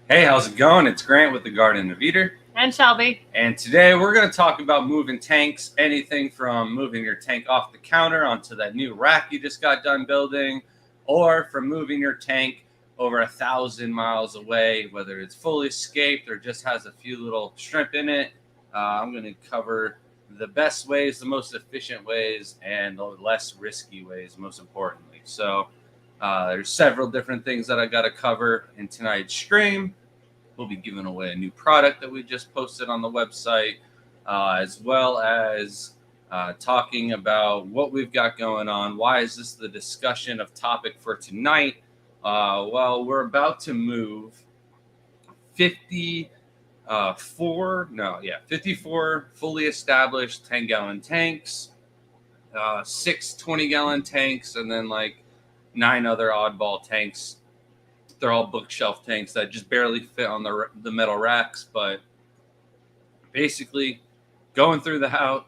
Hey, how's it going? It's Grant with the Garden of Eater. And Shelby. And today we're going to talk about moving tanks, anything from moving your tank off the counter onto that new rack you just got done building, or from moving your tank over 1,000 miles away, whether it's fully escaped or just has a few little shrimp in it. I'm going to cover the best ways, the most efficient ways, and the less risky ways, most importantly. So there's several different things that I got to cover in tonight's stream. We'll be giving away a new product that we just posted on the website, as well as talking about what we've got going on. Why is this the discussion of topic for tonight? Well, we're about to move 54 fully established 10-gallon tanks, 6 20-gallon tanks, and then like 9 other oddball tanks. They're all bookshelf tanks that just barely fit on the metal racks, but basically going through the house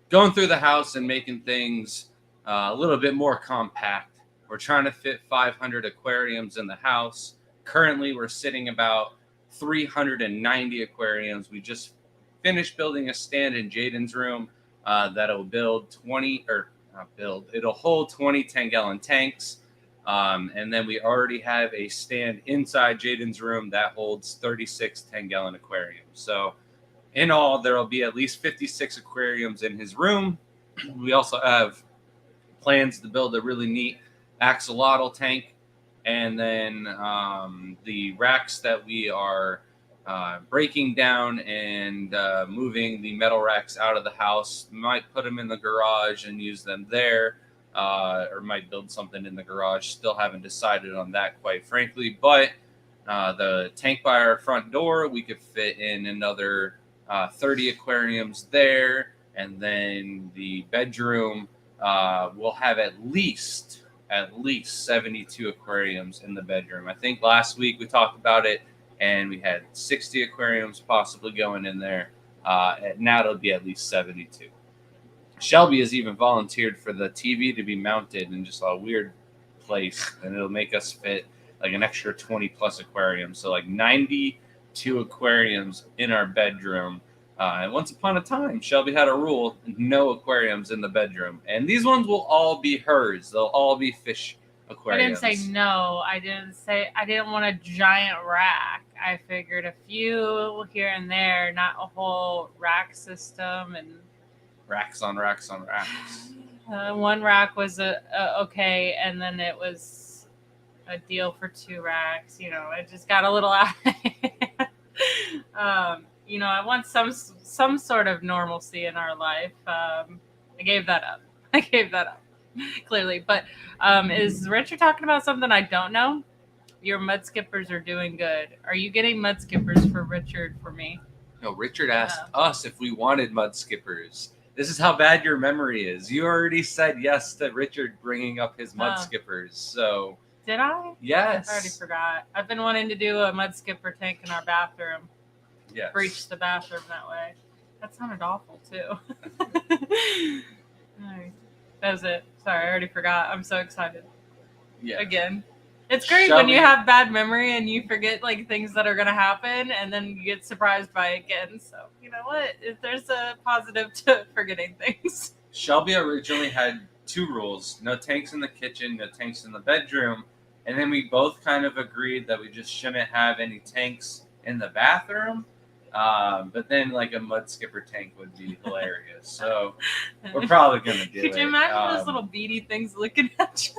going through the house and making things a little bit more compact. We're trying to fit 500 aquariums in the house. Currently we're sitting about 390 aquariums. We just finished building a stand in Jaden's room that'll it'll hold 20 10-gallon tanks. And then we already have a stand inside Jaden's room that holds 36 10-gallon aquariums. So in all, there will be at least 56 aquariums in his room. We also have plans to build a really neat axolotl tank. And then the racks that we are breaking down and moving the metal racks out of the house, might put them in the garage and use them there. Or might build something in the garage. Still haven't decided on that, quite frankly. But the tank by our front door, we could fit in another 30 aquariums there. And then the bedroom, we'll have at least 72 aquariums in the bedroom. I think last week we talked about it, and we had 60 aquariums possibly going in there. Now it'll be at least 72. Shelby has even volunteered for the TV to be mounted in just a weird place, and it'll make us fit like an extra 20 plus aquariums. So like 92 aquariums in our bedroom. And once upon a time, Shelby had a rule: no aquariums in the bedroom. And these ones will all be hers. They'll all be fish aquariums. I didn't say no. I didn't want a giant rack. I figured a few here and there, not a whole rack system. And racks on racks on racks. One rack was okay, and then it was a deal for 2 racks. It just got a little out of hand. I want some sort of normalcy in our life. I gave that up. Clearly. But is Richard talking about something I don't know? Your mud skippers are doing good. Are you getting mud skippers for Richard for me? No, Richard asked us if we wanted mud skippers. This is how bad your memory is. You already said yes to Richard bringing up his mud skippers. So did I? Yes. I already forgot. I've been wanting to do a mud skipper tank in our bathroom. Yes. Breach the bathroom that way. That sounded awful too. That was it. Sorry, I already forgot. I'm so excited. Yeah. Again. It's great when you have bad memory and you forget like things that are going to happen, and then you get surprised by it again. So, you know what? There's a positive to forgetting things. Shelby originally had 2 rules: no tanks in the kitchen, no tanks in the bedroom. And then we both kind of agreed that we just shouldn't have any tanks in the bathroom. But then like a mud skipper tank would be hilarious. So we're probably going to do it. Could you imagine those little beady things looking at you?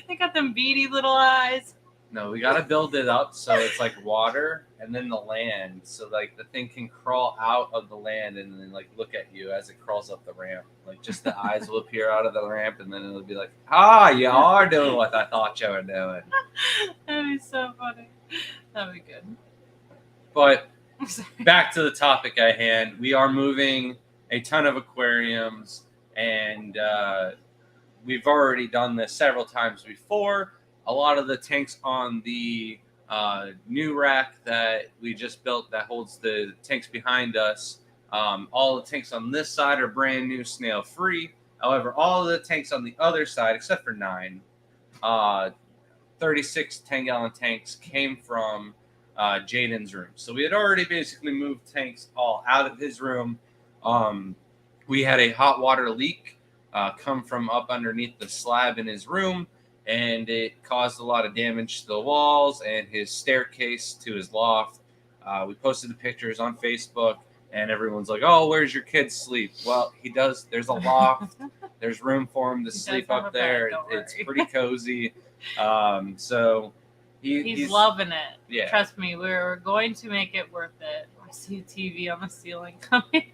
They got them beady little eyes. No, we got to build it up so it's like water and then the land. So like the thing can crawl out of the land and then like look at you as it crawls up the ramp. Like just the eyes will appear out of the ramp, and then it'll be like, you are doing what I thought you were doing. That'd be so funny. That'd be good. But back to the topic at hand. We are moving a ton of aquariums, and we've already done this several times before. A lot of the tanks on the new rack that we just built that holds the tanks behind us, all the tanks on this side are brand new, snail free. However, all of the tanks on the other side, except for 9, 36 10-gallon tanks came from Jaden's room. So we had already basically moved tanks all out of his room. We had a hot water leak come from up underneath the slab in his room, and it caused a lot of damage to the walls and his staircase to his loft. We posted the pictures on Facebook, and everyone's like, "Oh, where's your kid sleep?" Well, he does. There's a loft. There's room for him to sleep up there. It's pretty cozy. So he's loving it. Yeah. Trust me, we're going to make it worth it. I see a TV on the ceiling coming.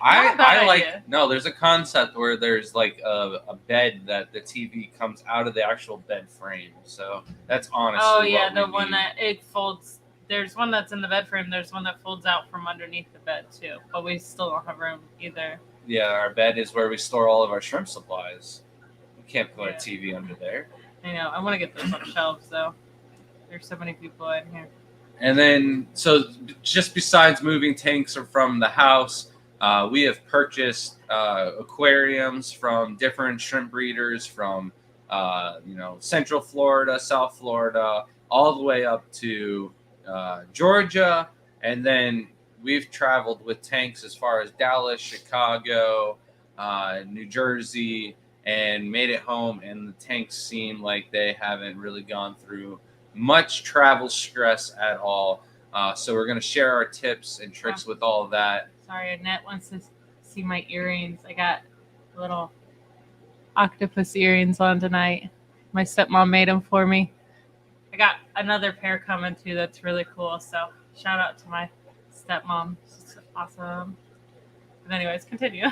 I like, no, there's a concept where there's like a bed that the TV comes out of the actual bed frame. So that's honestly the one that it folds. There's one that's in the bed frame. There's one that folds out from underneath the bed too. But we still don't have room either. Yeah, our bed is where we store all of our shrimp supplies. We can't put a TV under there. I know. I want to get those on shelves though. There's so many people in here. And then, so just besides moving tanks from the house, we have purchased aquariums from different shrimp breeders from, Central Florida, South Florida, all the way up to Georgia. And then we've traveled with tanks as far as Dallas, Chicago, New Jersey, and made it home. And the tanks seem like they haven't really gone through much travel stress at all. So we're going to share our tips and tricks with all of that. Sorry, Annette wants to see my earrings. I got little octopus earrings on tonight. My stepmom made them for me. I got another pair coming too that's really cool. So shout out to my stepmom. She's awesome. But anyways, continue.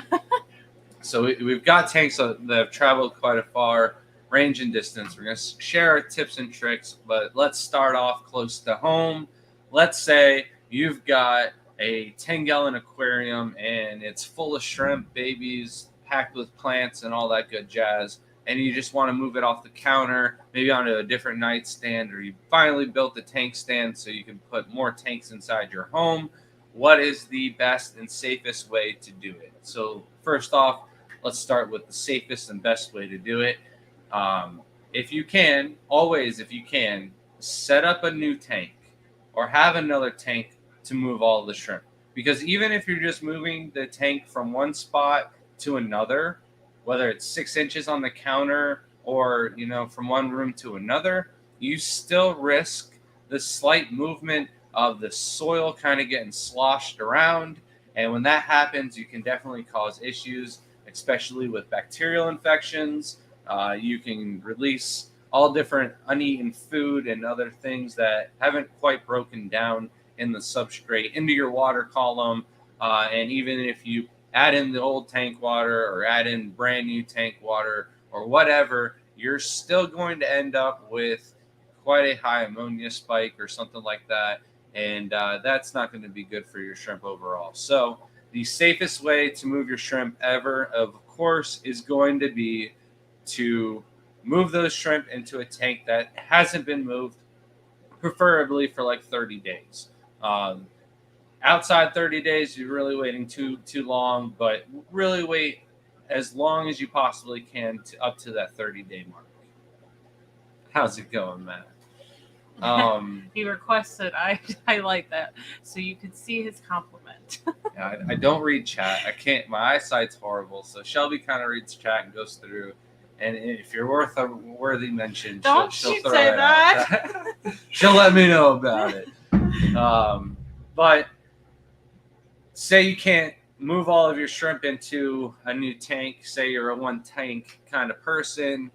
So we've got tanks that have traveled quite a far range and distance. We're going to share our tips and tricks, but let's start off close to home. Let's say you've got a 10-gallon aquarium and it's full of shrimp babies packed with plants and all that good jazz, and you just want to move it off the counter, maybe onto a different nightstand, or you finally built the tank stand so you can put more tanks inside your home. What is the best and safest way to do it? So first off, let's start with the safest and best way to do it. If you can, set up a new tank or have another tank to move all the shrimp. Because even if you're just moving the tank from one spot to another, whether it's 6 inches on the counter or, from one room to another, you still risk the slight movement of the soil kind of getting sloshed around. And when that happens, you can definitely cause issues, especially with bacterial infections. You can release all different uneaten food and other things that haven't quite broken down in the substrate into your water column. And even if you add in the old tank water or add in brand new tank water or whatever, you're still going to end up with quite a high ammonia spike or something like that. And that's not going to be good for your shrimp overall. So the safest way to move your shrimp ever, of course, is going to be to move those shrimp into a tank that hasn't been moved, preferably for like 30 days. Outside 30 days, you're really waiting too long, but really wait as long as you possibly can up to that 30-day mark. How's it going, Matt? He requested I like that so you could see his compliment. Yeah, I don't read chat. I can't. My eyesight's horrible. So Shelby kind of reads chat and goes through. And if you're worth a worthy mention, she'll throw it out. She'll let me know about it. But say you can't move all of your shrimp into a new tank. Say you're a one tank kind of person.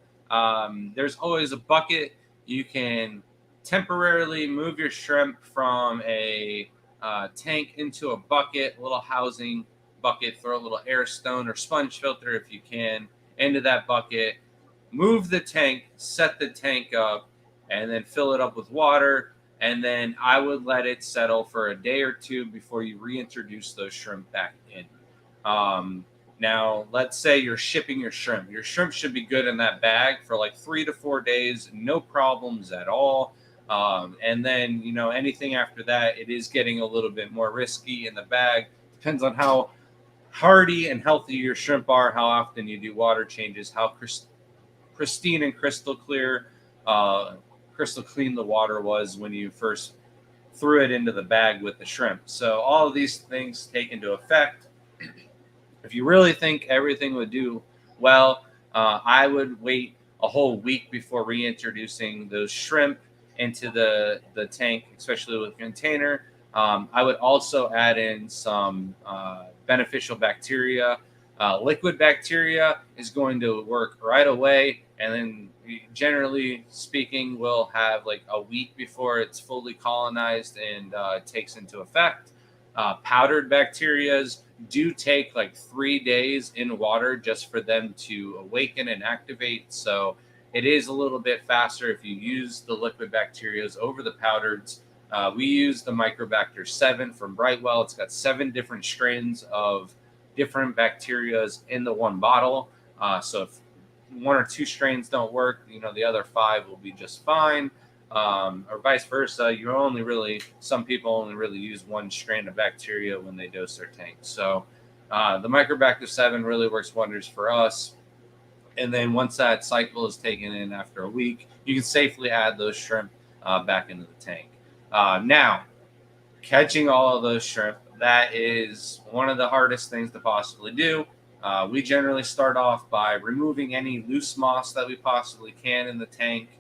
There's always a bucket. You can temporarily move your shrimp from a tank into a bucket, a little housing bucket. Throw a little air stone or sponge filter if you can into that bucket. Move the tank, set the tank up, and then fill it up with water. And then I would let it settle for a day or two before you reintroduce those shrimp back in. Now, let's say you're shipping your shrimp. Your shrimp should be good in that bag for like 3 to 4 days, no problems at all. And then, anything after that, it is getting a little bit more risky in the bag. Depends on how hardy and healthy your shrimp are, how often you do water changes, how pristine and crystal clear crystal clean the water was when you first threw it into the bag with the shrimp. So all of these things take into effect. If you really think everything would do well, I would wait a whole week before reintroducing those shrimp into the tank, especially with a container. I would also add in some beneficial bacteria. Liquid bacteria is going to work right away, and then generally speaking, we'll have like a week before it's fully colonized and takes into effect. Powdered bacterias do take like 3 days in water just for them to awaken and activate. So it is a little bit faster if you use the liquid bacterias over the powders. We use the Microbacter 7 from Brightwell. It's got 7 different strains of different bacterias in the one bottle. So if 1 or 2 strains don't work, the other 5 will be just fine. Or vice versa. Some people only really use 1 strain of bacteria when they dose their tank. So the Microbacter 7 really works wonders for us. And then once that cycle is taken in after a week, you can safely add those shrimp back into the tank. Now, catching all of those shrimp, that is one of the hardest things to possibly do. We generally start off by removing any loose moss that we possibly can in the tank.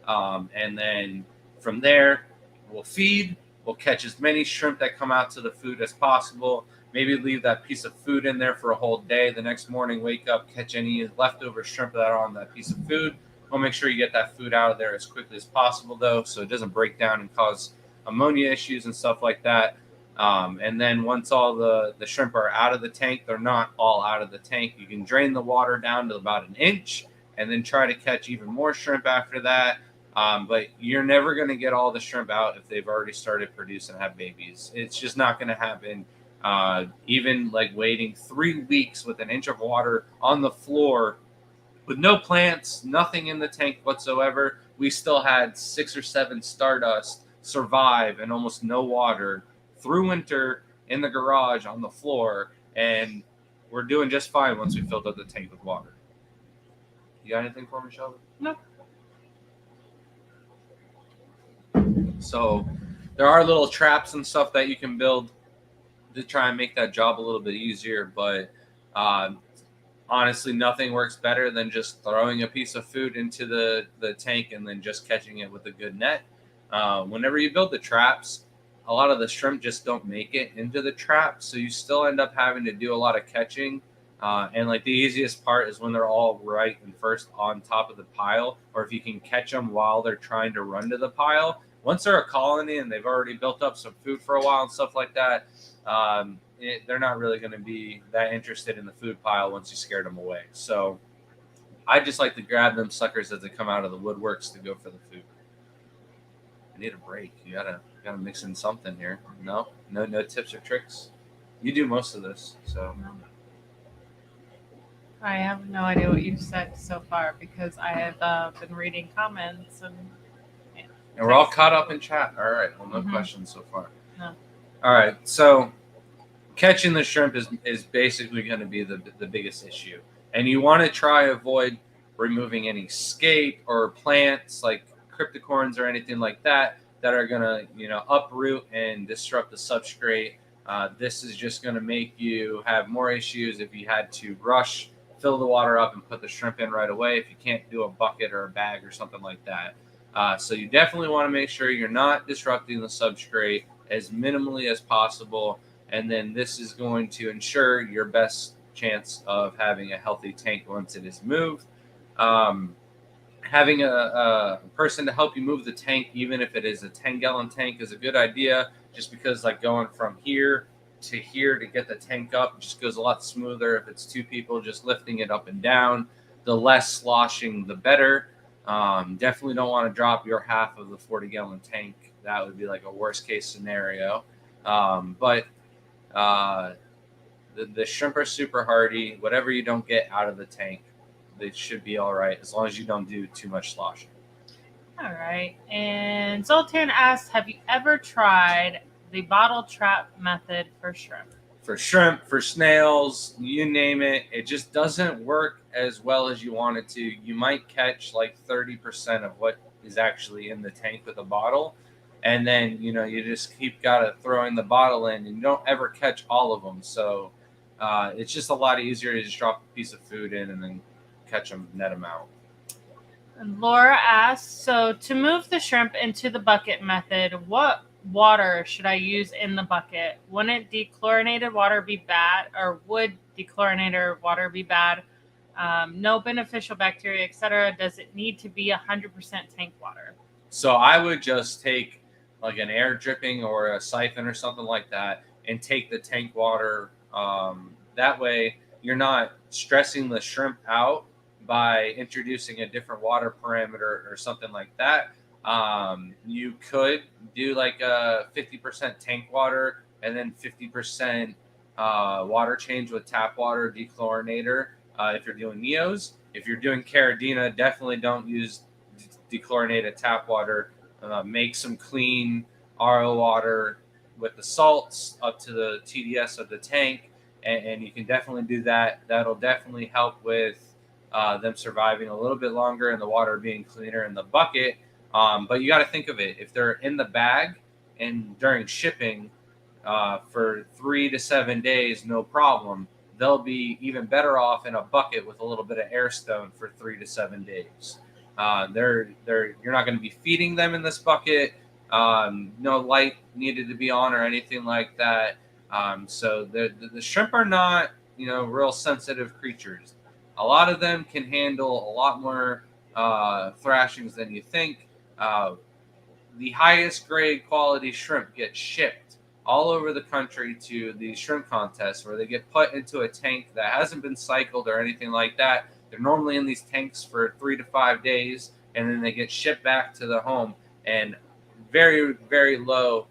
And then from there, we'll catch as many shrimp that come out to the food as possible. Maybe leave that piece of food in there for a whole day. The next morning, wake up, catch any leftover shrimp that are on that piece of food. We'll make sure you get that food out of there as quickly as possible, though, so it doesn't break down and cause ammonia issues and stuff like that. And then once all the shrimp are out of the tank, they're not all out of the tank. You can drain the water down to about 1 inch and then try to catch even more shrimp after that. But you're never going to get all the shrimp out if they've already started producing and have babies. It's just not going to happen. Even like waiting 3 weeks with 1 inch of water on the floor with no plants, nothing in the tank whatsoever, we still had 6 or 7 stardust survive and almost no water through winter in the garage on the floor. And we're doing just fine once we filled up the tank with water. You got anything for me, Shelby? No. So there are little traps and stuff that you can build to try and make that job a little bit easier. But honestly, nothing works better than just throwing a piece of food into the tank and then just catching it with a good net. Whenever you build the traps, a lot of the shrimp just don't make it into the trap. So you still end up having to do a lot of catching. And like the easiest part is when they're all right and first on top of the pile, or if you can catch them while they're trying to run to the pile. Once they're a colony and they've already built up some food for a while and stuff like that, they're not really going to be that interested in the food pile once you scared them away. So I just like to grab them suckers as they come out of the woodworks to go for the food. I need a break. You gotta mix in something here. No tips or tricks. You do most of this, so. I have no idea what you've said so far because I have been reading comments and we're all caught up in chat. All right. Well, no questions so far. No. All right. So catching the shrimp is basically going to be the biggest issue. And you want to try avoid removing any skate or plants like cryptocorns or anything like that are going to, uproot and disrupt the substrate. This is just going to make you have more issues if you had to rush, fill the water up and put the shrimp in right away if you can't do a bucket or a bag or something like that. So you definitely want to make sure you're not disrupting the substrate as minimally as possible. And then this is going to ensure your best chance of having a healthy tank once it is moved. Having a person to help you move the tank, even if it is a 10-gallon tank, is a good idea, just because like going from here to here to get the tank up just goes a lot smoother. If it's 2 people just lifting it up and down, the less sloshing, the better. Definitely don't want to drop your half of the 40-gallon tank. That would be like a worst case scenario. But the shrimp are super hardy. Whatever you don't get out of the tank, they should be all right as long as you don't do too much sloshing. All right. And Zoltan asks, have you ever tried the bottle trap method for shrimp? For shrimp, for snails, you name it, it just doesn't work as well as you want it to. You might catch like 30% of what is actually in the tank with a bottle. And then, you just keep gotta throwing the bottle in, and you don't ever catch all of them. So it's just a lot easier to just drop a piece of food in and then catch them, net them out. And Laura asks, so to move the shrimp into the bucket method, what water should I use in the bucket? Wouldn't dechlorinated water be bad, or would dechlorinated water be bad? No beneficial bacteria, etc. Does it need to be 100% tank water? So I would just take like an air dripping or a siphon or something like that and take the tank water. That way you're not stressing the shrimp out by introducing a different water parameter or something like that. You could do like a 50% tank water and then 50% water change with tap water dechlorinator if you're doing Neos. If you're doing Caridina, definitely don't use dechlorinated tap water. Make some clean RO water with the salts up to the TDS of the tank, and you can definitely do that. That'll definitely help with them surviving a little bit longer and the water being cleaner in the bucket. But you got to think of it. If they're in the bag and during shipping for 3 to 7 days, no problem. They'll be even better off in a bucket with a little bit of air stone for 3 to 7 days. You're not going to be feeding them in this bucket. No light needed to be on or anything like that. So the shrimp are not, real sensitive creatures. A lot of them can handle a lot more thrashings than you think. The highest grade quality shrimp get shipped all over the country to the shrimp contests where they get put into a tank that hasn't been cycled or anything like that. They're normally in these tanks for 3 to 5 days, and then they get shipped back to the home, and very, very low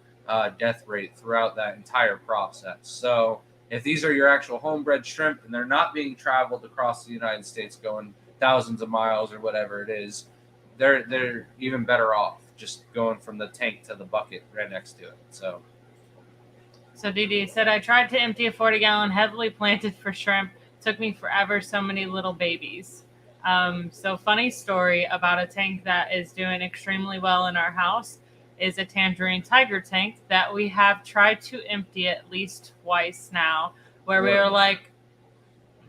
death rate throughout that entire process. So if these are your actual homebred shrimp and they're not being traveled across the United States going thousands of miles or whatever it is, they're even better off just going from the tank to the bucket right next to it. So DD said, I tried to empty a 40-gallon heavily planted for shrimp. Took me forever, so many little babies. So funny story about a tank that is doing extremely well in our house is a tangerine tiger tank that we have tried to empty at least twice now, where we were like,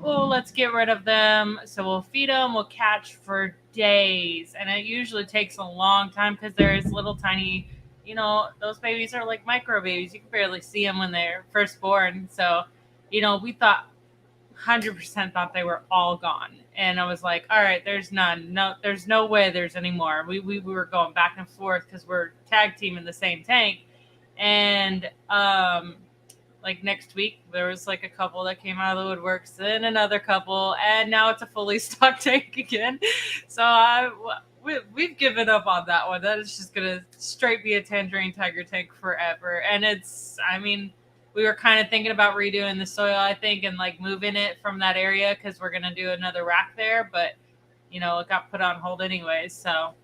oh, let's get rid of them. So we'll feed them, we'll catch for days. And it usually takes a long time because there's little tiny, those babies are like micro babies. You can barely see them when they're first born. So, we thought 100% thought they were all gone. And I was like, all right, there's none. No, there's no way there's any more. We were going back and forth because we're tag team in the same tank. And like next week, there was like a couple that came out of the woodworks, then another couple, and now it's a fully stocked tank again. So we've given up on that one. That is just going to straight be a tangerine tiger tank forever. And we were kind of thinking about redoing the soil, I think, and like moving it from that area because we're going to do another rack there. But, it got put on hold anyways. So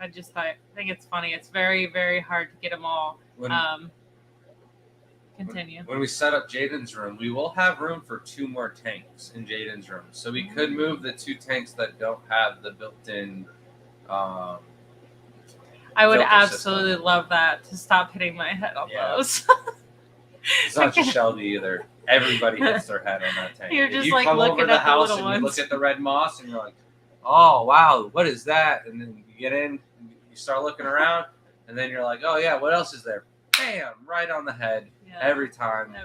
I think it's funny. It's very, very hard to get them all. Continue. When we set up Jaden's room, we will have room for 2 more tanks in Jaden's room. So we could move the 2 tanks that don't have the built-in I would absolutely love that, to stop hitting my head on those. It's not just Shelby either. Everybody hits their head on that tank. You're just if you like come looking over to the at house the and little you ones. look at the red moss and you're like, oh, wow, what is that? And then you get in, you start looking around, and then you're like, oh, yeah, what else is there? Bam, right on the head every time.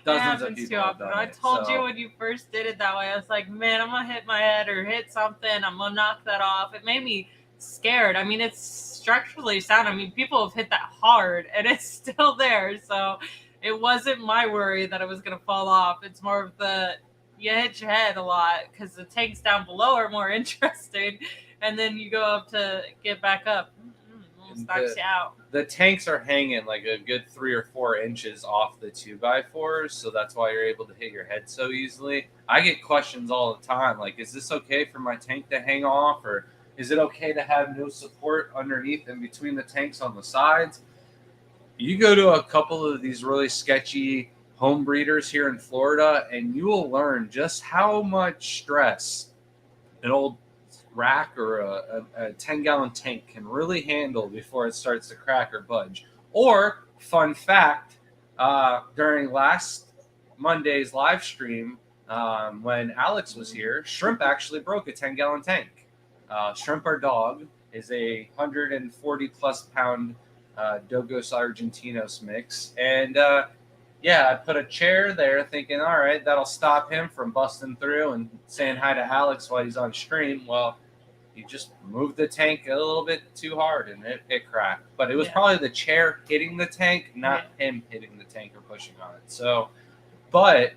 Dozens of people have done I it, told you when you first did it that way, I was like, man, I'm going to hit my head or hit something. I'm going to knock that off. It made me scared. It's structurally sound. People have hit that hard and it's still there. So it wasn't my worry that it was going to fall off. It's more of you hit your head a lot because the tanks down below are more interesting. And then you go up to get back up. Almost knocks you out. The tanks are hanging like a good 3 or 4 inches off the 2x4s, so that's why you're able to hit your head so easily. I get questions all the time, like, is this okay for my tank to hang off, or is it okay to have no support underneath and between the tanks on the sides? You go to a couple of these really sketchy home breeders here in Florida, and you will learn just how much stress an old rack or a 10-gallon tank can really handle before it starts to crack or budge. Or, fun fact, during last Monday's live stream, when Alex was here, Shrimp actually broke a 10-gallon tank. Shrimp, our dog, is a 140 plus pound Dogos Argentinos mix. And yeah, I put a chair there thinking, all right, that'll stop him from busting through and saying hi to Alex while he's on stream. Well, he just moved the tank a little bit too hard and it cracked. But it was probably the chair hitting the tank, not him hitting the tank or pushing on it. So, but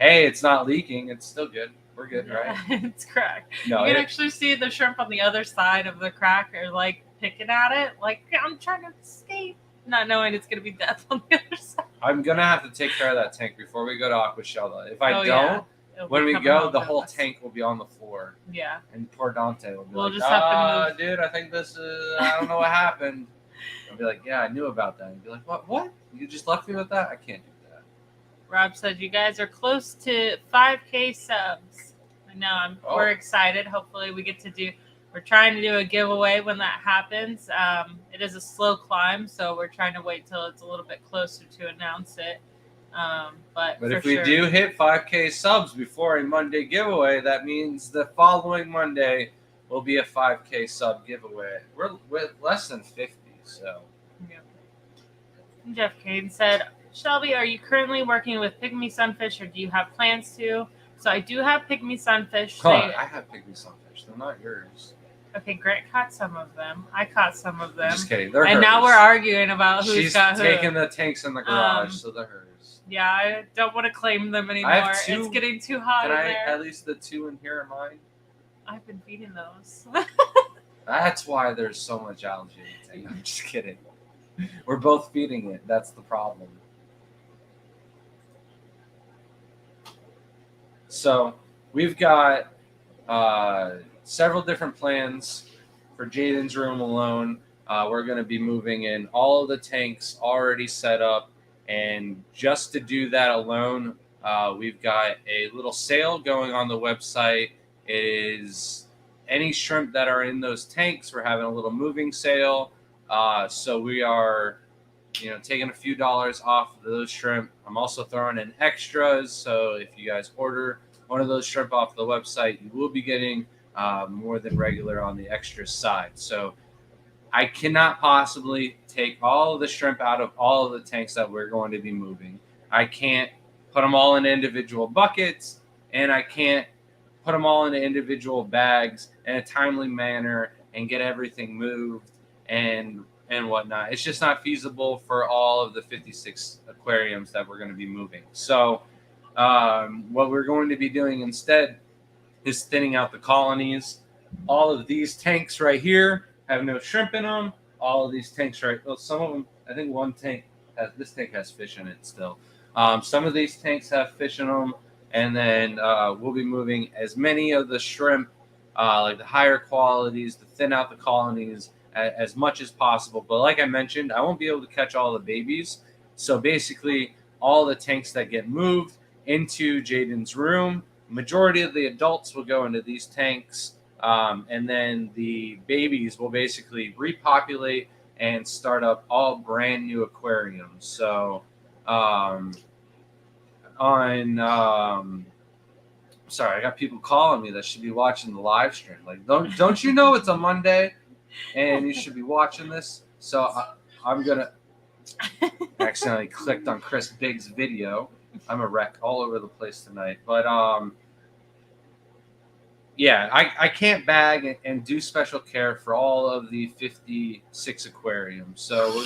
hey, it's not leaking. It's still good. We're good, right? It's cracked. No, you can actually see the shrimp on the other side of the crack are like picking at it. Like, I'm trying to escape, not knowing it's going to be death on the other side. I'm going to have to take care of that tank before we go to Aquashella. If I don't, when we go, the whole tank will be on the floor. Yeah. And poor Dante will be we'll just have to move. Dude, I think this is, I don't know what happened. I'll be like, yeah, I knew about that. And be like, what? You just left me with that? I can't do that. Rob said you guys are close to 5K subs. I know, we're excited. Hopefully we get to we're trying to do a giveaway when that happens. It is a slow climb, so we're trying to wait till it's a little bit closer to announce it. But if we do hit 5K subs before a Monday giveaway, that means the following Monday will be a 5K sub giveaway. We're with less than 50, so. Yeah. Jeff Kane said, Shelby, are you currently working with pygmy sunfish, or do you have plans to? So I do have pygmy sunfish. I have pygmy sunfish. They're not yours. Okay, Grant caught some of them. I caught some of them. Just kidding. They're and hers. Now we're arguing about who's got who. She's taking the tanks in the garage, so they're hers. Yeah, I don't want to claim them anymore. I have 2. It's getting too hot in there. At least the 2 in here are mine? I've been feeding those. That's why there's so much algae in the tank. I'm just kidding. We're both feeding it. That's the problem. So we've got several different plans for Jaden's room alone. We're going to be moving in all of the tanks already set up. And just to do that alone, we've got a little sale going on the website. It is any shrimp that are in those tanks. We're having a little moving sale. So we are, taking a few dollars off of those shrimp. I'm also throwing in extras. So if you guys order one of those shrimp off the website, you will be getting more than regular on the extra side. So I cannot possibly take all of the shrimp out of all of the tanks that we're going to be moving. I can't put them all in individual buckets, and I can't put them all into individual bags in a timely manner and get everything moved and whatnot. It's just not feasible for all of the 56 aquariums that we're going to be moving. So what we're going to be doing instead is thinning out the colonies. All of these tanks right here have no shrimp in them. All of these tanks some of them, I think this tank has fish in it still. Some of these tanks have fish in them. And then we'll be moving as many of the shrimp, like the higher qualities, to thin out the colonies as much as possible. But like I mentioned, I won't be able to catch all the babies. So basically, all the tanks that get moved into Jaden's room, majority of the adults will go into these tanks. And then the babies will basically repopulate and start up all brand new aquariums. So sorry, I got people calling me that should be watching the live stream. Like, don't you know it's a Monday and you should be watching this? So I'm gonna accidentally clicked on Chris Biggs' video. I'm a wreck all over the place tonight. But yeah, I can't bag and do special care for all of the 56 aquariums. So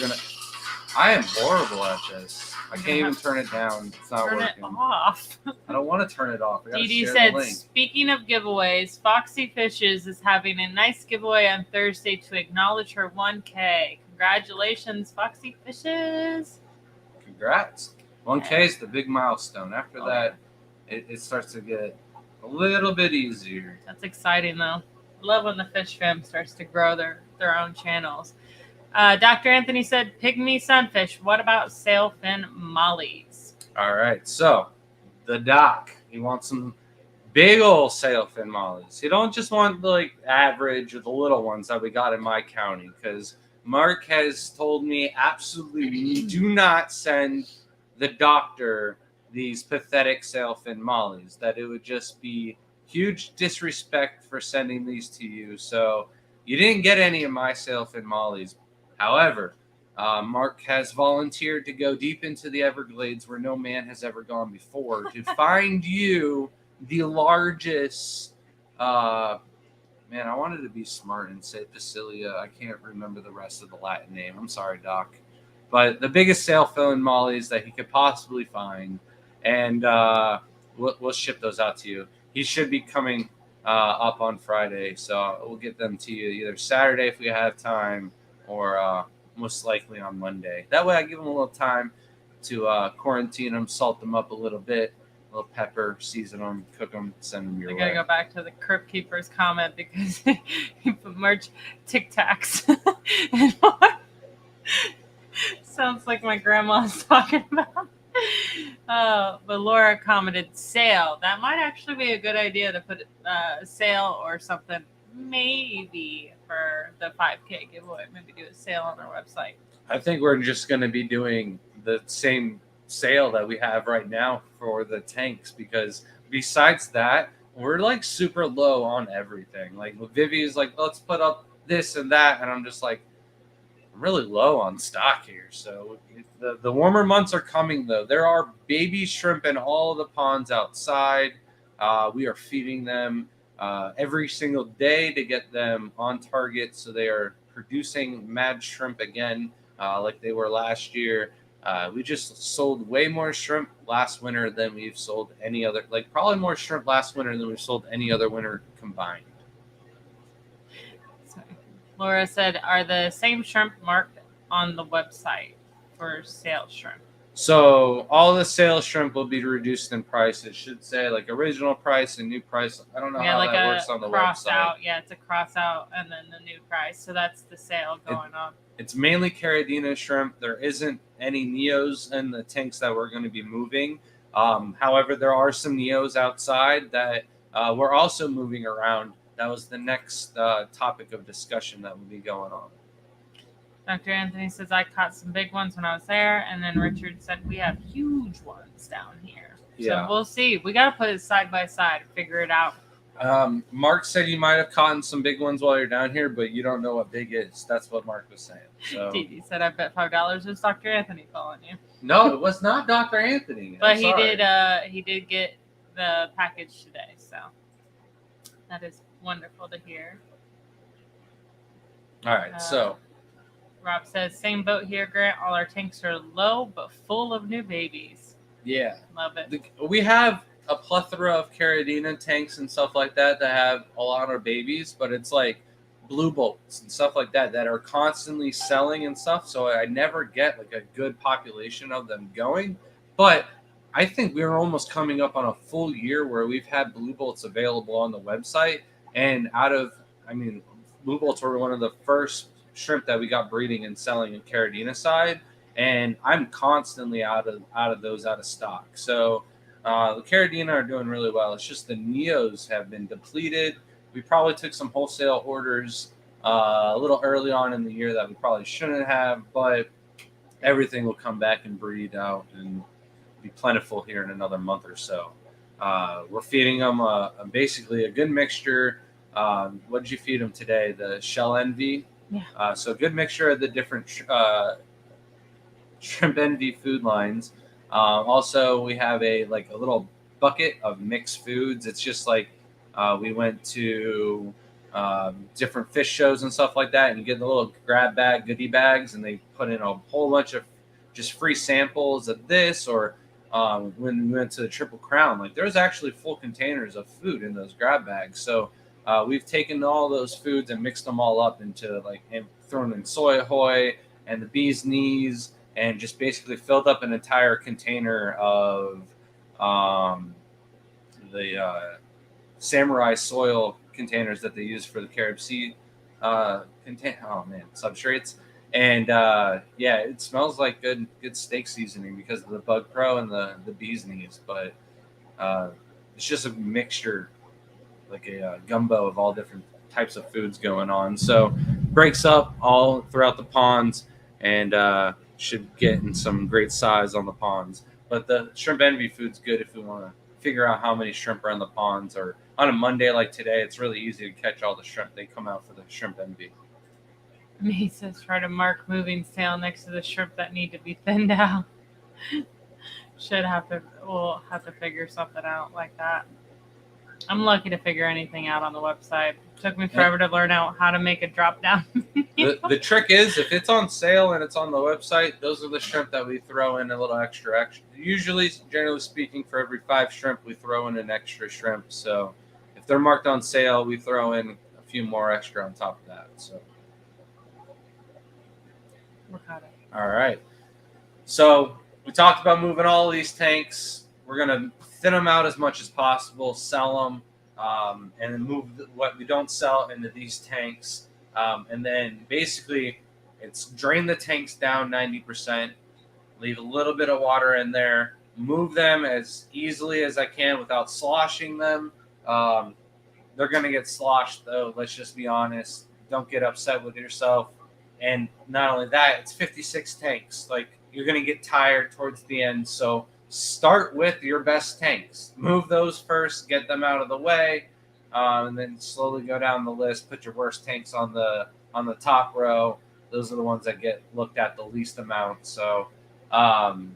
I am horrible at this. I can't even turn it down. It's not working. Turn it off. I don't want to turn it off. Dee Dee said, speaking of giveaways, Foxy Fishes is having a nice giveaway on Thursday to acknowledge her 1K. Congratulations, Foxy Fishes. Congrats. 1K is the big milestone. After that, it starts to get a little bit easier. That's exciting, though. I love when the fish fam starts to grow their own channels. Dr. Anthony said, pygmy sunfish. What about sailfin mollies? All right. So the doc, he wants some big old sailfin mollies. You don't just want the like average or the little ones that we got in my county, because Mark has told me absolutely do not send the doctor these pathetic sailfin mollies, that it would just be huge disrespect for sending these to you. So you didn't get any of my sailfin mollies. However, Mark has volunteered to go deep into the Everglades where no man has ever gone before to find you the largest. Man, I wanted to be smart and say Pasilia. I can't remember the rest of the Latin name. I'm sorry, Doc. But the biggest sailfin mollies that he could possibly find. And we'll ship those out to you. He should be coming up on Friday. So we'll get them to you either Saturday if we have time, or most likely on Monday. That way I give them a little time to quarantine them, salt them up a little bit, a little pepper, season them, cook them, send them your way. I gotta go back to the Crypt Keeper's comment because he put merch Tic Tacs. And sounds like my grandma's talking about. But Laura commented sail. That might actually be a good idea to put a sail or something, maybe for the 5K giveaway. Maybe do a sale on our website. I think we're just going to be doing the same sale that we have right now for the tanks, because besides that, we're like super low on everything. Like Vivi is like, let's put up this and that, and I'm just like, I'm really low on stock here. So the warmer months are coming, though. There are baby shrimp in all of the ponds outside. We are feeding them every single day to get them on target, so they are producing mad shrimp again, like they were last year. We just sold way more shrimp last winter than we've sold any other, like probably more shrimp last winter than we've sold any other winter combined. Laura said, are the same shrimp marked on the website for sale shrimp? So all the sale shrimp will be reduced in price. It should say like original price and new price. I don't know how like that works on the cross website. Out. Yeah, it's a cross out and then the new price. So that's the sale going on. It's mainly Caridina shrimp. There isn't any Neos in the tanks that we're going to be moving. However, there are some Neos outside that we're also moving around. That was the next topic of discussion that will be going on. Dr. Anthony says, I caught some big ones when I was there. And then Richard said, we have huge ones down here. Yeah. So we'll see. We got to put it side by side, figure it out. Mark said you might have caught some big ones while you're down here, but you don't know what big is. That's what Mark was saying. So Dee said, I bet $5 was Dr. Anthony calling you. No, it was not Dr. Anthony. But he did get the package today. So that is wonderful to hear. All right, so Rob says, same boat here, Grant. All our tanks are low, but full of new babies. Yeah. Love it. We have a plethora of Caridina tanks and stuff like that have a lot of babies, but it's like blue bolts and stuff like that are constantly selling and stuff. So I never get like a good population of them going. But I think we're almost coming up on a full year where we've had blue bolts available on the website. And blue bolts were one of the first shrimp that we got breeding and selling in Caridina side, and I'm constantly out of stock. So the Caridina are doing really well. It's just the Neos have been depleted. We probably took some wholesale orders a little early on in the year that we probably shouldn't have, but everything will come back and breed out and be plentiful here in another month or so. We're feeding them basically a good mixture. What did you feed them today? The Shell Envy. Yeah. So a good mixture of the different Shrimp Envy food lines. Also, we have a little bucket of mixed foods. It's just like we went to different fish shows and stuff like that, and you get the little grab bag, goodie bags, and they put in a whole bunch of just free samples of this. Or when we went to the Triple Crown, like there's actually full containers of food in those grab bags. So we've taken all those foods and mixed them all up into and thrown in soy ahoy and the bee's knees, and just basically filled up an entire container of the samurai soil containers that they use for the Carib Sea substrates. And it smells like good steak seasoning because of the Bug Pro and the bee's knees. But it's just a mixture, like a gumbo of all different types of foods going on. So breaks up all throughout the ponds and should get in some great size on the ponds. But the shrimp envy food's good if we want to figure out how many shrimp are in the ponds, or on a Monday like today, it's really easy to catch all the shrimp. They come out for the shrimp envy. He says try to mark moving sail next to the shrimp that need to be thinned out. We'll have to figure something out like that. I'm lucky to figure anything out on the website. It took me forever to learn out how to make a drop down. The trick is, if it's on sale and it's on the website, those are the shrimp that we throw in a little extra. Usually, generally speaking, for every 5 shrimp, we throw in an extra shrimp. So if they're marked on sale, we throw in a few more extra on top of that. So. All right. So we talked about moving all of these tanks. We're going to thin them out as much as possible, sell them, and then move what we don't sell into these tanks. And then basically it's drain the tanks down 90%, leave a little bit of water in there, move them as easily as I can without sloshing them. They're going to get sloshed, though. Let's just be honest. Don't get upset with yourself. And not only that, it's 56 tanks. Like, you're going to get tired towards the end. So start with your best tanks. Move those first, get them out of the way, and then slowly go down the list. Put your worst tanks on the top row. Those are the ones that get looked at the least amount. So, and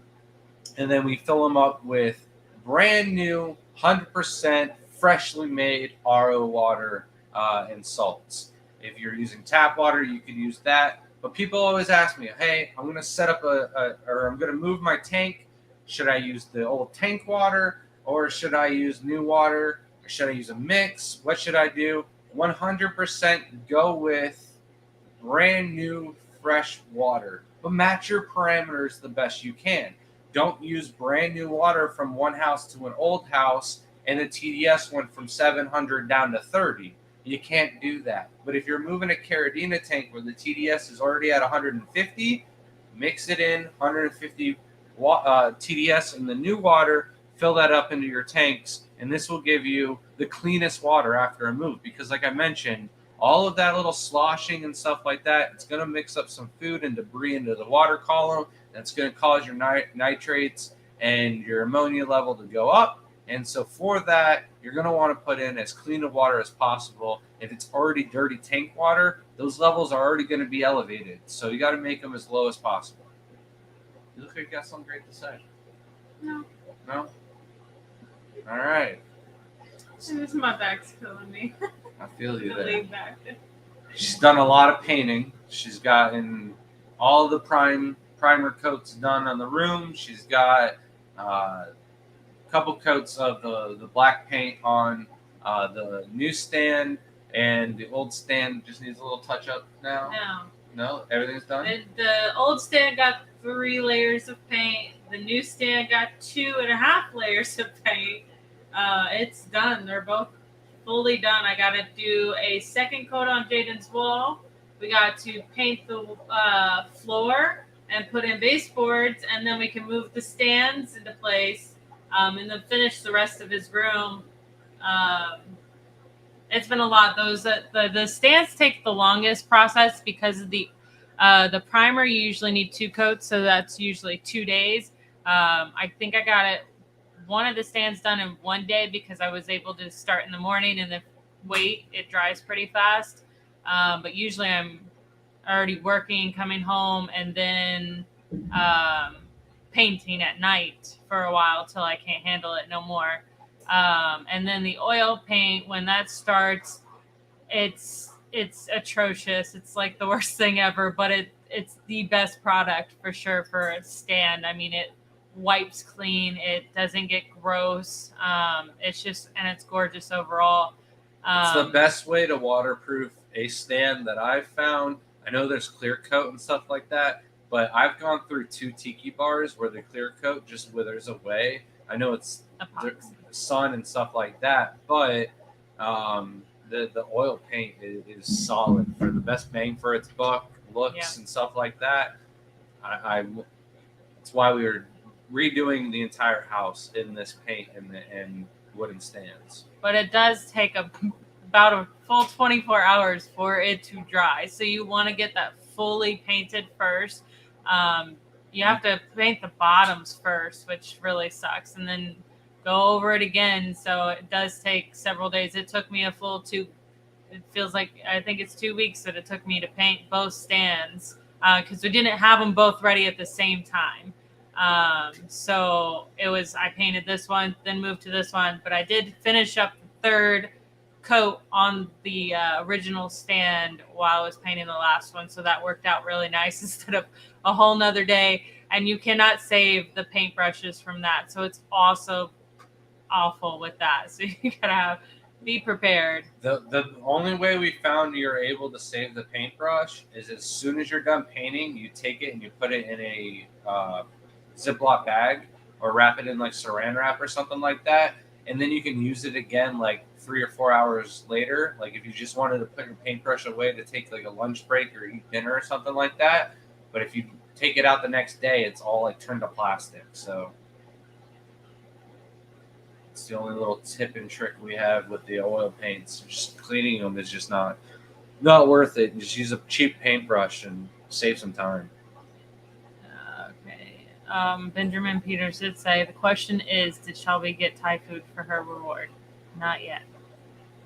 then we fill them up with brand new, 100% freshly made RO water and salts. If you're using tap water, you could use that. But people always ask me, hey, I'm going to set up or I'm going to move my tank. Should I use the old tank water, or should I use new water, or should I use a mix? What should I do? 100% go with brand new, fresh water. But match your parameters the best you can. Don't use brand new water from one house to an old house, and the TDS went from 700 down to 30. You can't do that. But if you're moving a Caradina tank where the TDS is already at 150, mix it in 150 TDS in the new water, fill that up into your tanks, and this will give you the cleanest water after a move. Because like I mentioned, all of that little sloshing and stuff like that, it's going to mix up some food and debris into the water column. That's going to cause your nitrates and your ammonia level to go up. And so for that, you're going to want to put in as clean of water as possible. If it's already dirty tank water, those levels are already going to be elevated. So you got to make them as low as possible. You look like you got something great to say. No. No? All right. My back's killing me. I feel you there. Back. She's done a lot of painting. She's gotten all the primer coats done on the room. She's got couple coats of the black paint on the new stand, and the old stand just needs a little touch up now. No, everything's done. The old stand got 3 layers of paint. The new stand got 2.5 layers of paint. It's done. They're both fully done. I got to do a second coat on Jaden's wall. We got to paint the floor and put in baseboards, and then we can move the stands into place. And then finish the rest of his room. It's been a lot. The stands take the longest process because of the primer. You usually need 2 coats, so that's usually 2 days. I think I got one of the stands done in 1 day because I was able to start in the morning and then wait. It dries pretty fast. But usually I'm already working, coming home, and then painting at night for a while till I can't handle it no more. And then the oil paint, when that starts, it's atrocious. It's like the worst thing ever, but it's the best product for sure for a stand. I mean, it wipes clean. It doesn't get gross. It's gorgeous overall. It's the best way to waterproof a stand that I've found. I know there's clear coat and stuff like that, but I've gone through 2 tiki bars where the clear coat just withers away. I know it's the sun and stuff like that, but the oil paint is solid for the best bang for its buck looks and stuff like that. That's why we were redoing the entire house in this paint, and wooden stands. But it does take about a full 24 hours for it to dry. So you want to get that fully painted first. You have to paint the bottoms first, which really sucks, and then go over it again. So it does take several days. It took me a full two. It feels like I think it's 2 weeks that it took me to paint both stands because we didn't have them both ready at the same time. So it was I painted this one, then moved to this one, but I did finish up the third coat on the original stand while I was painting the last one, so that worked out really nice instead of a whole nother day. And you cannot save the paintbrushes from that, so it's also awful with that. So you gotta be prepared. The only way we found you're able to save the paintbrush is as soon as you're done painting, you take it and you put it in a Ziploc bag or wrap it in like saran wrap or something like that, and then you can use it again like 3 or 4 hours later. Like if you just wanted to put your paintbrush away to take like a lunch break or eat dinner or something like that. But if you take it out the next day, it's all like turned to plastic. So it's the only little tip and trick we have with the oil paints. Just cleaning them is just not worth it. Just use a cheap paintbrush and save some time. Okay. Benjamin Peters did say the question is, did Shelby get Thai food for her reward? Not yet.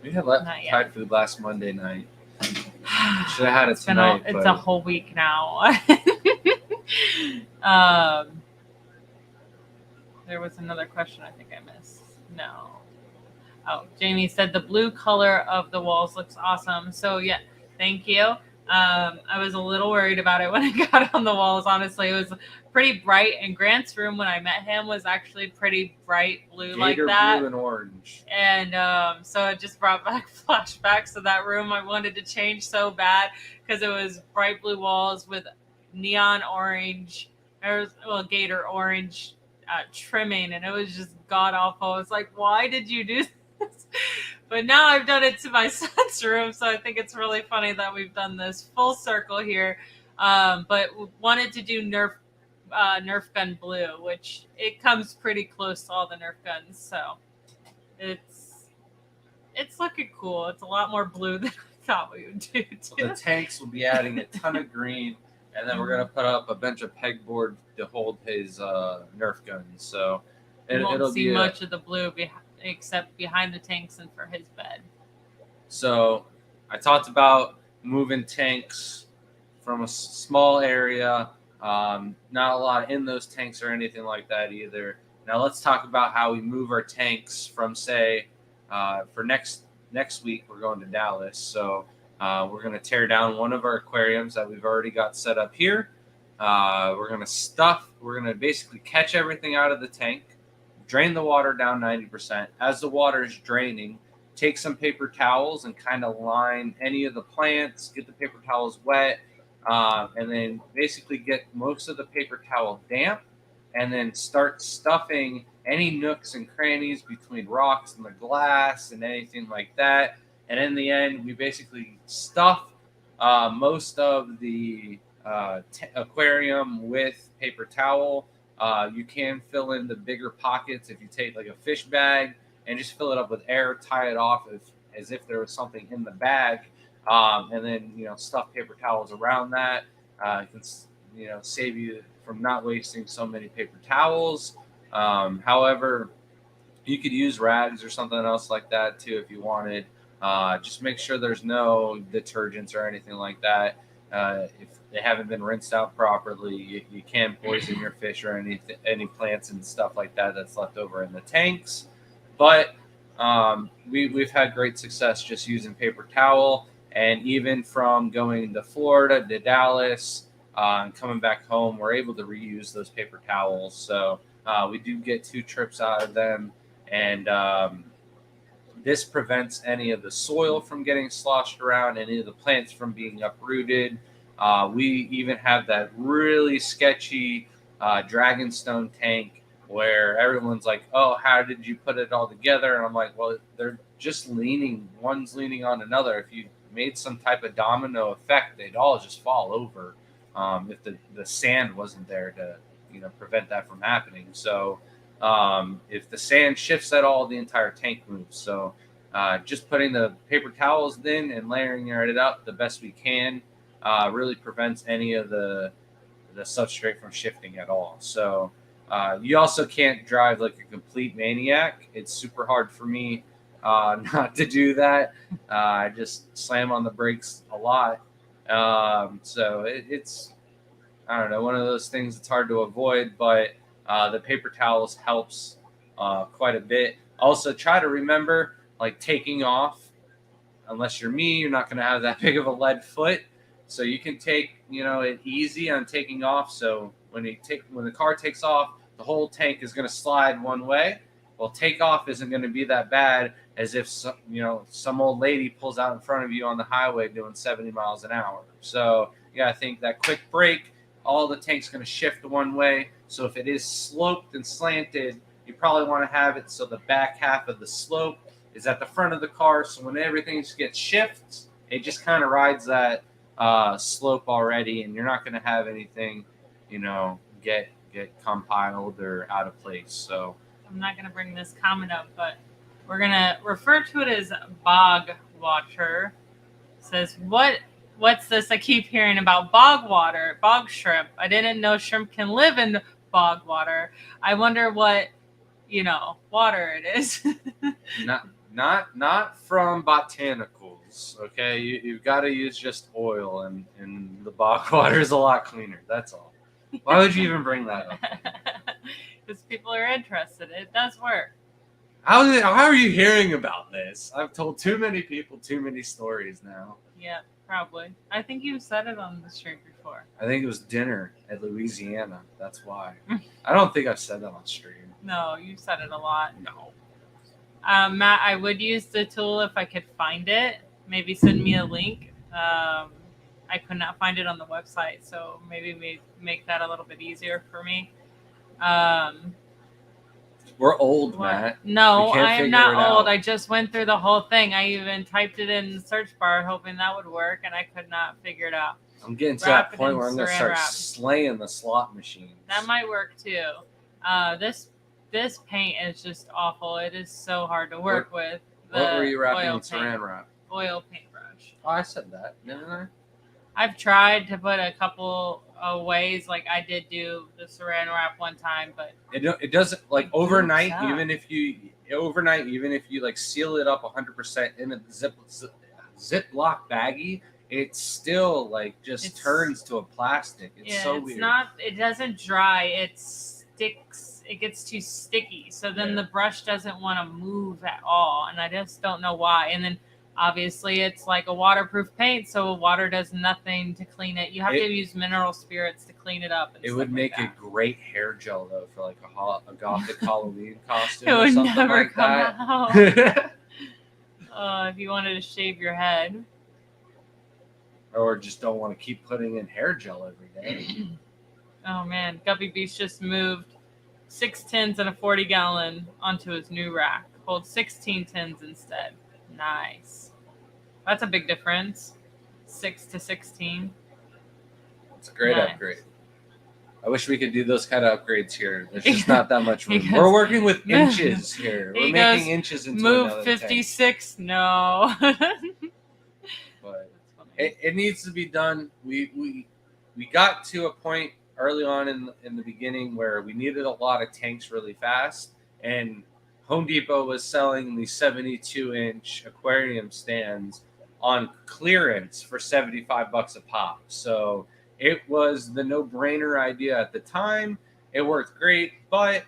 We had Thai food last Monday night. Should have had it tonight. It's a whole week now. There was another question I think I missed. No. Oh, Jamie said the blue color of the walls looks awesome. So yeah, thank you. I was a little worried about it when I got on the walls. Honestly, it was pretty bright, and Grant's room when I met him was actually pretty bright blue like that. Blue and orange. And so it just brought back flashbacks of that room. I wanted to change so bad because it was bright blue walls with neon orange, gator orange trimming, and it was just god awful. It's like, why did you do this? But now I've done it to my son's room, so I think it's really funny that we've done this full circle here. But wanted to do Nerf gun blue, which it comes pretty close to all the Nerf guns, so it's looking cool. It's a lot more blue than I thought we would do. Well, the tanks will be adding a ton of green, and then we're gonna put up a bunch of pegboard to hold his Nerf guns. So it'll see much of the blue except behind the tanks and for his bed. So I talked about moving tanks from a small area. Not a lot in those tanks or anything like that either. Now let's talk about how we move our tanks from, say, for next week we're going to Dallas. So we're going to tear down one of our aquariums that we've already got set up here. We're going to basically catch everything out of the tank, drain the water down 90%. As the water is draining, take some paper towels and kind of line any of the plants, get the paper towels wet, and then basically get most of the paper towel damp, and then start stuffing any nooks and crannies between rocks and the glass and anything like that. And in the end, we basically stuff most of the aquarium with paper towel. You can fill in the bigger pockets if you take like a fish bag and just fill it up with air, tie it off as if there was something in the bag, and then stuff paper towels around that. It can save you from not wasting so many paper towels. However, you could use rags or something else like that too if you wanted. Just make sure there's no detergents or anything like that. If they haven't been rinsed out properly, you can poison your fish or any plants and stuff like that that's left over in the tanks. But we've had great success just using paper towel, and even from going to Florida to Dallas and coming back home, we're able to reuse those paper towels. So we do get 2 trips out of them, and this prevents any of the soil from getting sloshed around, any of the plants from being uprooted. We even have that really sketchy Dragonstone tank where everyone's like, oh, how did you put it all together? And I'm like, well, they're just one's leaning on another. If you made some type of domino effect, they'd all just fall over if the sand wasn't there to prevent that from happening. So If the sand shifts at all, the entire tank moves. So just putting the paper towels in and layering it up the best we can really prevents any of the substrate from shifting at all. So you also can't drive like a complete maniac. It's super hard for me not to do that. I just slam on the brakes a lot. So it's, I don't know, one of those things that's hard to avoid, but the paper towels helps quite a bit. Also, try to remember, like, taking off. Unless you're me, you're not going to have that big of a lead foot, so you can take it easy on taking off. So when the car takes off, the whole tank is going to slide one way. Well, takeoff isn't going to be that bad as if some old lady pulls out in front of you on the highway doing 70 miles an hour. So you got to think that quick brake, all the tank's going to shift one way. So if it is sloped and slanted, you probably want to have it so the back half of the slope is at the front of the car. So when everything gets shifts, it just kind of rides that slope already, and you're not going to have anything, get compiled or out of place. So I'm not going to bring this comment up, but we're going to refer to it as Bog Watcher. It says, what's this I keep hearing about bog water, bog shrimp? I didn't know shrimp can live in bog water. I wonder what, water it is. Not from botanicals, okay? You've got to use just oil, and the bog water is a lot cleaner. That's all. Why would you even bring that up? Because people are interested. It does work. How are you hearing about this? I've told too many people too many stories now. Yeah, probably. I think you said it on the stream before. I think it was dinner at Louisiana. That's why. I don't think I've said that on stream. No, you said it a lot. No. Matt, I would use the tool if I could find it. Maybe send me a link. I could not find it on the website, so maybe make that a little bit easier for me. We're old, Matt. No, I am not old. I just went through the whole thing. I even typed it in the search bar hoping that would work, and I could not figure it out. I'm getting to that point where I'm going to start slaying the slot machines. That might work too. This paint is just awful. It is so hard to work with. What were you wrapping in saran wrap? Oil paintbrush. Oh, I said that, didn't I? I've tried to put a couple of ways, like I did do the saran wrap one time, but it doesn't, like, overnight. Even if you like seal it up 100% in a Ziploc baggie, it still like just turns to a plastic. It's so weird. It doesn't dry. It sticks. It gets too sticky. So then the brush doesn't want to move at all, and I just don't know why. And then obviously it's like a waterproof paint, so water does nothing to clean it. You have to use mineral spirits to clean it up. It would make a great hair gel though for like a gothic Halloween costume. It would or something never like come that. out. If you wanted to shave your head. Or just don't want to keep putting in hair gel every day. Oh man, Guppy Beast just moved 6 tins and a 40-gallon onto his new rack. Hold 16 tins instead. Nice. That's a big difference. 6 to 16. It's a great upgrade. I wish we could do those kind of upgrades here. There's just not that much room. We're working with inches here. We're making inches into move 56. Tank. No. But it needs to be done. We got to a point early on in the beginning where we needed a lot of tanks really fast, and Home Depot was selling the 72-inch aquarium stands on clearance for $75 a pop. So it was the no-brainer idea at the time. It worked great, but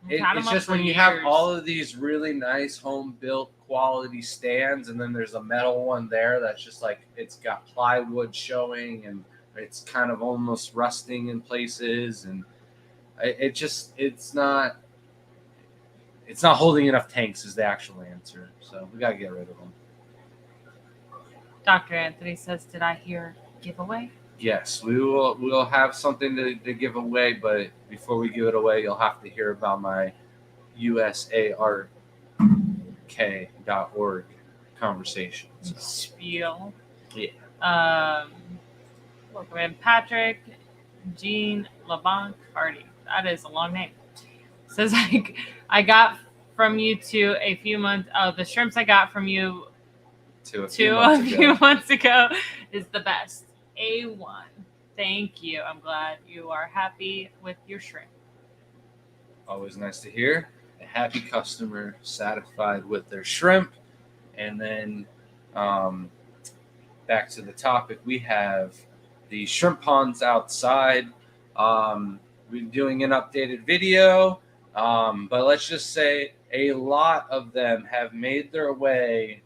it's just when you have all of these really nice home-built quality stands, and then there's a metal one there that's just like it's got plywood showing, and it's kind of almost rusting in places, and it's not holding enough tanks is the actual answer. So we gotta get rid of them. Dr. Anthony says, "Did I hear giveaway?" Yes, we'll have something to give away, but before we give it away, you'll have to hear about my usark.org conversations. Spiel. Yeah. Welcome in, Patrick, Jean LeBlanc Hardy. That is a long name. Says I got from you to a few months. Oh, the shrimps I got from you To a few months ago is the best. A1. Thank you. I'm glad you are happy with your shrimp. Always nice to hear. A happy customer satisfied with their shrimp. And then back to the topic, we have the shrimp ponds outside. We're doing an updated video, but let's just say a lot of them have made their way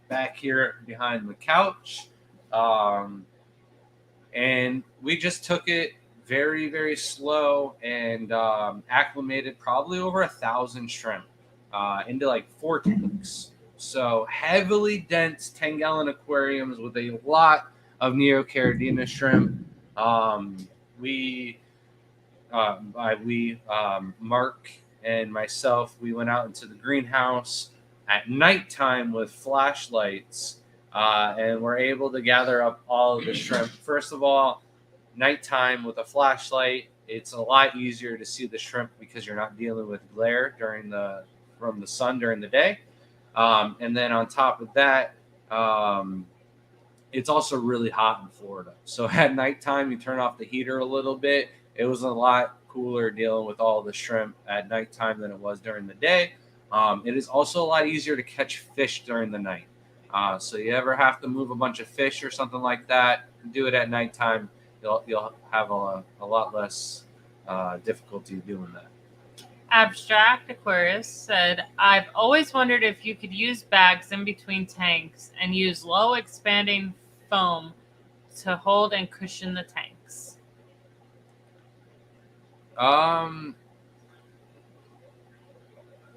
back here behind the couch. And we just took it very, very slow and acclimated probably over 1,000 shrimp into like 4 tanks. So heavily dense 10-gallon aquariums with a lot of Neocaridina shrimp. Mark and myself, we went out into the greenhouse at nighttime with flashlights, and we're able to gather up all of the shrimp. First of all, nighttime with a flashlight, it's a lot easier to see the shrimp because you're not dealing with glare from the sun during the day. And then on top of that, it's also really hot in Florida. So at nighttime, you turn off the heater a little bit. It was a lot cooler dealing with all the shrimp at nighttime than it was during the day. It is also a lot easier to catch fish during the night. So you ever have to move a bunch of fish or something like that, do it at nighttime. You'll have a lot less difficulty doing that. Abstract Aquarius said, I've always wondered if you could use bags in between tanks and use low expanding foam to hold and cushion the tanks.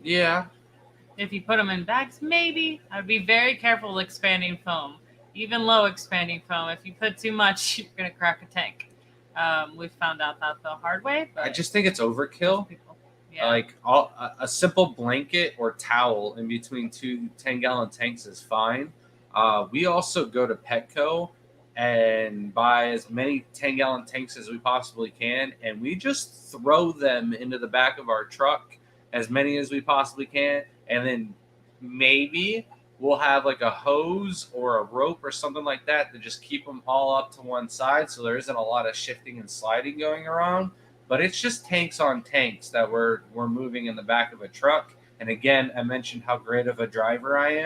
Yeah. If you put them in bags, maybe. I'd be very careful with expanding foam. Even low expanding foam. If you put too much, you're going to crack a tank. We found out that the hard way. But I just think it's overkill. Yeah. Like a simple blanket or towel in between 2 10-gallon tanks is fine. We also go to Petco and buy as many 10-gallon tanks as we possibly can, and we just throw them into the back of our truck, as many as we possibly can, and then maybe we'll have like a hose or a rope or something like that to just keep them all up to one side so there isn't a lot of shifting and sliding going around. But it's just tanks on tanks that we're moving in the back of a truck. And again, I mentioned how great of a driver I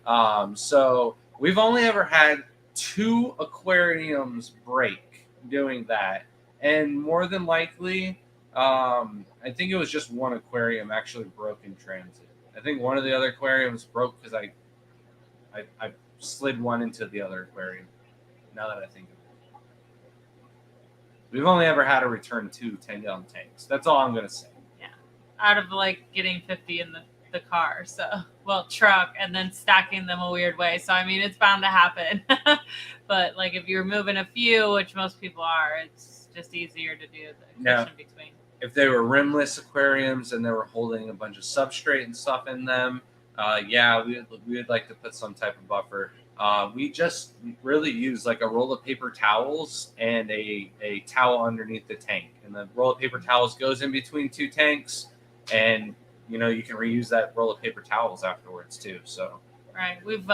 am. So we've only ever had 2 aquariums break doing that. And more than likely, I think it was just 1 aquarium actually broke in transit. I think one of the other aquariums broke because I slid one into the other aquarium, now that I think of it. We've only ever had to return 2 10-gallon tanks. That's all I'm going to say. Yeah. Out of like getting 50 in the car. So, truck, and then stacking them a weird way. So, I mean, it's bound to happen. But like if you're moving a few, which most people are, it's just easier to do the cushion between. If they were rimless aquariums and they were holding a bunch of substrate and stuff in them, we would like to put some type of buffer. We just really use like a roll of paper towels and a towel underneath the tank. And the roll of paper towels goes in between 2 tanks, and you can reuse that roll of paper towels afterwards too. So right, we've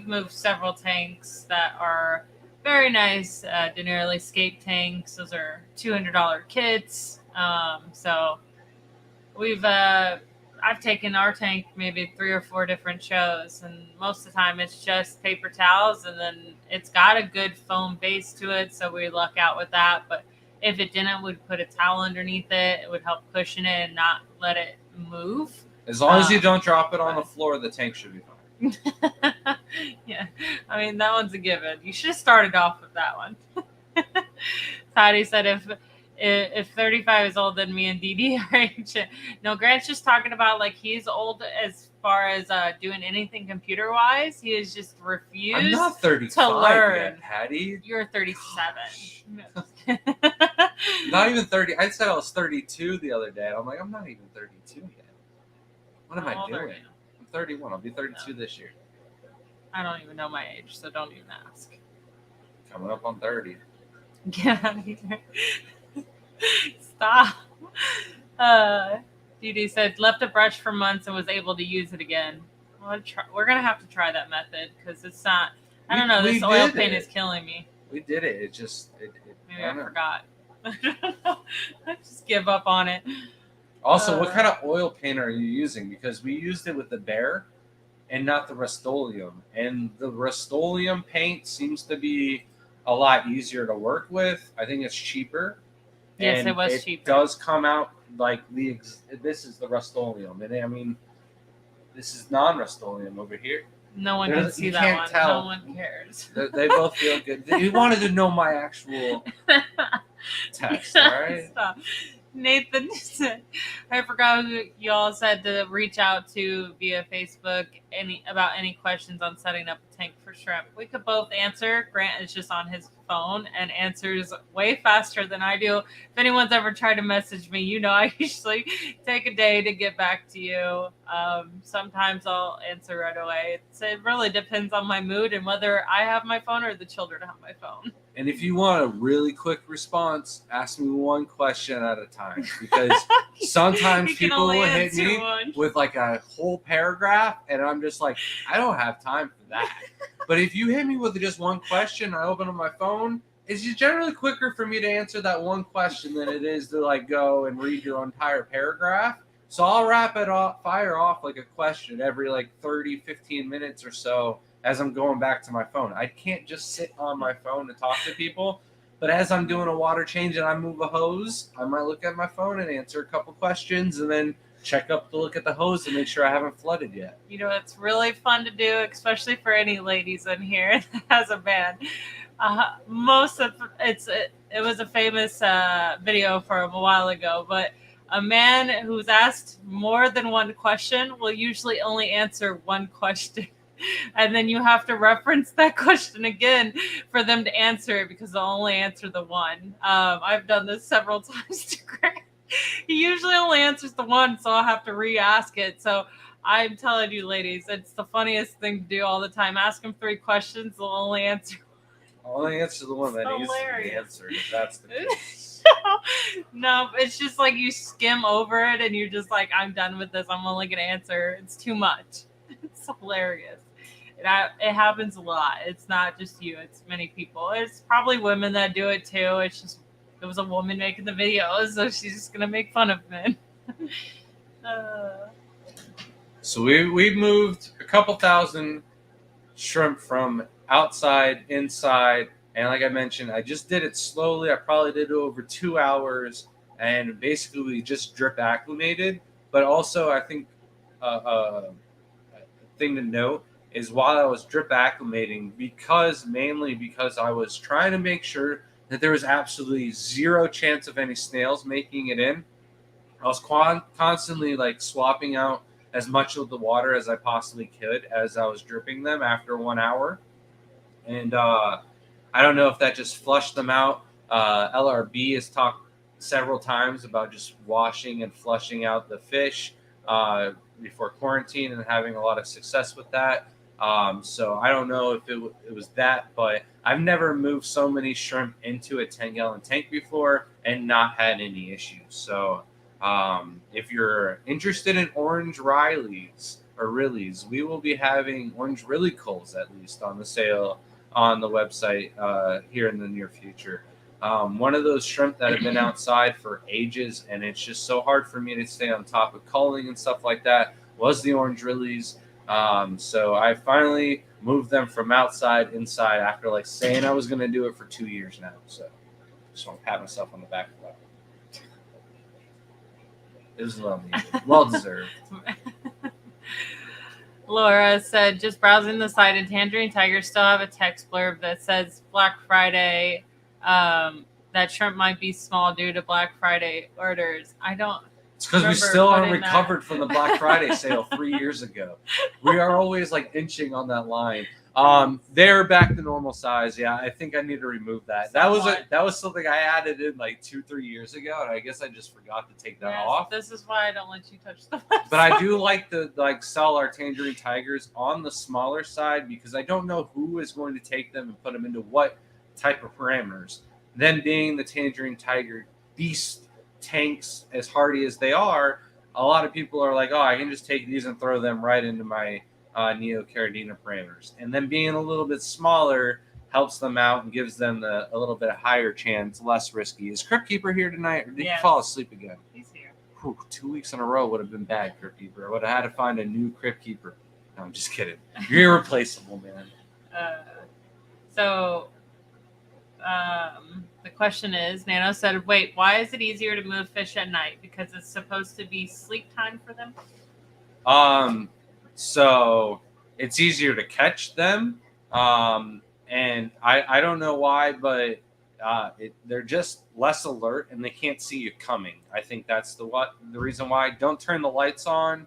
moved several tanks that are very nice Denali skate tanks. Those are $200 kits. So I've taken our tank maybe 3 or 4 different shows, and most of the time it's just paper towels, and then it's got a good foam base to it, so we luck out with that. But if it didn't, we'd put a towel underneath it. It would help cushion it and not let it move. As long as you don't drop it on the floor, the tank should be fine. Yeah, I mean, that one's a given. You should have started off with that one. Patty said if 35 is older than me and DD are ancient. No, Grant's just talking about like he's old as far as doing anything computer wise. He has just refused. I'm not 35 to learn. yet, Patty. You're 37. Not even 30. I said I was 32 the other day. I'm like, I'm not even 32 yet. What am I doing? I'm 31. I'll be 32 this year. I don't even know my age, so don't even ask. Coming up on 30. Get out of here. Stop. DD said left a brush for months and was able to use it again. We're gonna have to try that method because it's not. I don't know. This oil paint is killing me. We did it. It just. Maybe I forgot. I just give up on it. Also, what kind of oil paint are you using? Because we used it with the Bear and not the Rust-Oleum. And the Rust-Oleum paint seems to be a lot easier to work with. I think it's cheaper. Yes, and it was cheaper. It does come out like this is the Rust-Oleum. And I mean, this is non-Rust-Oleum over here. No one can see that one. Tell. No one cares. They both feel good. You wanted to know my actual text, all right? Stop. Nathan said, I forgot who y'all said to reach out to via Facebook about any questions on setting up a tank for shrimp. We could both answer. Grant is just on his phone and answers way faster than I do. If anyone's ever tried to message me, you know I usually take a day to get back to you. Sometimes I'll answer right away. It really depends on my mood and whether I have my phone or the children have my phone. And if you want a really quick response, ask me one question at a time. Because sometimes people will hit me with like a whole paragraph, and I'm just like, I don't have time for that. But if you hit me with just one question, I open up my phone, it's just generally quicker for me to answer that one question than it is to like go and read your entire paragraph. So I'll fire off like a question every like 30, 15 minutes or so as I'm going back to my phone. I can't just sit on my phone and talk to people. But as I'm doing a water change and I move a hose, I might look at my phone and answer a couple questions and then check up to look at the hose and make sure I haven't flooded yet. You know, it's really fun to do, especially for any ladies in here that has a man. It was a famous video from a while ago, but a man who's asked more than one question will usually only answer one question. And then you have to reference that question again for them to answer it because they'll only answer the one. I've done this several times to Grant. He usually only answers the one, so I'll have to re-ask it. So I'm telling you, ladies, it's the funniest thing to do all the time. Ask him 3 questions, they'll only answer one. I'll only answer the one that needs to be answered, if that's the case. No, it's just like you skim over it and you're just like, I'm done with this. I'm only going to answer. It's too much. It's hilarious. It happens a lot. It's not just you. It's many people. It's probably women that do it too. It's just it was a woman making the video, so she's just gonna make fun of men. So we moved a couple thousand shrimp from outside inside, and like I mentioned, I just did it slowly. I probably did it over 2 hours, and basically we just drip acclimated. But also, I think a thing to note is while I was drip acclimating, mainly because I was trying to make sure that there was absolutely zero chance of any snails making it in, I was constantly like swapping out as much of the water as I possibly could as I was dripping them after 1 hour. And I don't know if that just flushed them out. LRB has talked several times about just washing and flushing out the fish before quarantine and having a lot of success with that. So I don't know if it was that, but I've never moved so many shrimp into a 10-gallon tank before and not had any issues. So if you're interested in orange Rileys or Rillies, we will be having orange Rillicoles at least on the sale on the website here in the near future. One of those shrimp that have been outside for ages, and it's just so hard for me to stay on top of culling and stuff like that, was the orange Rillies. So I finally moved them from outside inside after like saying I was going to do it for 2 years now. So just want to pat myself on the back for that. It was well deserved. Laura said, just browsing the site, and Tangerine Tiger still have a text blurb that says Black Friday, that shrimp might be small due to Black Friday orders. I don't. It's because we still aren't recovered from the Black Friday sale 3 years ago. We are always like inching on that line. They're back to normal size. Yeah, I think I need to remove that. That was something I added in like 2-3 years ago, and I guess I just forgot to take that off. This is why I don't let you touch the website. But I do like to sell our Tangerine Tigers on the smaller side because I don't know who is going to take them and put them into what type of parameters. Them being the Tangerine Tiger beast tanks as hardy as they are, a lot of people are like, oh, I can just take these and throw them right into my Neocaridina parameters. And then being a little bit smaller helps them out and gives them a little bit higher chance, less risky. Is Crypt Keeper here tonight, or did you fall asleep again? He's here. Whew, 2 weeks in a row would have been bad, Crypt Keeper. I would have had to find a new Crypt Keeper. No, I'm just kidding. You're irreplaceable, man. So the question is, Nano said, wait, why is it easier to move fish at night? Because it's supposed to be sleep time for them? So it's easier to catch them. And I don't know why, but they're just less alert and they can't see you coming. I think that's the reason why. Don't turn the lights on.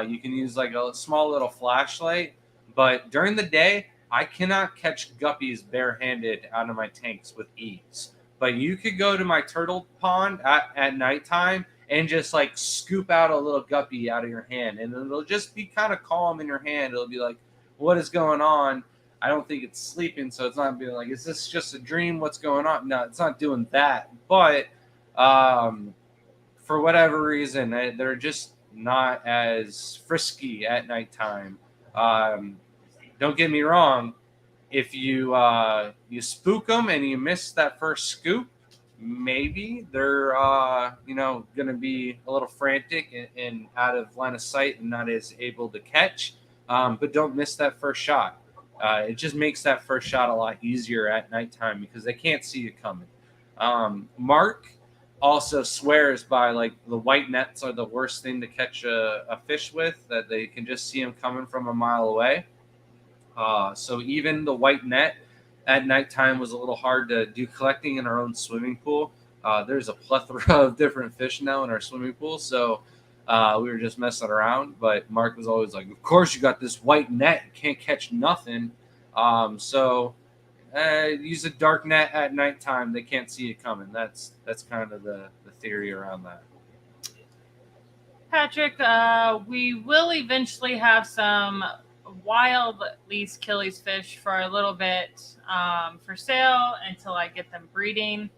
You can use like a small little flashlight, but during the day, I cannot catch guppies barehanded out of my tanks with ease. But you could go to my turtle pond at nighttime and just like scoop out a little guppy out of your hand, and it'll just be kind of calm in your hand. It'll be like, what is going on? I don't think it's sleeping, so it's not being like, is this just a dream? What's going on? No, it's not doing that. But for whatever reason, they're just not as frisky at nighttime. Don't get me wrong. If you spook them and you miss that first scoop, maybe they're going to be a little frantic and out of line of sight and not as able to catch. But don't miss that first shot. It just makes that first shot a lot easier at nighttime because they can't see you coming. Mark also swears by like the white nets are the worst thing to catch a fish with, that they can just see them coming from a mile away. So even the white net at nighttime was a little hard to do collecting in our own swimming pool. There's a plethora of different fish now in our swimming pool, so we were just messing around. But Mark was always like, of course you got this white net, you can't catch nothing. So use a dark net at nighttime, they can't see you coming. That's kind of the theory around that. Patrick, we will eventually have some wild least killies fish for a little bit for sale until I get them breeding,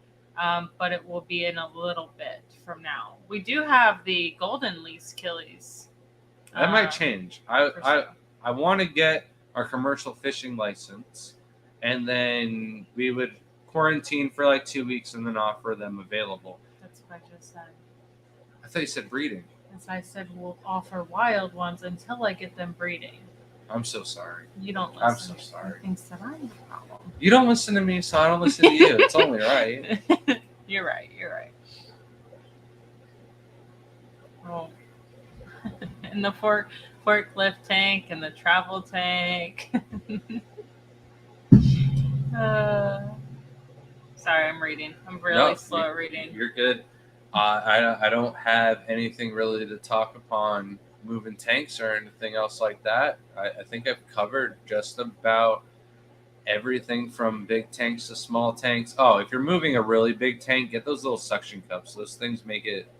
but it will be in a little bit from now. We do have the golden least killies. That might change. I want to get our commercial fishing license, and then we would quarantine for like 2 weeks and then offer them available. That's what I just said. I thought you said breeding. As I said, we'll offer wild ones until I get them breeding. I'm so sorry. You don't listen. I'm so sorry. He thinks that I'm the problem. You don't listen to me, so I don't listen to you. It's only right. You're right. Oh. And the forklift tank and the travel tank. Sorry, I'm reading. I'm really slow at reading. You're good. I don't have anything really to talk upon moving tanks or anything else like that. I think I've covered just about everything from big tanks to small tanks. Oh, if you're moving a really big tank, get those little suction cups. Those things make it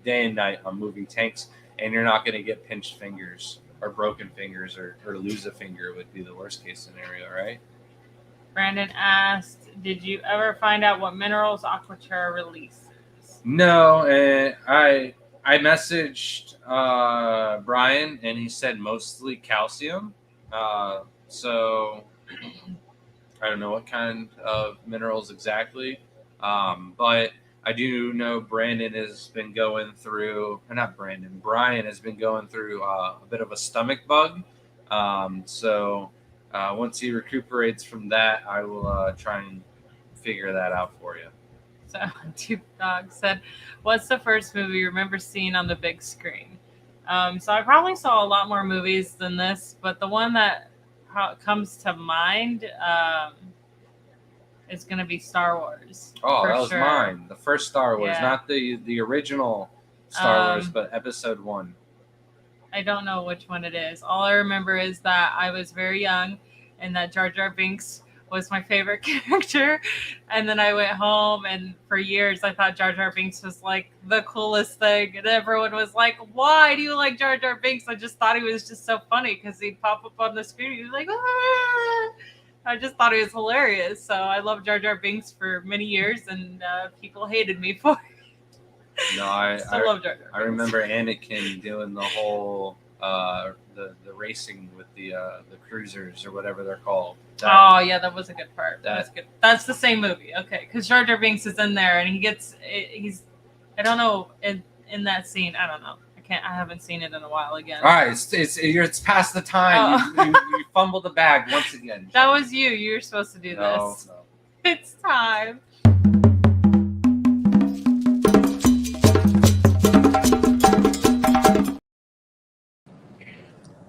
day and night on moving tanks, and you're not going to get pinched fingers or broken fingers or lose a finger would be the worst case scenario, right? Brandon asked, did you ever find out what minerals Aquaterra releases? No, and I messaged Brian, and he said mostly calcium. So I don't know what kind of minerals exactly, but I do know Brandon has been going through, or not Brandon, Brian has been going through a bit of a stomach bug. So once he recuperates from that, I will try and figure that out for you. So, Two Dogs said, what's the first movie you remember seeing on the big screen? So I probably saw a lot more movies than this, but the one that comes to mind is going to be Star Wars. Oh, that was mine. The first Star Wars, not the original Star Wars, but Episode 1. I don't know which one it is. All I remember is that I was very young and that Jar Jar Binks was my favorite character. And then I went home, and for years I thought Jar Jar Binks was like the coolest thing. And everyone was like, why do you like Jar Jar Binks? I just thought he was just so funny because he'd pop up on the screen. He was like, ah! I just thought he was hilarious. So I loved Jar Jar Binks for many years, and people hated me for it. No, I love Jar Jar I remember Anakin doing the whole the racing with the cruisers or whatever they're called. Oh yeah, that was a good part. That's That- good. That's the same movie. Okay, because Jar Jar Binks is in there and he's I don't know in that scene. I don't know. I haven't seen it in a while again. All right, it's past the time. Oh. You fumbled the bag once again. That was you. You were supposed to do this. No. It's time.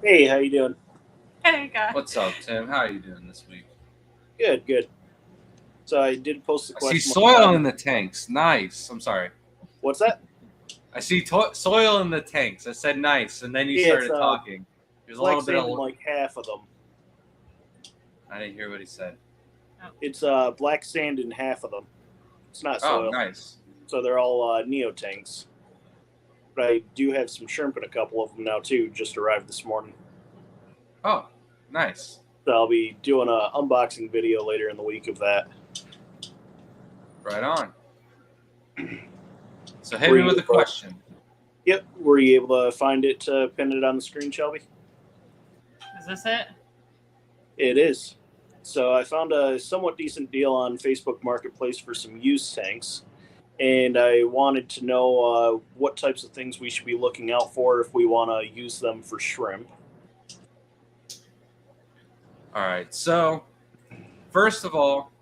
Hey, how you doing? Hey guys. What's up, Tim? How are you doing this week? Good. So I did post a I question. see soil in the tanks. Nice. I'm sorry. What's that? I see soil in the tanks. I said nice, and then you started talking. There's a Black little bit sand of in like half of them. I didn't hear what he said. It's black sand in half of them. It's not Oh, soil. nice. So they're all neo tanks. But I do have some shrimp in a couple of them now too. Just arrived this morning. Oh, nice. So I'll be doing a unboxing video later in the week of that. Right on. So hit me with a question. Yep. Were you able to find it, pin it on the screen, Shelby? Is this it? It is. So I found a somewhat decent deal on Facebook Marketplace for some used tanks. And I wanted to know what types of things we should be looking out for if we want to use them for shrimp. All right. So, first of all,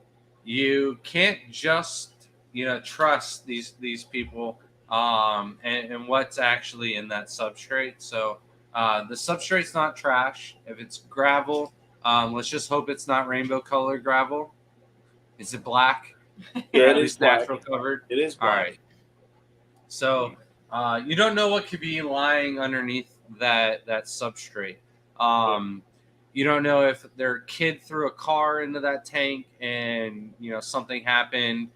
you can't just trust these people and what's actually in that substrate. So the substrate's not trash. If it's gravel, let's just hope it's not rainbow colored gravel. Is it black? Yeah, at it least is black. natural covered. It is black. All right. So you don't know what could be lying underneath that substrate. You don't know if their kid threw a car into that tank and something happened.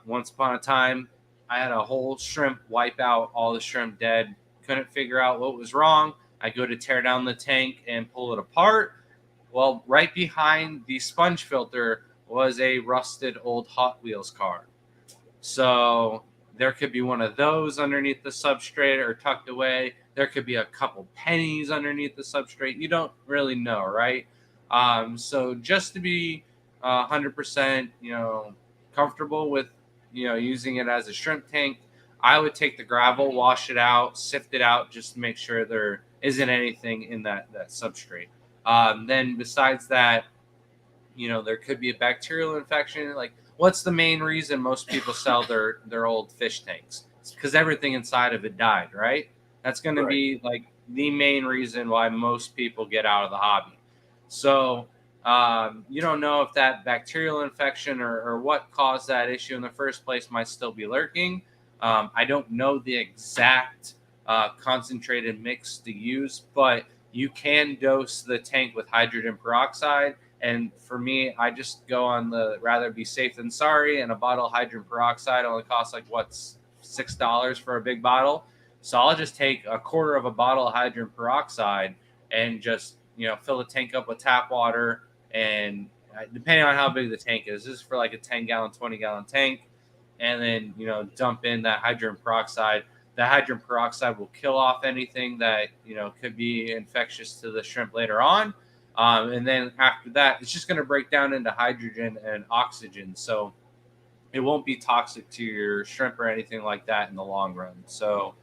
Once upon a time, I had a whole shrimp wipe out, all the shrimp dead. Couldn't figure out what was wrong. I go to tear down the tank and pull it apart. Well, right behind the sponge filter was a rusted old Hot Wheels car. So there could be one of those underneath the substrate or tucked away. There could be a couple pennies underneath the substrate. You don't really know, right? So just to be 100%, comfortable with, using it as a shrimp tank, I would take the gravel, wash it out, sift it out, just to make sure there isn't anything in that substrate. Then besides that, there could be a bacterial infection. Like, what's the main reason most people sell their old fish tanks? It's because everything inside of it died, right? That's going to be like the main reason why most people get out of the hobby. So you don't know if that bacterial infection or what caused that issue in the first place might still be lurking. I don't know the exact concentrated mix to use, but you can dose the tank with hydrogen peroxide. And for me, I just go on the rather be safe than sorry. And a bottle of hydrogen peroxide only costs $6 for a big bottle. So I'll just take a quarter of a bottle of hydrogen peroxide and just fill the tank up with tap water. And depending on how big the tank is, this is for like a 10-gallon, 20-gallon tank. And then dump in that hydrogen peroxide. The hydrogen peroxide will kill off anything that could be infectious to the shrimp later on. And then after that, it's just going to break down into hydrogen and oxygen. So it won't be toxic to your shrimp or anything like that in the long run. So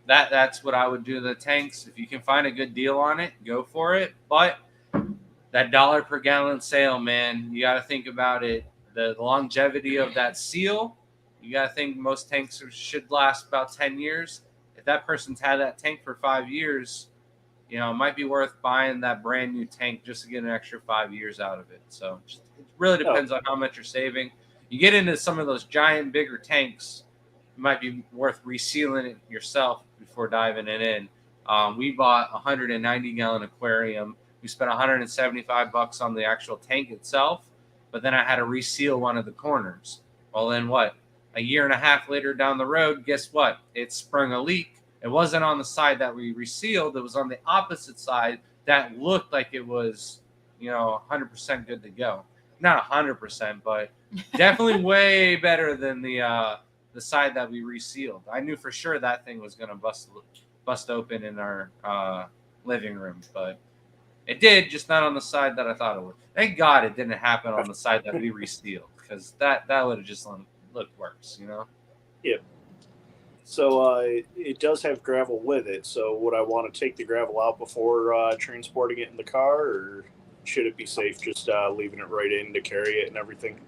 that's what I would do to the tanks. If you can find a good deal on it, go for it. But that $1 per gallon sale, man, you got to think about it. The longevity of that seal, you got to think most tanks should last about 10 years. If that person's had that tank for 5 years, it might be worth buying that brand new tank just to get an extra 5 years out of it. So it really depends on how much you're saving. You get into some of those giant, bigger tanks, it might be worth resealing it yourself before diving it in. We bought a 190-gallon aquarium. We spent $175 on the actual tank itself, but then I had to reseal one of the corners. Well, then what? A year and a half later down the road, guess what? It sprung a leak. It wasn't on the side that we resealed. It was on the opposite side that looked like it was, 100% good to go. Not 100%, but definitely way better than the the side that we resealed. I knew for sure that thing was going to bust open in our living room, but it did, just not on the side that I thought it would. Thank God it didn't happen on the side that we resealed, because that would have just looked worse, you know? Yeah. So it does have gravel with it. So would I want to take the gravel out before transporting it in the car, or should it be safe just leaving it right in to carry it and everything?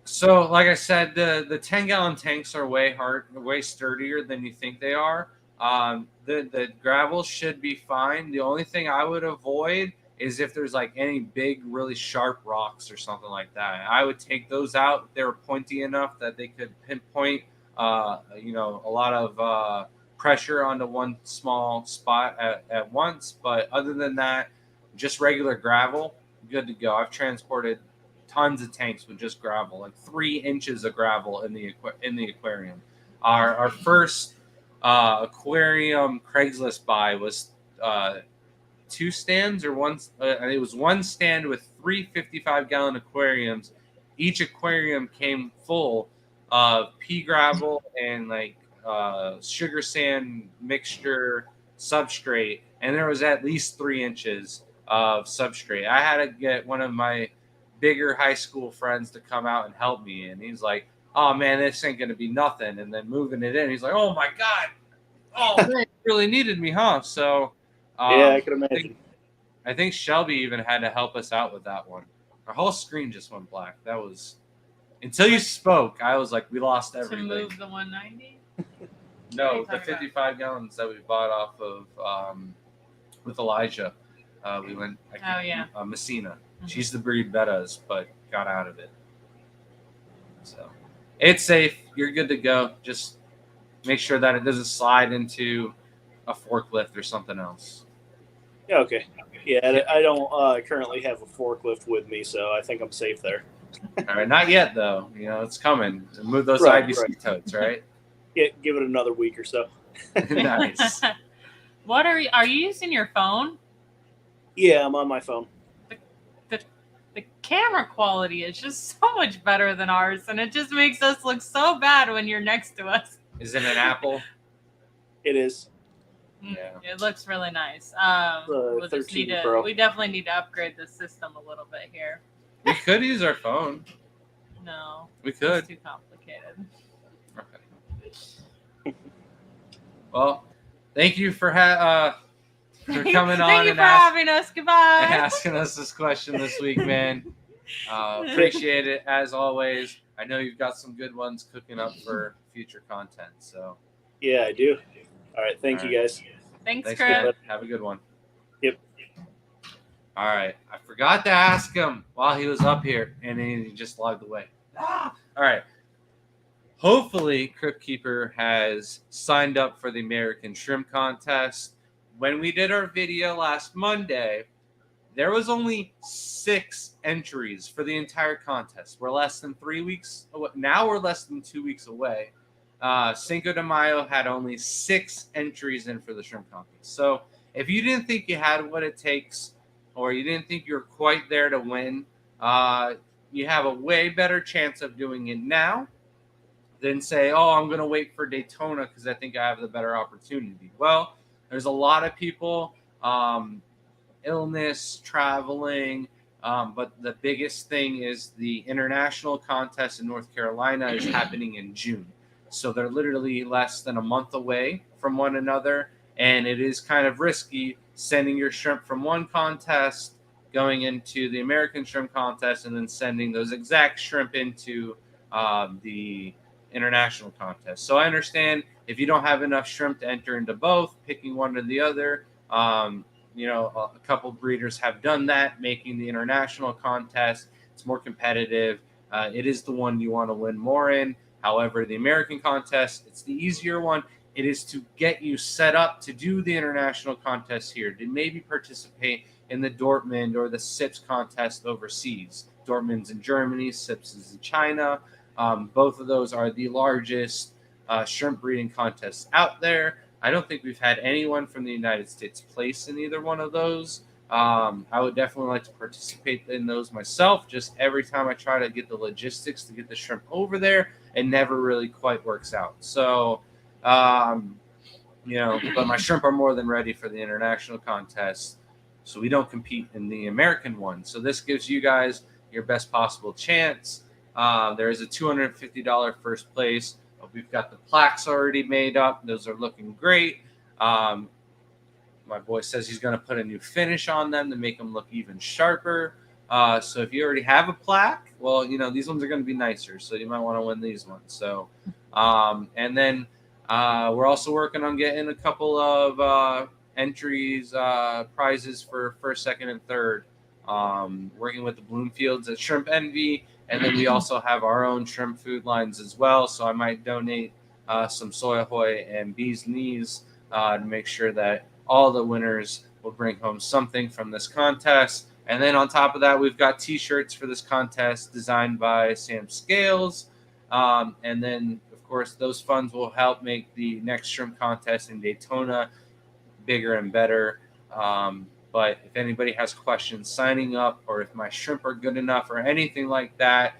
So, like I said, the 10-gallon tanks are way sturdier than you think they are. The gravel should be fine. The only thing I would avoid is if there's like any big, really sharp rocks or something like that. I would take those out if they were pointy enough that they could pinpoint, a lot of pressure onto one small spot at once. But other than that, just regular gravel, good to go. I've transported tons of tanks with just gravel, like 3 inches of gravel in the aquarium. Our first aquarium Craigslist buy was 2 stands or one. It was 1 stand with 3 55-gallon aquariums. Each aquarium came full of pea gravel and like sugar sand mixture substrate, and there was at least 3 inches of substrate. I had to get one of my bigger high school friends to come out and help me, and he's like, "Oh man, this ain't gonna be nothing." And then moving it in, he's like, "Oh my god, oh man, you really needed me, huh?" So Yeah, I can imagine. I think Shelby even had to help us out with that one. Our whole screen just went black. That was until you spoke. I was like, we lost everything. To move the 190? No, the 55 gallons that we bought off of with Elijah. We went. Messina. Mm-hmm. She used to breed bettas, but got out of it. So it's safe. You're good to go. Just make sure that it doesn't slide into a forklift or something else. Yeah, okay. Yeah, I don't currently have a forklift with me, so I think I'm safe there. All right, not yet though. You know, it's coming. Move those IBC totes, right? Yeah, give it another week or so. Nice. What are you using your phone? Yeah, I'm on my phone. The camera quality is just so much better than ours, and it just makes us look so bad when you're next to us. Is it an Apple? It is. Yeah, it looks really nice. We'll just we definitely need to upgrade the system a little bit here. We could use our phone. No, we could. It's too complicated. Okay. Well, thank you for coming on. Thank you for having us. Goodbye. And asking us this question this week, man. Appreciate it as always. I know you've got some good ones cooking up for future content. So. Yeah, I do. All right. Thank you, guys. Thanks, Chris. Have a good one. Yep. All right. I forgot to ask him while he was up here, and then he just logged away. All right. Hopefully, Crypt Keeper has signed up for the American Shrimp Contest. When we did our video last Monday, there was only 6 entries for the entire contest. We're less than 3 weeks away. Now we're less than 2 weeks away. Cinco de Mayo had only 6 entries in for the shrimp contest. So if you didn't think you had what it takes, or you didn't think you're quite there to win, you have a way better chance of doing it now than say, oh, I'm going to wait for Daytona because I think I have the better opportunity. Well, there's a lot of people, illness, traveling, but the biggest thing is the international contest in North Carolina is happening in June. So they're literally less than a month away from one another, and it is kind of risky sending your shrimp from one contest, going into the American Shrimp Contest, and then sending those exact shrimp into the international contest. So I understand if you don't have enough shrimp to enter into both, picking one or the other. A couple breeders have done that, making the international contest. It's more competitive. It is the one you want to win more in. However, the American contest, it's the easier one. It is to get you set up to do the international contest here, to maybe participate in the Dortmund or the SIPS contest overseas. Dortmund's in Germany, SIPS is in China. Both of those are the largest shrimp breeding contests out there. I don't think we've had anyone from the United States place in either one of those. I would definitely like to participate in those myself. Just every time I try to get the logistics to get the shrimp over there, it never really quite works out. So, but my shrimp are more than ready for the international contest. So we don't compete in the American one. So this gives you guys your best possible chance. There is a $250 first place. We've got the plaques already made up. Those are looking great. My boy says he's going to put a new finish on them to make them look even sharper. So if you already have a plaque, well, these ones are going to be nicer. So you might want to win these ones. So, and then we're also working on getting a couple of entries, prizes for first, second, and third. Working with the Bloomfields at Shrimp Envy. And then we also have our own shrimp food lines as well. So I might donate some soy ahoy and bee's knees to make sure that all the winners will bring home something from this contest. And then on top of that, we've got T-shirts for this contest designed by Sam Scales. And then, of course, those funds will help make the next shrimp contest in Daytona bigger and better. But if anybody has questions signing up, or if my shrimp are good enough or anything like that,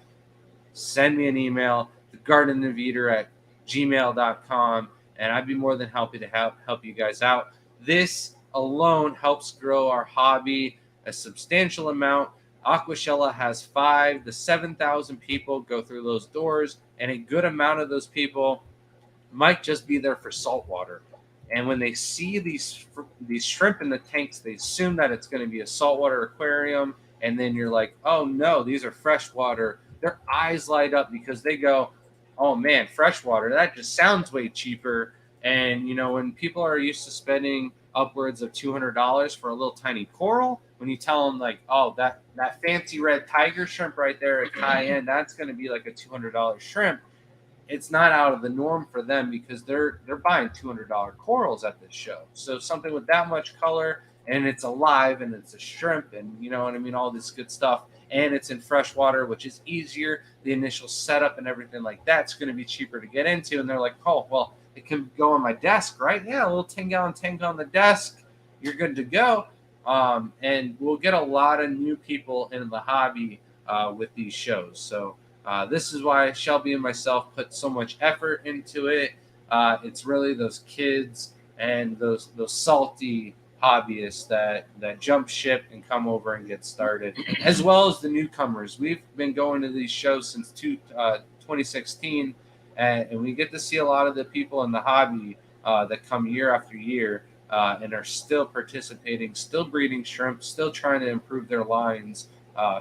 send me an email, thegardenintheater@gmail.com, and I'd be more than happy to help you guys out. This alone helps grow our hobby a substantial amount. Aquashella has 5,000 to 7,000 people go through those doors, and a good amount of those people might just be there for saltwater. And when they see these shrimp in the tanks, they assume that it's going to be a saltwater aquarium. And then you're like, oh, no, these are freshwater. Their eyes light up because they go, oh, man, freshwater, that just sounds way cheaper. And, when people are used to spending upwards of $200 for a little tiny coral, when you tell them, like, oh, that fancy red tiger shrimp right there at Cayenne, that's going to be like a $200 shrimp. It's not out of the norm for them because they're buying $200 corals at this show. So something with that much color, and it's alive, and it's a shrimp, and all this good stuff, and it's in freshwater, which is easier. The initial setup and everything like that's going to be cheaper to get into. And they're like, oh, well, it can go on my desk, right? Yeah, a little 10-gallon tank on the desk. You're good to go. And we'll get a lot of new people in the hobby with these shows. So this is why Shelby and myself put so much effort into it. It's really those kids and those salty hobbyists that jump ship and come over and get started, as well as the newcomers. We've been going to these shows since 2016, and we get to see a lot of the people in the hobby that come year after year and are still participating, still breeding shrimp, still trying to improve their lines.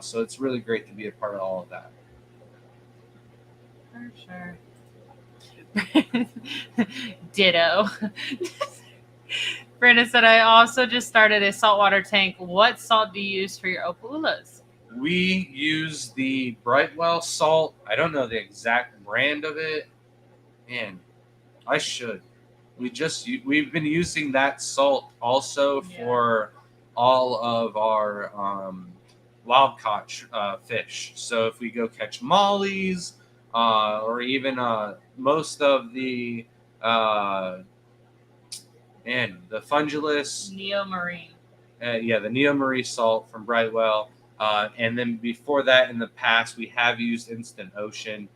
So it's really great to be a part of all of that. For sure. Ditto. Brandon said, I also just started a saltwater tank. What salt do you use for your opalulas? We use the Brightwell salt. I don't know the exact brand of it. Man, I should. We've been using that salt also for all of our wild caught fish. So if we go catch mollies, or even most of the fungulus, Neomarine. the Neomarine salt from Brightwell. And then before that, in the past, we have used Instant Ocean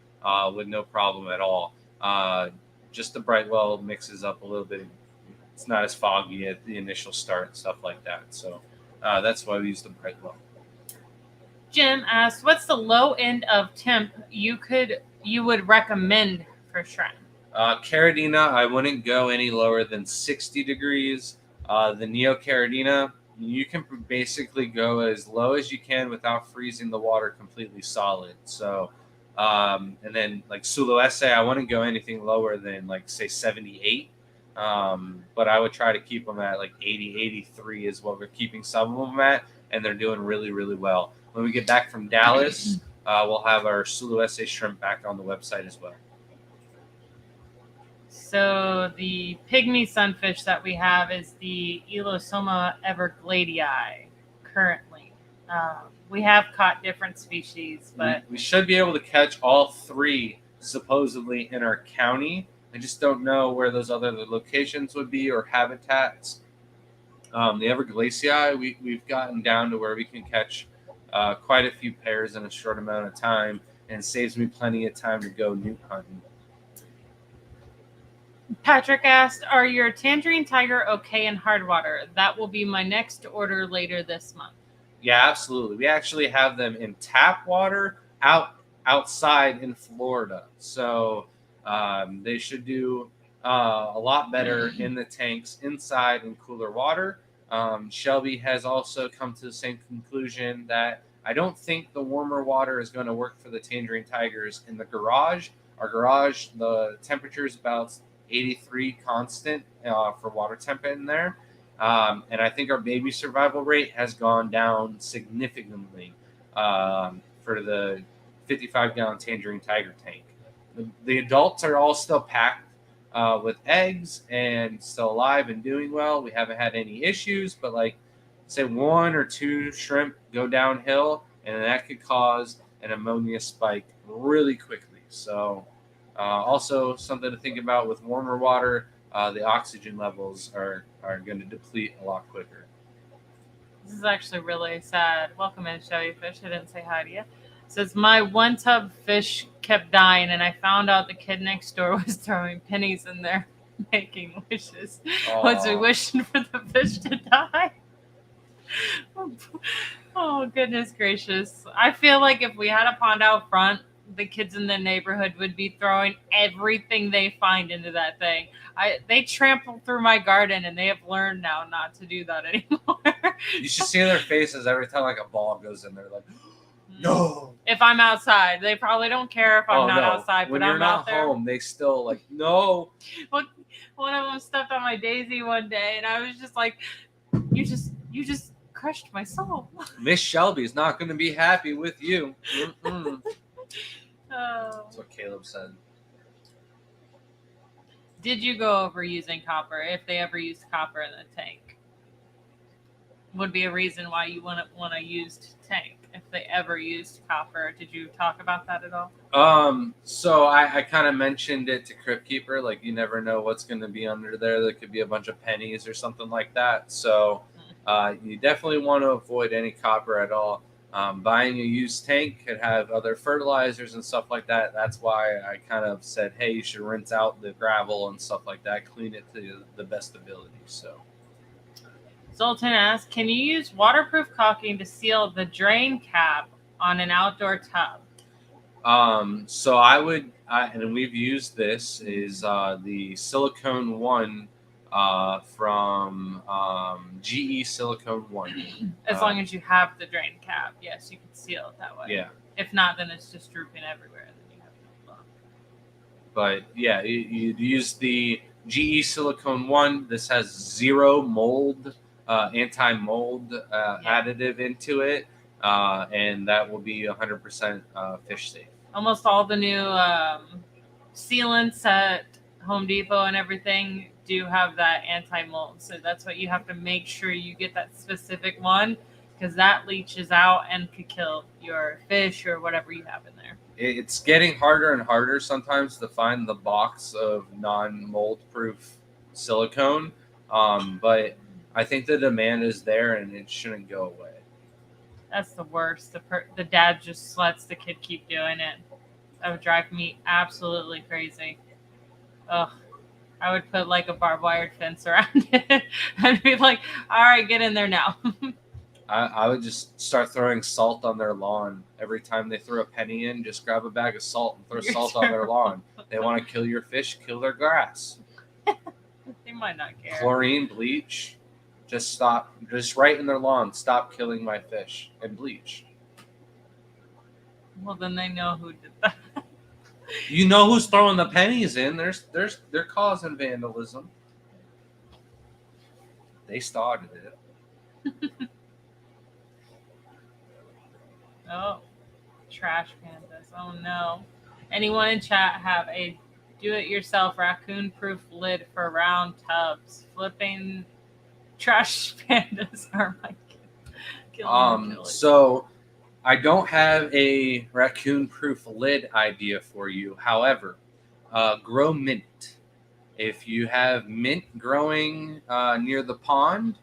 with no problem at all. Just the Brightwell mixes up a little bit. It's not as foggy at the initial start and stuff like that. So that's why we use the Brightwell. Jim asked, what's the low end of temp you would recommend for shrimp? Caridina, I wouldn't go any lower than 60 degrees. The Neo-Caridina, you can basically go as low as you can without freezing the water completely solid. So, and then like Suluese, I wouldn't go anything lower than like say 78. But I would try to keep them at like 80, 83 is what we're keeping some of them at, and they're doing really, really well. When we get back from Dallas, we'll have our Suluese shrimp back on the website as well. So the pygmy sunfish that we have is the Elosoma evergladii currently. We have caught different species, but we should be able to catch all three supposedly in our county. I just don't know where those other locations would be or habitats. The Everglacii, we've gotten down to where we can catch quite a few pairs in a short amount of time. and saves me plenty of time to go newt hunting. Patrick asked, "Are your tangerine tiger okay in hard water? That will be my next order later this month." Yeah, absolutely. We actually have them in tap water outside in Florida, so they should do a lot better in the tanks inside in cooler water. Shelby has also come to the same conclusion that I don't think the warmer water is going to work for the tangerine tigers in the garage. Our garage, the temperature is about 83 constant for water temp in there. And I think our baby survival rate has gone down significantly for the 55-gallon tangerine tiger tank. The adults are all still packed with eggs and still alive and doing well. We haven't had any issues, but like say 1 or 2 shrimp go downhill, and that could cause an ammonia spike really quickly. So also something to think about with warmer water. The oxygen levels are going to deplete a lot quicker. This is actually really sad. Welcome in, Shelby Fish. I didn't say hi to you. It says, "My one tub fish kept dying, and I found out the kid next door was throwing pennies in there, making wishes. Was he wishing for the fish to die?" Oh, goodness gracious. I feel like if we had a pond out front, the kids in the neighborhood would be throwing everything they find into that thing. They trample through my garden, and they have learned now not to do that anymore. You should see their faces every time like a ball goes in there, like, no. If I'm outside, they probably don't care if I'm not outside, when but you're I'm not out there. home, they still like, no. One of them stepped on my daisy one day, and I was just like, you just crushed my soul. Miss Shelby's not going to be happy with you. Oh. That's what Caleb said. Did you go over using copper? If they ever used copper in the tank, would be a reason why you wouldn't want a used tank. If they ever used copper, did you talk about that at all? So I kind of mentioned it to Crypt Keeper, like you never know what's going to be under there. There could be a bunch of pennies or something like that. So you definitely want to avoid any copper at all. Buying a used tank could have other fertilizers and stuff like that. That's why I kind of said, hey, you should rinse out the gravel and stuff like that, clean it to the best ability. So Zoltan asks, can you use waterproof caulking to seal the drain cap on an outdoor tub? So I would, and we've used this, is the Silicone 1 from GE Silicone 1. As long as you have the drain cap, yes, you can seal it that way. Yeah. If not, then it's just drooping everywhere. Then you have no luck. But yeah, you'd use the GE Silicone 1. This has 0 mold, anti-mold additive into it, and that will be 100% fish safe. Almost all the new sealants at Home Depot and everything do have that anti-mold. So that's what you have to make sure you get, that specific one, because that leaches out and could kill your fish or whatever you have in there. It's getting harder and harder sometimes to find the box of non-mold proof silicone, but I think the demand is there and it shouldn't go away. That's the worst. The dad just lets the kid keep doing it. That would drive me absolutely crazy. Ugh. I would put like a barbed wire fence around it and be like, all right, get in there now. I would just start throwing salt on their lawn. Every time they throw a penny in, just grab a bag of salt and throw salt on their lawn. They want to kill your fish, kill their grass. They might not care. Chlorine, bleach, just stop. Just right in their lawn, stop killing my fish, and bleach. Well, then they know who did that. You know who's throwing the pennies in. They're causing vandalism. They started it. Oh, trash pandas. Oh no. Anyone in chat have a do-it-yourself raccoon-proof lid for round tubs? Flipping trash pandas are my killing. So I don't have a raccoon-proof lid idea for you. However, grow mint. If you have mint growing near the pond,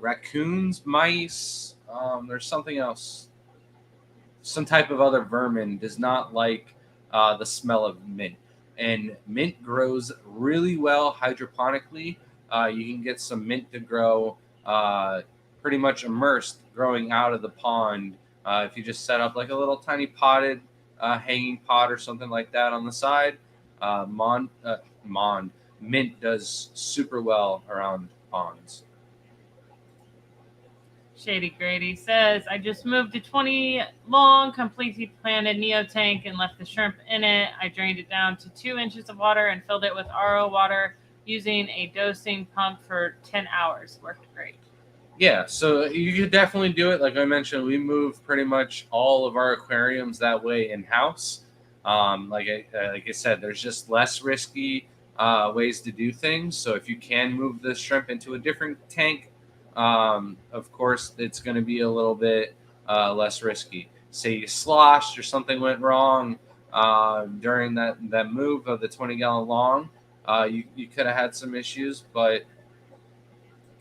raccoons, mice, there's something else. some type of other vermin does not like the smell of mint. And mint grows really well hydroponically. You can get some mint to grow pretty much immersed, growing out of the pond. If you just set up like a little tiny potted hanging pot or something like that on the side, mint does super well around ponds. Shady Grady says, I just moved a 20 long, completely planted Neo tank and left the shrimp in it. I drained it down to 2 inches of water and filled it with RO water using a dosing pump for 10 hours. Worked great. Yeah, so you could definitely do it. Like I mentioned, we move pretty much all of our aquariums that way in-house. Like I said, there's just less risky ways to do things. So if you can move the shrimp into a different tank, of course, it's going to be a little bit less risky. Say you sloshed or something went wrong during that move of the 20-gallon long, you could have had some issues, but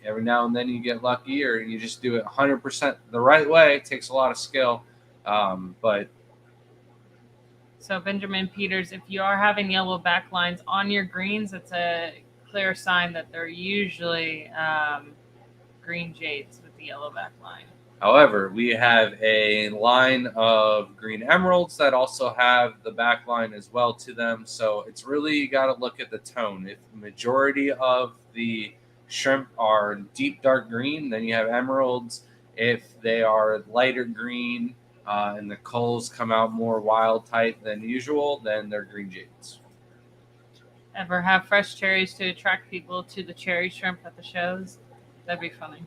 every now and then you get lucky, or you just do it 100% the right way. It takes a lot of skill, but So Benjamin Peters, if you are having yellow back lines on your greens, it's a clear sign that they're usually green jades with the yellow back line. However, we have a line of green emeralds that also have the back line as well to them. So it's really, you got to look at the tone. If the majority of the shrimp are deep dark green, then you have emeralds. If they are lighter green and the culls come out more wild type than usual, then they're green jades. Ever have fresh cherries to attract people to the cherry shrimp at the shows? That'd be funny.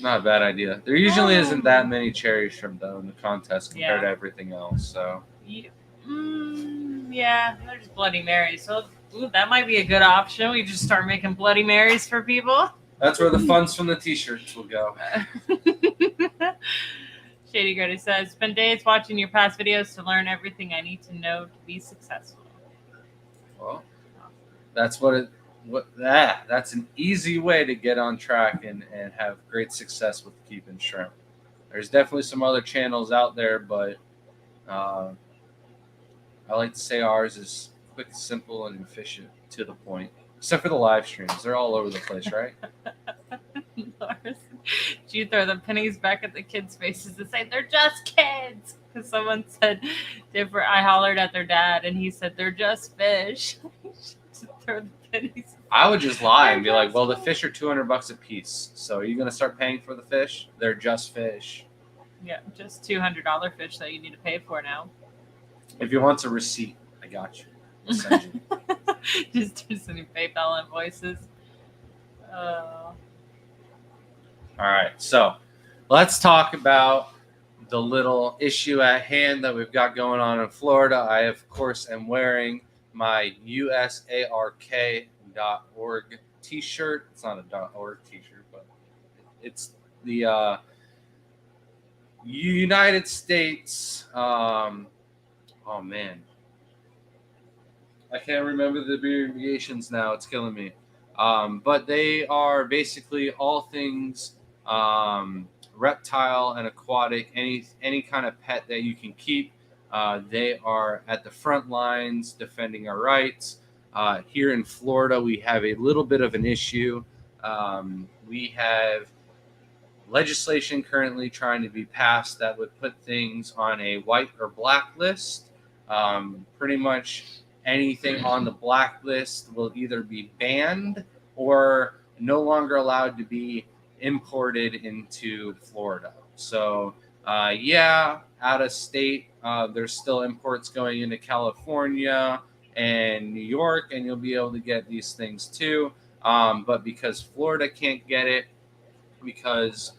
Not a bad idea. There usually isn't that many cherry shrimp though in the contest compared to Yeah. everything else. So Yeah, there's Bloody Marys. So that might be a good option. We just start making Bloody Marys for people. that's where the funds from the t-shirts will go. Shady Grady says, spend days watching your past videos to learn everything I need to know to be successful. Well, that's that's an easy way to get on track and have great success with keeping shrimp. There's definitely some other channels out there, but I like to say ours is quick, simple, and efficient, to the point. Except for the live streams. They're all over the place, right? Lars, did you throw the pennies back at the kids' faces and say, they're just kids? Because someone said different. I hollered at their dad, and he said, they're just fish. Throw the pennies. I would just lie and be like, well, the fish are $200 a piece. So are you going to start paying for the fish? They're just fish. Yeah, just $200 fish that you need to pay for now. If you want a receipt, I got you. I'll send you. Just sending PayPal invoices. All right, so let's talk about the little issue at hand that we've got going on in Florida. I, of course, am wearing my USARK.org t-shirt. It's not a .org t-shirt, but it's the United States. Oh, man. I can't remember the abbreviations now. It's killing me. But they are basically all things reptile and aquatic, any kind of pet that you can keep. They are at the front lines defending our rights. Here in Florida, we have a little bit of an issue. We have legislation currently trying to be passed that would put things on a white or black list. Pretty much anything on the blacklist will either be banned or no longer allowed to be imported into Florida. So, out of state, there's still imports going into California and New York, and you'll be able to get these things too. But because Florida can't get it, because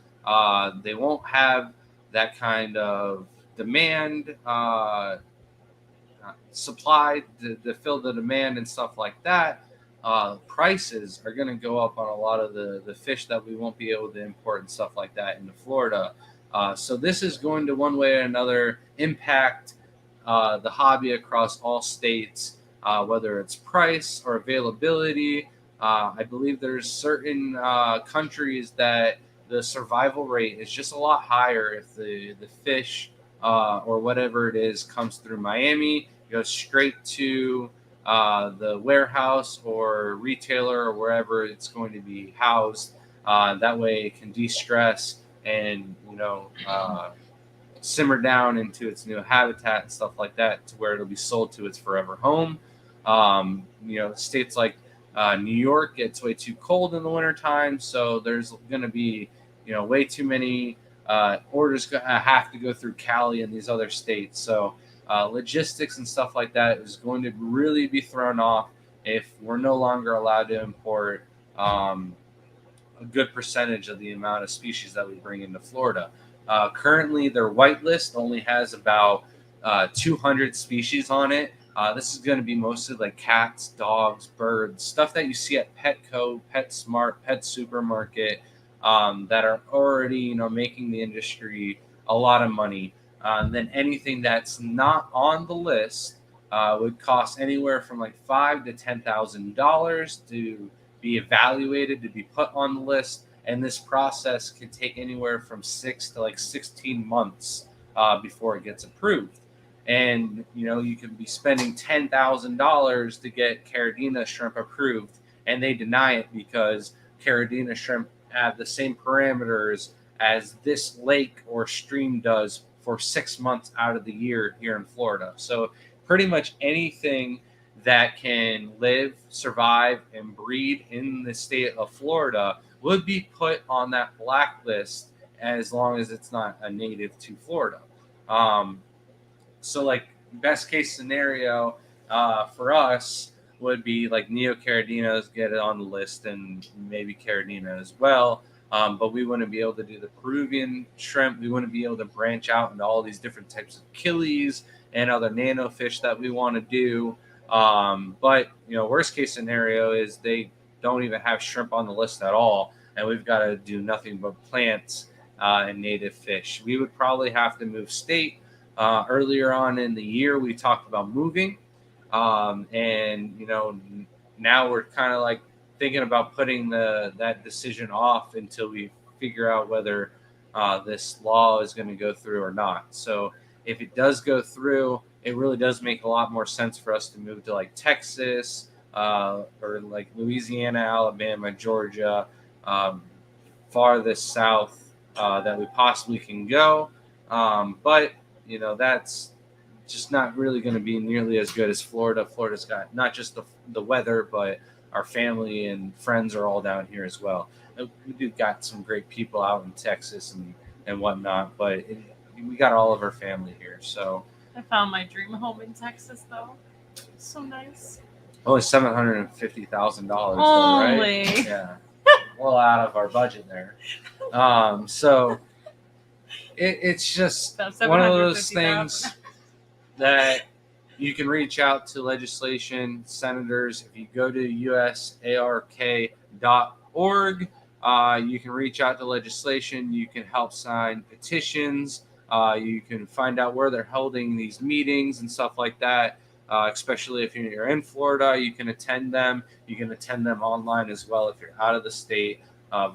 they won't have that kind of demand, supply to fill the demand and stuff like that, prices are going to go up on a lot of the fish that we won't be able to import and stuff like that into Florida. So this is going to one way or another impact the hobby across all states, whether it's price or availability. I believe there's certain countries that the survival rate is just a lot higher if the fish or whatever it is comes through Miami, goes straight to the warehouse or retailer or wherever it's going to be housed. That way it can de-stress and simmer down into its new habitat and stuff like that, to where it'll be sold to its forever home. States like New York gets way too cold in the wintertime, so there's going to be way too many orders have to go through Cali and these other states. So logistics and stuff like that is going to really be thrown off if we're no longer allowed to import a good percentage of the amount of species that we bring into Florida. Currently, their white list only has about 200 species on it. This is going to be mostly like cats, dogs, birds, stuff that you see at Petco, PetSmart, Pet Supermarket, that are already making the industry a lot of money. Then anything that's not on the list would cost anywhere from like $5,000 to $10,000 to be evaluated, to be put on the list. And this process can take anywhere from 6 to like 16 months before it gets approved. And you can be spending $10,000 to get Caridina shrimp approved, and they deny it because Caridina shrimp have the same parameters as this lake or stream does for 6 months out of the year here in Florida. So pretty much anything that can live, survive, and breed in the state of Florida would be put on that blacklist, as long as it's not a native to Florida. So like best case scenario for us would be like Neocardinas get it on the list, and maybe Caridina as well. But we wouldn't be able to do the Peruvian shrimp. We wouldn't be able to branch out into all these different types of killies and other nano fish that we want to do. But worst case scenario is they don't even have shrimp on the list at all, and we've got to do nothing but plants and native fish. We would probably have to move state. Earlier on in the year, we talked about moving, and now we're kind of like thinking about putting that decision off until we figure out whether this law is going to go through or not. So if it does go through, it really does make a lot more sense for us to move to like Texas or like Louisiana, Alabama, Georgia, farthest south that we possibly can go. But that's just not really going to be nearly as good as Florida. Florida's got not just the weather, but our family and friends are all down here as well. We do got some great people out in Texas and whatnot, but we got all of our family here. So I found my dream home in Texas, though. It's so nice. only $750,000, Only. right? Yeah, well out of our budget there. So it's just one of those things that you can reach out to legislation, senators. If you go to usark.org, you can reach out to legislation. You can help sign petitions. You can find out where they're holding these meetings and stuff like that. Especially if you're in Florida, you can attend them. You can attend them online as well if you're out of the state.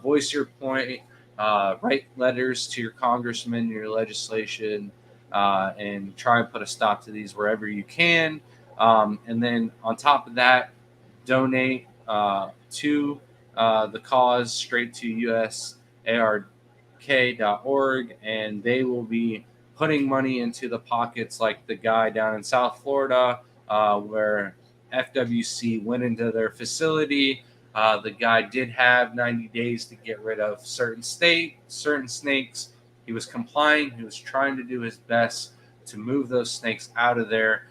Voice your point. Write letters to your congressman, your legislation, and try and put a stop to these wherever you can. And then on top of that, donate to the cause straight to usark.org, and they will be putting money into the pockets like the guy down in South Florida where FWC went into their facility. The guy did have 90 days to get rid of certain snakes. He was complying. He was trying to do his best to move those snakes out of there.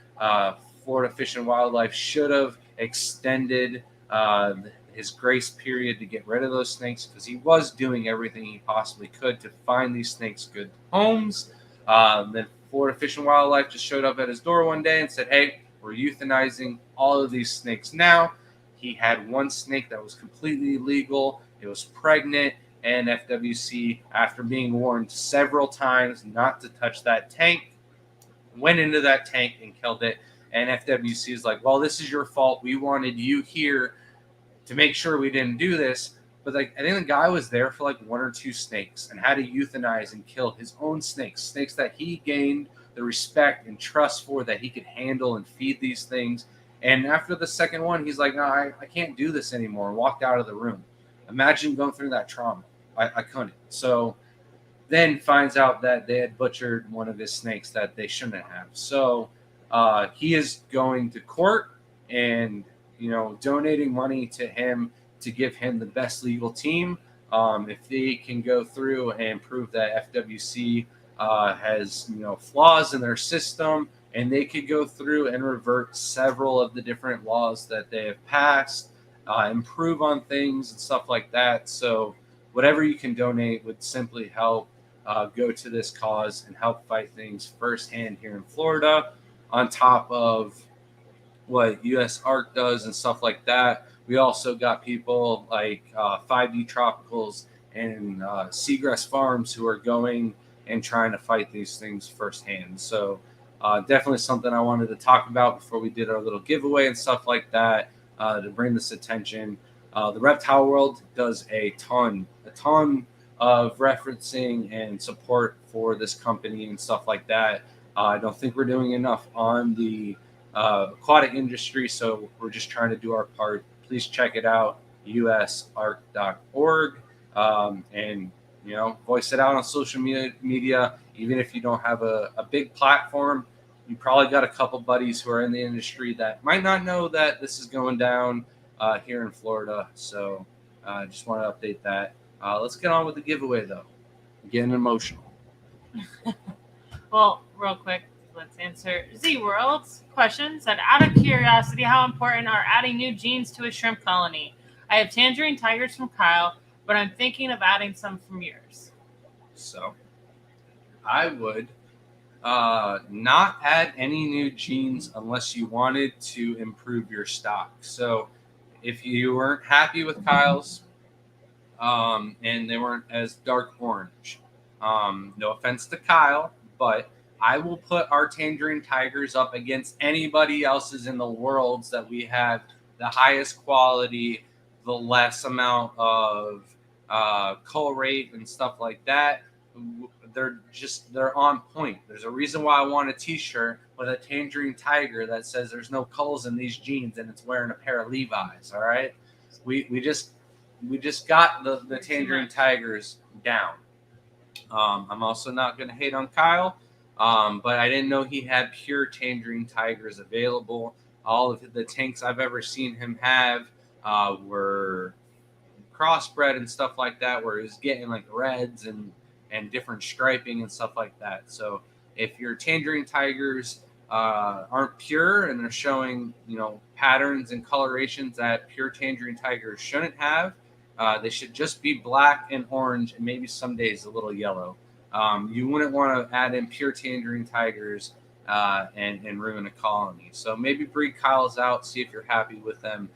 Florida Fish and Wildlife should have extended his grace period to get rid of those snakes, because he was doing everything he possibly could to find these snakes good homes. Then Florida Fish and Wildlife just showed up at his door one day and said, "Hey, we're euthanizing all of these snakes now." He had one snake that was completely illegal. It was pregnant, and FWC, after being warned several times not to touch that tank, went into that tank and killed it. And FWC is like, "Well, this is your fault. We wanted you here to make sure we didn't do this, But like, I think the guy was there for like 1 or 2 snakes and had to euthanize and kill his own snakes that he gained the respect and trust for, that he could handle and feed these things. And after the second one, he's like, no, I can't do this anymore, and walked out of the room. Imagine going through that trauma. I couldn't. So then finds out that they had butchered one of his snakes that they shouldn't have. So he is going to court and, donating money to him to give him the best legal team. If they can go through and prove that FWC has, flaws in their system, and they could go through and revert several of the different laws that they have passed, improve on things and stuff like that. So whatever you can donate would simply help go to this cause and help fight things firsthand here in Florida, on top of what US Arc does and stuff like that. We also got people like 5D Tropicals and Seagrass Farms who are going and trying to fight these things firsthand. So definitely something I wanted to talk about before we did our little giveaway and stuff like that, to bring this attention. The reptile world does a ton of referencing and support for this company and stuff like that. I don't think we're doing enough on the aquatic industry, so we're just trying to do our part. Please check it out, usarc.org, and voice it out on social media. Even if you don't have a big platform, you probably got a couple buddies who are in the industry that might not know that this is going down here in Florida. So I just want to update that. Let's get on with the giveaway, though. I'm getting emotional. Well, real quick, let's answer Z-World's question. Said, out of curiosity, how important are adding new genes to a shrimp colony? I have tangerine tigers from Kyle, but I'm thinking of adding some from yours. So I would not add any new genes unless you wanted to improve your stock. So if you weren't happy with Kyle's, and they weren't as dark orange, no offense to Kyle, but I will put our tangerine tigers up against anybody else's in the worlds that we have the highest quality, the less amount of cull rate and stuff like that. They're on point. There's a reason why I want a t-shirt with a tangerine tiger that says there's no culls in these jeans and it's wearing a pair of Levi's. All right. We just got the tangerine tigers down. I'm also not going to hate on Kyle, but I didn't know he had pure tangerine tigers available. All of the tanks I've ever seen him have were crossbred and stuff like that, where he was getting like reds and different striping and stuff like that. So if your tangerine tigers aren't pure and they're showing patterns and colorations that pure tangerine tigers shouldn't have, they should just be black and orange, and maybe some days a little yellow. You wouldn't want to add in pure tangerine tigers and ruin a colony. So maybe breed Kyle's out, see if you're happy with them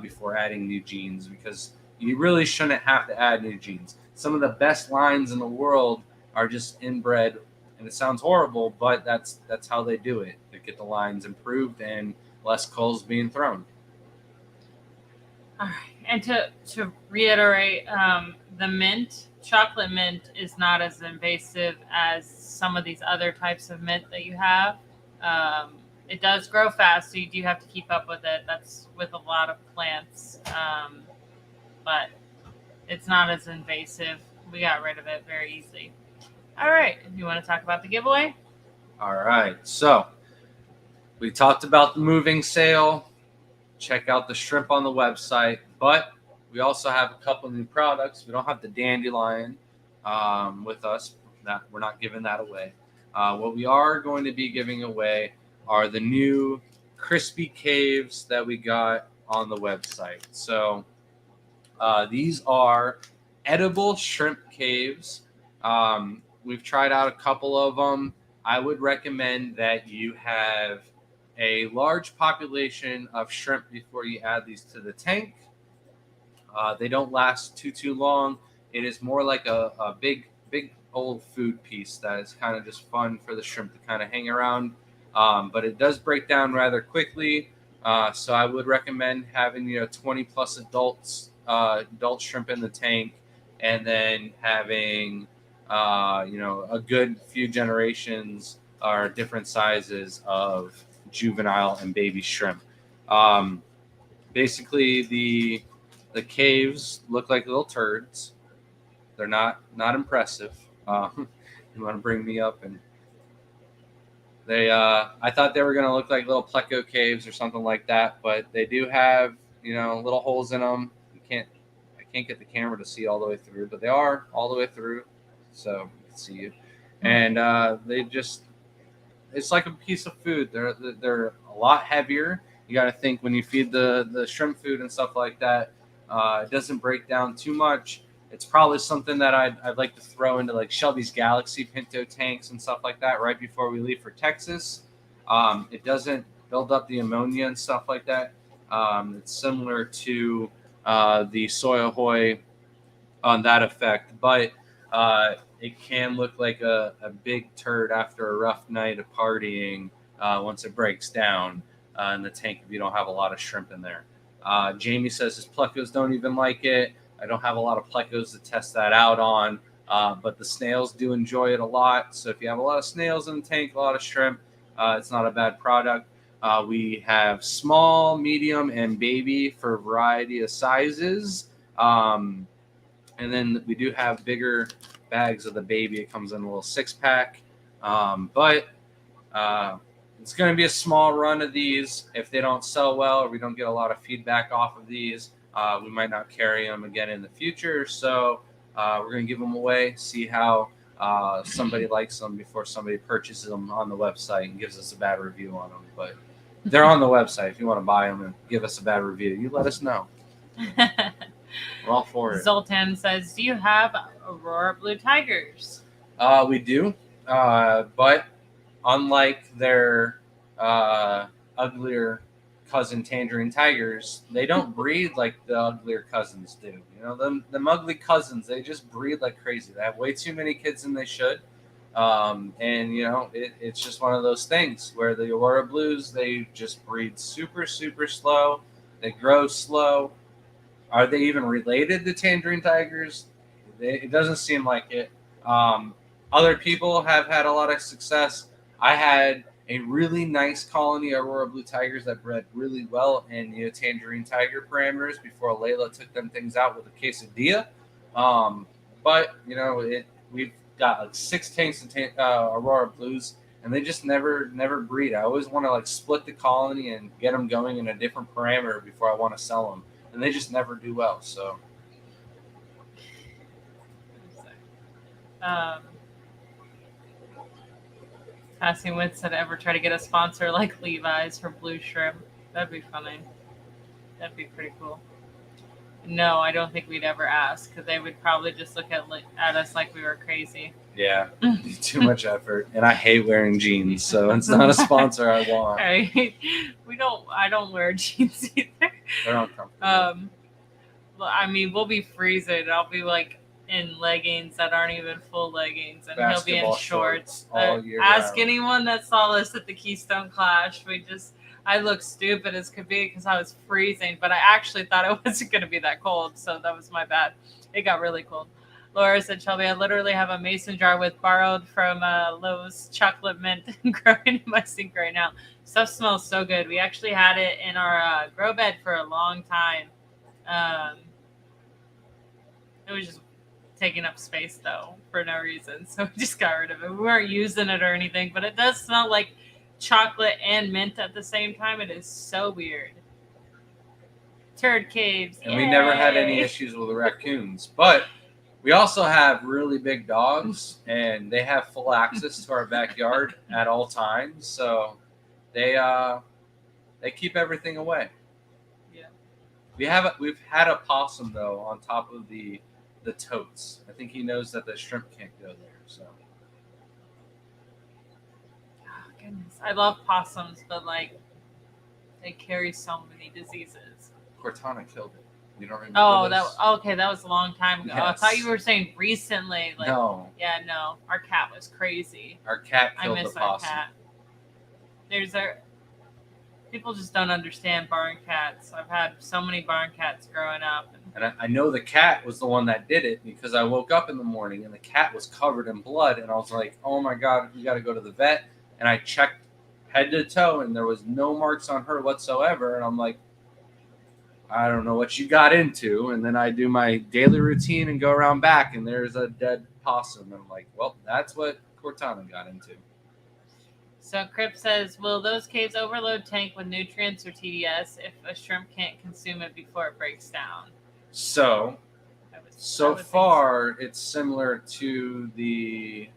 before adding new genes, because you really shouldn't have to add new genes. Some of the best lines in the world are just inbred, and it sounds horrible, but that's how they do it. They get the lines improved and less culls being thrown. All right. And to reiterate, the chocolate mint is not as invasive as some of these other types of mint that you have. It does grow fast, so you do have to keep up with it. That's with a lot of plants. But it's not as invasive. We got rid of it very easily. All right. You want to talk about the giveaway? All right. So we talked about the moving sale. Check out the shrimp on the website. But we also have a couple new products. We don't have the dandelion with us. We're not giving that away. What we are going to be giving away are the new crispy caves that we got on the website. So these are edible shrimp caves. We've tried out a couple of them. I would recommend that you have a large population of shrimp before you add these to the tank. They don't last too long. It is more like a big old food piece that is kind of just fun for the shrimp to kind of hang around. But it does break down rather quickly. So I would recommend having 20 plus adults adult shrimp in the tank, and then having a good few generations or different sizes of juvenile and baby shrimp. Basically, the caves look like little turds. They're not impressive. You want to bring me up and they I thought they were going to look like little pleco caves or something like that, but they do have little holes in them. I can't get the camera to see all the way through, but they are all the way through, so you can see you. And it's like a piece of food. They're a lot heavier. You got to think when you feed the shrimp food and stuff like that, it doesn't break down too much. It's probably something that I'd like to throw into like Shelby's Galaxy Pinto tanks and stuff like that right before we leave for Texas. It doesn't build up the ammonia and stuff like that. It's similar to the Soy Ahoy on that effect, but it can look like a big turd after a rough night of partying once it breaks down in the tank if you don't have a lot of shrimp in there. Jamie says his plecos don't even like it. I don't have a lot of plecos to test that out on, but the snails do enjoy it a lot. So if you have a lot of snails in the tank, a lot of shrimp, it's not a bad product. We have small, medium, and baby for a variety of sizes. And then we do have bigger bags of the baby. It comes in a little 6-pack. But it's going to be a small run of these. If they don't sell well or we don't get a lot of feedback off of these, we might not carry them again in the future. So we're going to give them away, see how somebody likes them before somebody purchases them on the website and gives us a bad review on them. But they're on the website. If you want to buy them and give us a bad review, you let us know. We're all for it. Zoltan says, do you have Aurora Blue Tigers? We do. But unlike their uglier cousin Tangerine Tigers, they don't breed like the uglier cousins do. Them ugly cousins, they just breed like crazy. They have way too many kids than they should. And it's just one of those things where the Aurora Blues, they just breed super, super slow. They grow slow. Are they even related to Tangerine Tigers? It doesn't seem like it. Other people have had a lot of success. I had a really nice colony of Aurora Blue Tigers that bred really well in Tangerine Tiger parameters before Layla took them things out with a quesadilla. But we've got like 6 tanks of Aurora Blues, and they just never breed. I always want to like split the colony and get them going in a different parameter before I want to sell them, and they just never do well. So. Passing Wit said, ever try to get a sponsor like Levi's for blue shrimp? That'd be funny. That'd be pretty cool. No, I don't think we'd ever ask, because they would probably just look at us like we were crazy. Yeah, too much effort, and I hate wearing jeans, so it's not a sponsor I want. Right. I don't wear jeans either. They're uncomfortable. Well, I mean, we'll be freezing. I'll be like in leggings that aren't even full leggings, and he'll be in shorts. All year Ask round. anyone that saw us at the Keystone Clash. I looked stupid as could be because I was freezing, but I actually thought it wasn't going to be that cold, so that was my bad. It got really cold. Laura said, Shelby, I literally have a mason jar with borrowed from Lowe's chocolate mint growing in my sink right now. Stuff smells so good. We actually had it in our grow bed for a long time. It was just taking up space, though, for no reason, so we just got rid of it. We weren't using it or anything, but it does smell like chocolate and mint at the same time. It is so weird. Turd caves. And we never had any issues with the raccoons, but we also have really big dogs, and they have full access to our backyard at all times, so they keep everything away. Yeah. We've had a possum though on top of the totes. I think he knows that the shrimp can't go there. So. Oh, goodness. I love possums, but they carry so many diseases. Cortana killed it. You don't remember? Oh, this? that was a long time ago. Yes. I thought you were saying recently. No. Yeah, no. Our cat was crazy. Our cat I killed miss the our possum. cat. People just don't understand barn cats. I've had so many barn cats growing up, and And I know the cat was the one that did it because I woke up in the morning and the cat was covered in blood. And I was like, oh my God, we got to go to the vet. And I checked head to toe and there was no marks on her whatsoever. And I'm like, I don't know what you got into. And then I do my daily routine and go around back and there's a dead possum. And I'm like, well, that's what Cortana got into. So Crip says, will those caves overload tank with nutrients or TDS if a shrimp can't consume it before it breaks down? So I would far, it's similar to the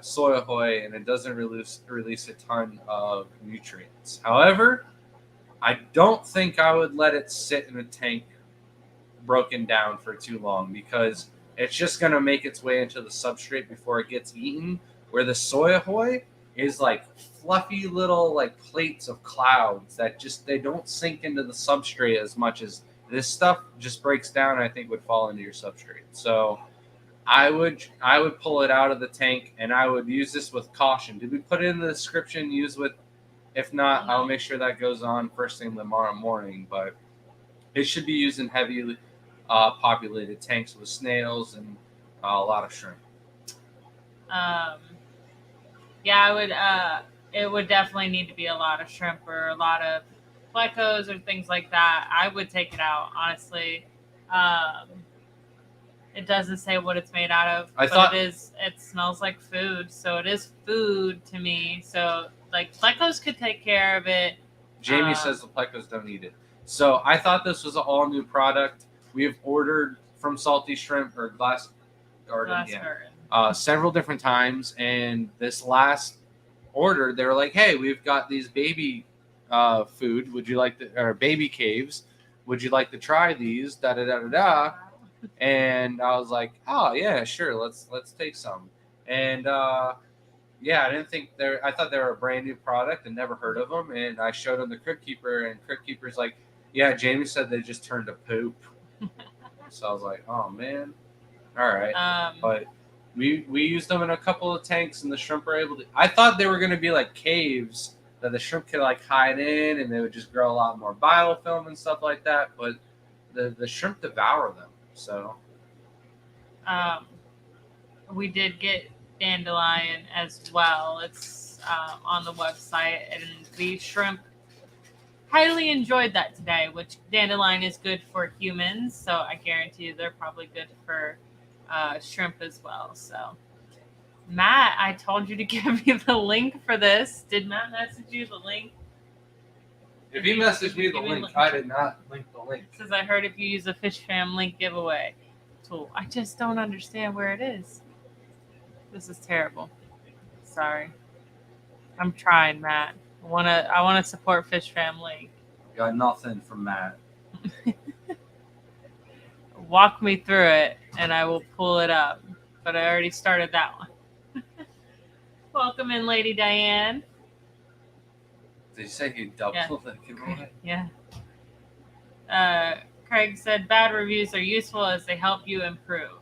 soy ahoy, and it doesn't release a ton of nutrients. However, I don't think I would let it sit in a tank broken down for too long because it's just going to make its way into the substrate before it gets eaten, where the soy ahoy is like fluffy little like plates of clouds that just they don't sink into the substrate as much as this stuff just breaks down and I think would fall into your substrate. So I would pull it out of the tank and I would use this with caution. Did we put it in the description? Use with, if not, I'll make sure that goes on first thing tomorrow morning. But it should be used in heavily populated tanks with snails and a lot of shrimp. Yeah, I would. It would definitely need to be a lot of shrimp or a lot of plecos or things like that. I would take it out, honestly. It doesn't say what it's made out of. It smells like food, so it is food to me. So like plecos could take care of it. Jamie says the plecos don't eat it. So I thought this was an all new product. We have ordered from Salty Shrimp or Glass Garden. Several different times, and this last order they were like, hey, we've got these baby food, would you like or baby caves, would you like to try these, da da da da da. And I was like, oh yeah, sure, let's take some. And yeah, I didn't think I thought they were a brand new product and never heard of them. And I showed them the Crypt Keeper, and Crypt Keeper's like, yeah, Jamie said they just turned to poop. So I was like, oh man, all right. But we used them in a couple of tanks, and the shrimp were able to. I thought they were going to be like caves that the shrimp could like hide in, and they would just grow a lot more biofilm and stuff like that. But the shrimp devour them. So we did get dandelion as well. It's on the website, and the shrimp highly enjoyed that today. Which dandelion is good for humans, so I guarantee you they're probably good for shrimp as well. So Matt, I told you to give me the link for this. Did Matt message you the link? If he messaged me the link, I did not link the link. Says I heard if you use a Fish Fam link giveaway tool. I just don't understand where it is. This is terrible. Sorry. I'm trying, Matt. I wanna support Fish Fam link. Got nothing from Matt. Walk me through it and I will pull it up. But I already started that one. Welcome in, Lady Diane. Did you say you doubled the giveaway? Yeah. Craig said bad reviews are useful as they help you improve.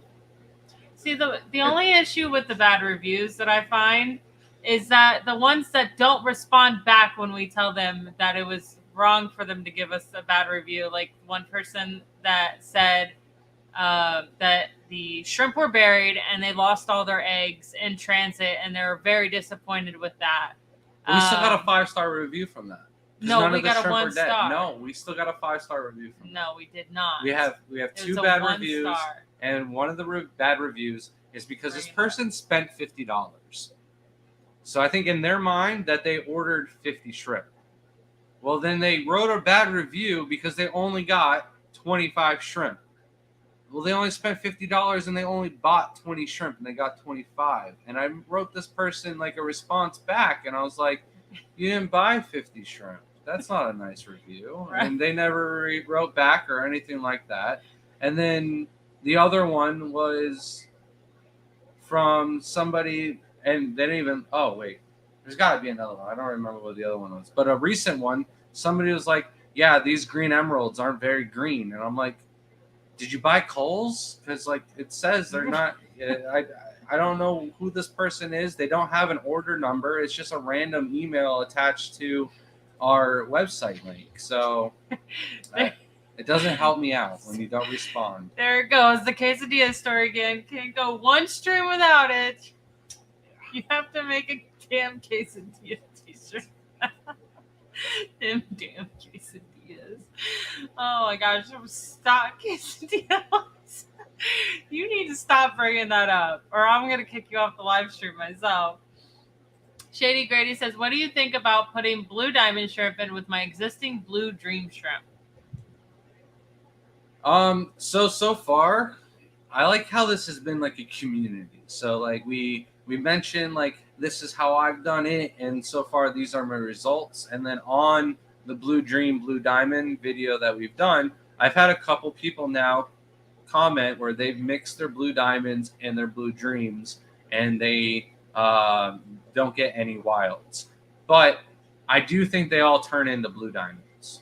See, the only issue with the bad reviews that I find is that the ones that don't respond back when we tell them that it was wrong for them to give us a bad review, like one person that said that the shrimp were buried and they lost all their eggs in transit, and they were very disappointed with that. We still got a 5-star review from that. No, we got a 1-star. No, we still got a 5-star review from that. No, we did not. We have 2 bad reviews, and one of the bad reviews is because this person spent $50. So I think in their mind that they ordered 50 shrimp. Well, then they wrote a bad review because they only got 25 shrimp. Well, they only spent $50 and they only bought 20 shrimp and they got 25. And I wrote this person like a response back, and I was like, you didn't buy 50 shrimp. That's not a nice review. Right. And they never wrote back or anything like that. And then the other one was from somebody, and they didn't even, oh, wait, there's got to be another one. I don't remember what the other one was. But a recent one, somebody was like, yeah, these green emeralds aren't very green. And I'm like, did you buy Kohl's? Because like it says they're not. I don't know who this person is. They don't have an order number. It's just a random email attached to our website link. So it doesn't help me out when you don't respond. There it goes. The quesadilla story again. Can't go one stream without it. You have to make a damn quesadilla t-shirt. Them damn quesadillas. Oh my gosh. Stop quesadillas. You need to stop bringing that up, or I'm going to kick you off the live stream myself. Shady Grady says, what do you think about putting blue diamond shrimp in with my existing blue dream shrimp? So far, I like how this has been like a community. So like we mentioned like this is how I've done it, and so far these are my results. And then on the Blue Dream Blue Diamond video that we've done, I've had a couple people now comment where they've mixed their blue diamonds and their blue dreams, and they don't get any wilds. But I do think they all turn into blue diamonds.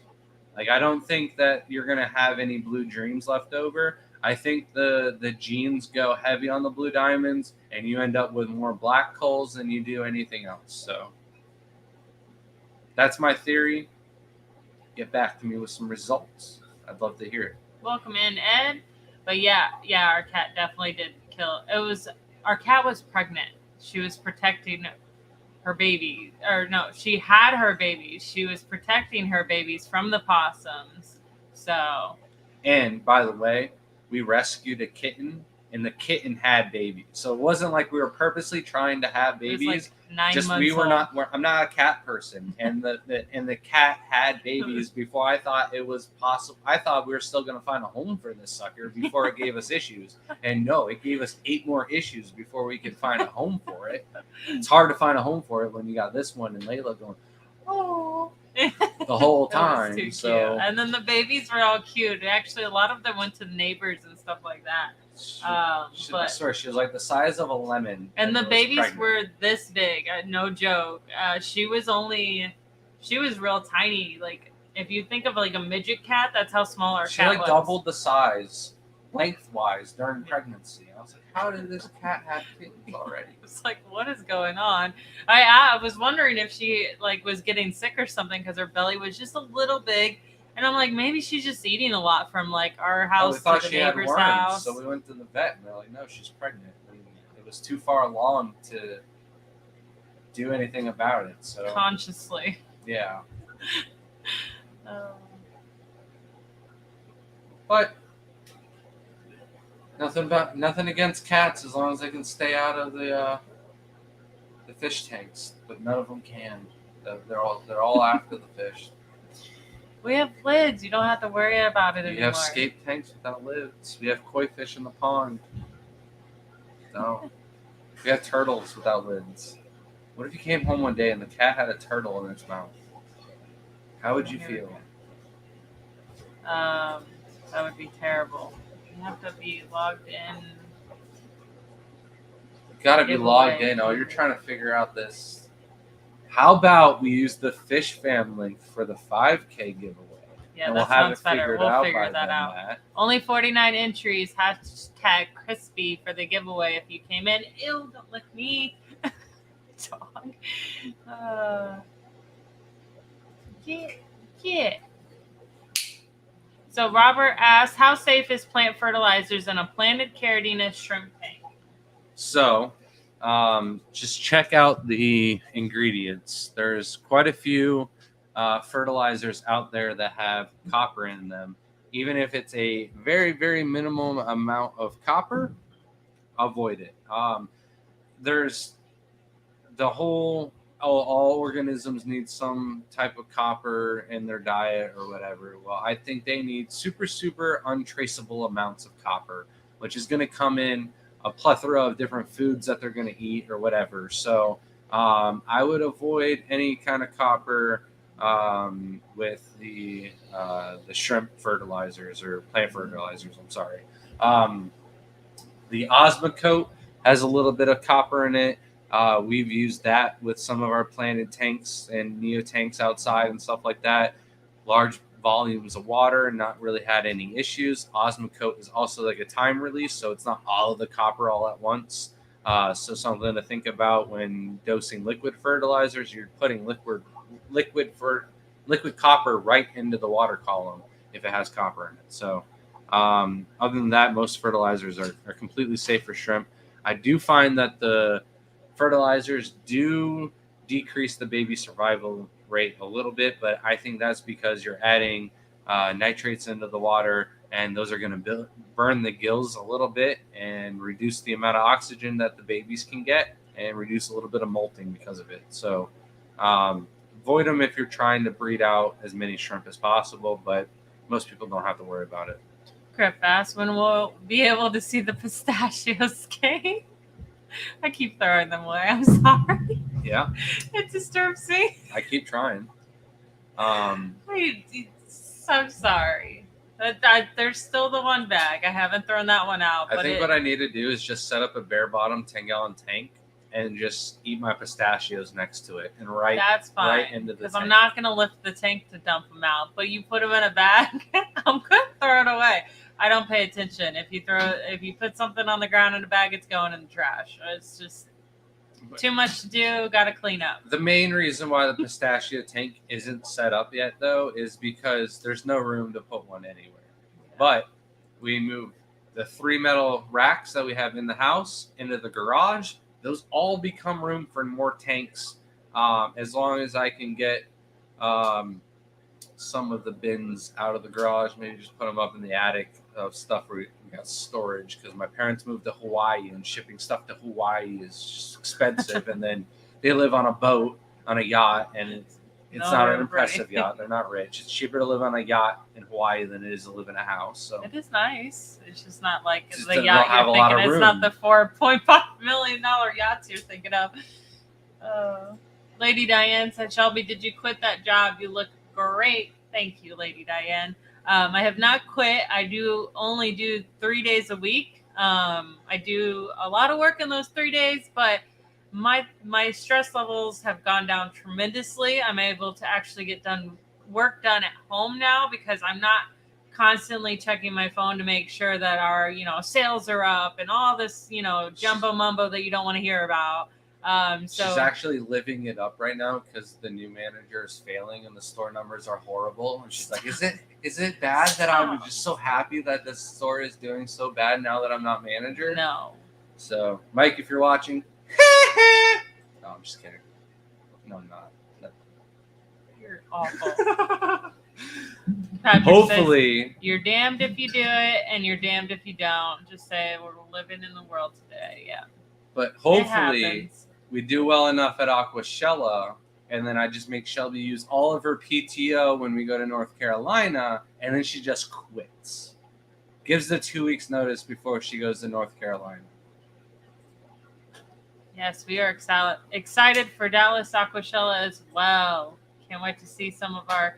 Like I don't think that you're gonna have any blue dreams left over. I think the genes go heavy on the blue diamonds, and you end up with more black coals than you do anything else. So that's my theory. Get back to me with some results. I'd love to hear it. Welcome in, Ed. But yeah, our cat definitely did kill. Our cat was pregnant. She was protecting her baby, or no, she had her babies. She was protecting her babies from the possums. So. And by the way, we rescued a kitten, and the kitten had babies. So it wasn't like we were purposely trying to have babies. It was like 9 Just months we were old. not. I'm not a cat person, and the cat had babies before I thought it was possible. I thought we were still going to find a home for this sucker before it gave us issues, and no, it gave us 8 more issues before we could find a home for it. It's hard to find a home for it when you got this one and Layla going, oh, the whole That was too time. cute. So And then the babies were all cute. Actually, a lot of them went to neighbors and stuff like that. I But swear she was like the size of a lemon. and the was babies pregnant. were this big, no joke. She was real tiny. Like if you think of like a midget cat, that's how small our She cat like was. doubled the size lengthwise during pregnancy. I was like, how did this cat have kittens already? It's like, what is going on? I was wondering if she like was getting sick or something because her belly was just a little big. And I'm like, maybe she's just eating a lot from like our Oh, house we thought to the she had neighbor's worms, house. so we went to the vet, and they're like, no, she's pregnant. And it was too far along to do anything about it. So Consciously. yeah, Oh. but nothing against cats as long as they can stay out of the fish tanks. But none of them can. They're all after the fish. We have lids. You don't have to worry about it We anymore. have scape tanks without lids. We have koi fish in the pond. No. We have turtles without lids. What if you came home one day and the cat had a turtle in its mouth? How would you feel? That would be terrible. You have to be logged in. You gotta be logged in. Oh, you're trying to figure out this. How about we use the fish fam link for the 5K giveaway? Yeah, and that we'll have sounds it better. figured We'll out figure by that then, out. Matt. Only 49 entries. Hashtag crispy for the giveaway if you came in. Ew, don't lick me. Dog. Yeah. So Robert asked, how safe is plant fertilizers in a planted Caridina shrimp tank? So, just check out the ingredients. There's quite a few fertilizers out there that have copper in them. Even if it's a very, very minimum amount of copper, avoid it. There's the whole all organisms need some type of copper in their diet or whatever. Well, I think they need super, super untraceable amounts of copper, which is going to come in a plethora of different foods that they're going to eat or whatever. So I would avoid any kind of copper with the shrimp fertilizers or plant fertilizers. I'm sorry. The Osmocote has a little bit of copper in it. We've used that with some of our planted tanks and neo tanks outside and stuff like that. Large volumes of water and not really had any issues. Osmocote is also like a time release, so it's not all of the copper all at once. So something to think about when dosing liquid fertilizers. You're putting liquid copper right into the water column. if it has copper in it. So other than that, most fertilizers are completely safe for shrimp. I do find that the fertilizers do decrease the baby survival rate a little bit, but I think that's because you're adding nitrates into the water, and those are going to burn the gills a little bit and reduce the amount of oxygen that the babies can get and reduce a little bit of molting because of it. So avoid them if you're trying to breed out as many shrimp as possible, but most people don't have to worry about it. Griff asked when we'll be able to see the pistachio skate. I keep throwing them away. I'm sorry. Yeah. It disturbs me. I keep trying. I'm sorry. There's still the one bag. I haven't thrown that one out. I think what I need to do is just set up a bare bottom 10-gallon tank and just eat my pistachios next to it and that's fine, right into the tank. Because I'm not going to lift the tank to dump them out. But you put them in a bag, I'm going to throw it away. I don't pay attention. If you put something on the ground in a bag, it's going in the trash. It's just too much to do. Got to clean up. The main reason why the pistachio tank isn't set up yet, though, is because there's no room to put one anywhere. But we moved the 3 metal racks that we have in the house into the garage. Those all become room for more tanks, as long as I can get some of the bins out of the garage. Maybe just put them up in the attic of stuff where we got storage, because my parents moved to Hawaii, and shipping stuff to Hawaii is just expensive. And then they live on a boat, on a yacht, and it's not an impressive yacht. They're not rich. It's cheaper to live on a yacht in Hawaii than it is to live in a house. So it is nice. It's just not like just the yacht have you're a lot thinking. of It's not room. the $4.5 million yachts you're thinking of. Lady Diane said, Shelby, did you quit that job? You look great. Thank you, Lady Diane. I have not quit. I only do 3 days a week. I do a lot of work in those 3 days, but my stress levels have gone down tremendously. I'm able to actually get work done at home now, because I'm not constantly checking my phone to make sure that our sales are up and all this jumbo mumbo that you don't want to hear about. She's actually living it up right now, because the new manager is failing and the store numbers are horrible. And she's like, is it bad that I'm just so happy that this store is doing so bad now that I'm not manager? No. So, Mike, if you're watching, no, I'm just kidding. No, I'm not. No. You're awful. Patrick Hopefully, says, you're damned if you do it, and you're damned if you don't. Just say we're living in the world today. Yeah. But hopefully we do well enough at Aquashella, and then I just make Shelby use all of her PTO when we go to North Carolina, and then she just quits. Gives the 2 weeks notice before she goes to North Carolina. Yes, we are excited for Dallas Aquashella as well. Can't wait to see some of our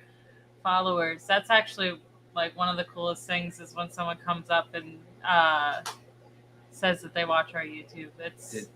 followers. That's actually like one of the coolest things, is when someone comes up and says that they watch our YouTube.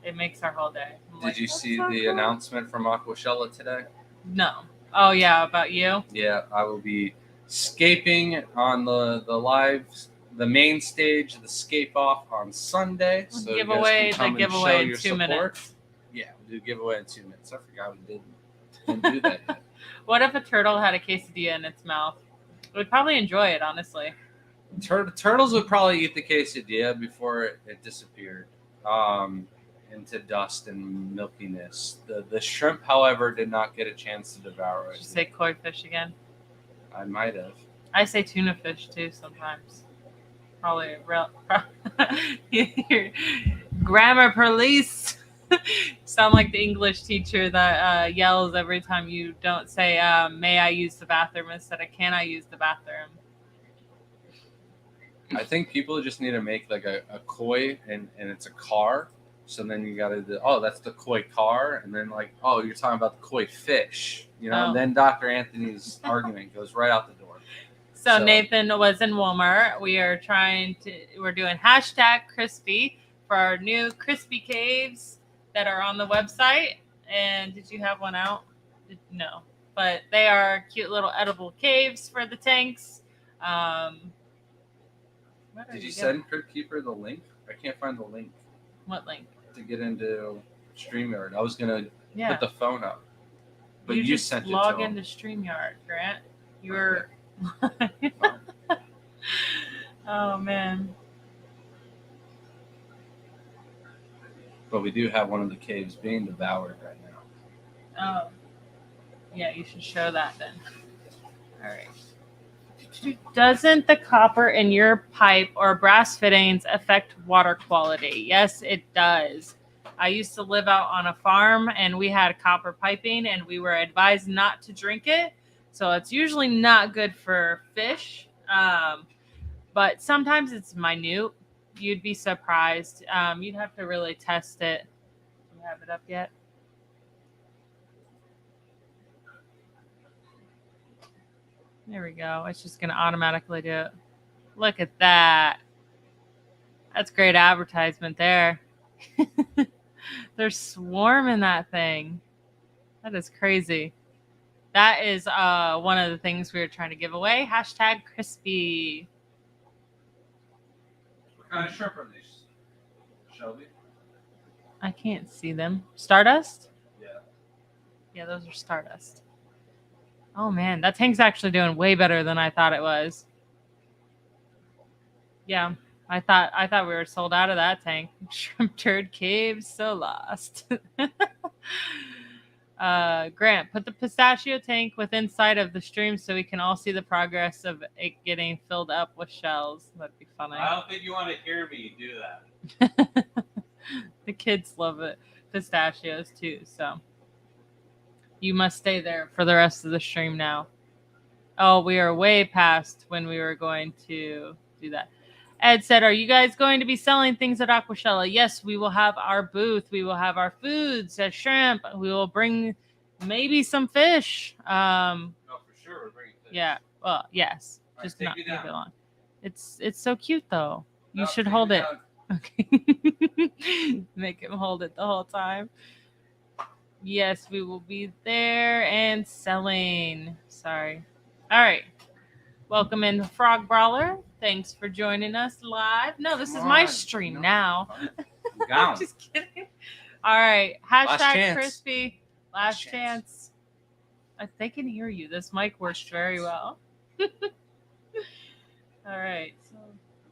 It makes our whole day. Did you see the announcement from Aquashella today? No. Oh yeah, about you? Yeah, I will be scaping on the main stage, the scape off on Sunday. So The giveaway in 2 minutes. Yeah, we'll do giveaway in 2 minutes. I forgot we didn't do that yet. What if a turtle had a quesadilla in its mouth? We'd probably enjoy it, honestly. Turtles would probably eat the quesadilla before it disappeared into dust and milkiness. The shrimp, however, did not get a chance to devour it. Did you say koi fish again? I might have. I say tuna fish too sometimes. Probably your grammar police. Sound like the English teacher that yells every time you don't say may I use the bathroom instead of can I use the bathroom. I think people just need to make like a koi and it's a car. So then you got to do, that's the koi car. And then like, you're talking about the koi fish, and then Dr. Anthony's argument goes right out the door. So Nathan was in Walmart. We're doing #crispy for our new crispy caves that are on the website. And did you have one out? No, but they are cute little edible caves for the tanks. Did you send Cryptkeeper the link? I can't find the link. What link? To get into StreamYard. I was going to put the phone up. But you just sent it to log him. into StreamYard, Grant. You're... Okay. Oh man. But we do have one of the caves being devoured right now. Oh. Yeah, you should show that then. All right. Doesn't the copper in your pipe or brass fittings affect water quality? Yes, it does. I used to live out on a farm and we had copper piping and we were advised not to drink it. So it's usually not good for fish. But sometimes it's minute. You'd be surprised. You'd have to really test it. Do you have it up yet? There we go. It's just going to automatically do it. Look at that. That's great advertisement there. They're swarming that thing. That is crazy. That is one of the things we were trying to give away. Hashtag crispy. What kind of shrimp are these, Shelby? I can't see them. Stardust? Yeah. Yeah, those are Stardust. Oh man, that tank's actually doing way better than I thought it was. Yeah, I thought we were sold out of that tank. Shrimp turd caves, so lost. Grant, put the pistachio tank within sight of the stream so we can all see the progress of it getting filled up with shells. That'd be funny. I don't think you want to hear me do that. The kids love it. Pistachios too, so you must stay there for the rest of the stream now. Oh, we are way past when we were going to do that. Ed said, are you guys going to be selling things at Aquashella? Yes, we will have our booth. We will have our foods, shrimp. We will bring maybe some fish. No, for sure we're bringing fish. Yeah. Well, yes. All Just right, not take leave me it down. long. It's so cute though. You No, should take hold me it. down. Okay. Make him hold it the whole time. Yes, we will be there and selling. Sorry. All right. Welcome in, Frog Brawler. Thanks for joining us live. No, this is Come my on. stream No, now. I'm I'm down. just kidding. All right. Hashtag chance. crispy. Last Last chance. chance. They can hear you. This mic works very well. All right. So,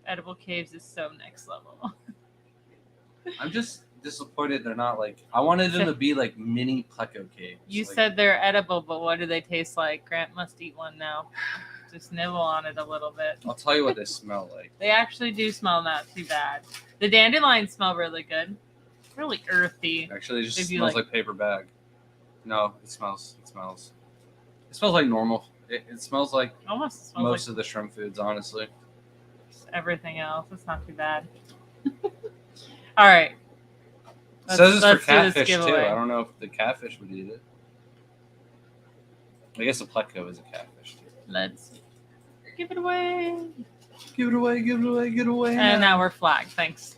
Edible Caves is so next level. I'm just disappointed they're not like. I wanted them to be like mini pleco caves. You like, said they're edible, but what do they taste like? Grant must eat one now. Just nibble on it a little bit. I'll tell you what they smell like. They actually do smell not too bad. The dandelions smell really good. Really earthy. Actually, it just If you smells like- like paper bag. No, it smells. It smells like normal. It smells like Almost smells most like of the shrimp foods, honestly. everything else. It's not too bad. All right. It says it's for let's do this catfish too. giveaway. I don't know if the catfish would eat it. I guess a pleco is a catfish too. Let's give it away. Give it away, give it away, get away. And now we're flagged. Thanks.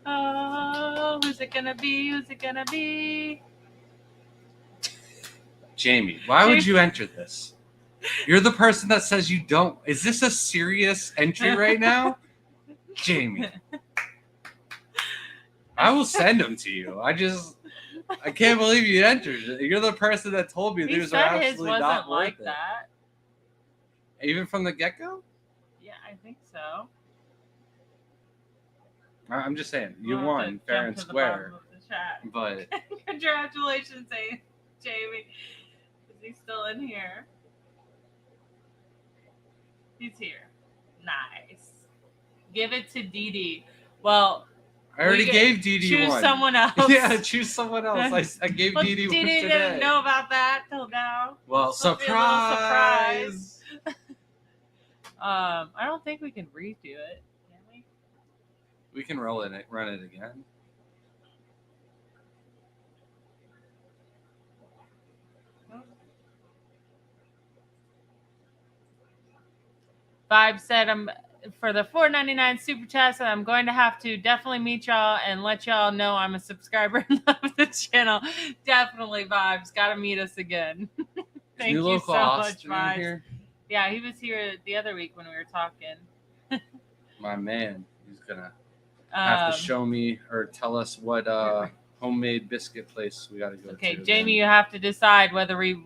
Oh, who's it gonna be? Who's it gonna be? Jamie, why would you enter this? You're the person that says you don't. Is this a serious entry right now? Jamie. I will send them to you. I can't believe you entered. You're the person that told me He these are said his absolutely wasn't not worth like it. that. Even from the get-go? Yeah, I think so. I'm just saying, you We'll have won to fair jump and to the square. bottom of the chat. But Congratulations, Jamie. Is he still in here? He's here. Nice. Give it to Dee Dee. Well, I already we gave Dee Dee choose one. someone else. Yeah, choose someone else. I gave Well, Dee Dee one Dee Dee today. didn't know about that till now. Well, It's supposed to be a little surprise. I don't think we can redo it, can we? We can run it again. Vibe said I'm for the $4.99 super chat. So I'm going to have to definitely meet y'all and let y'all know I'm a subscriber and love the channel. Definitely, Vibes. Got to meet us again. Thank New you local so much, Austin in Vibes. here. Yeah, he was here the other week when we were talking. My man, he's gonna have to Um, show me or tell us what homemade biscuit place we got to go Okay, to. Jamie, you have to decide whether we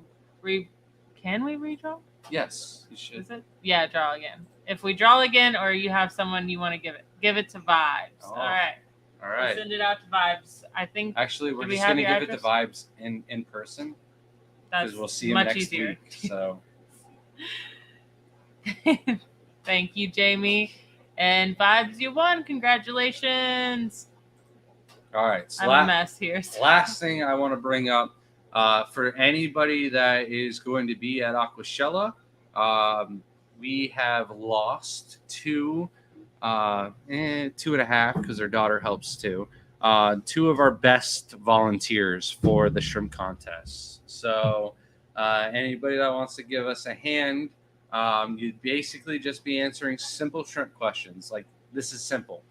can we redraw? Yes, you should. Is it? Yeah, draw again. If we draw again, or you have someone you want to give it to Vibes. Oh, All right. All We'll right. send it out to Vibes. I think Actually, we're Do we just have gonna your give it to address? Vibes in person that's because we'll see him much next easier. week. So Thank you, Jamie. And Vibes, you won. Congratulations. all right. So I'm a mess here. last thing I want to bring up for anybody that is going to be at Aquashella, we have lost two and a half because their daughter helps too. Two of our best volunteers for the shrimp contest. So anybody that wants to give us a hand, you'd basically just be answering simple shrimp questions. Like, this is simple.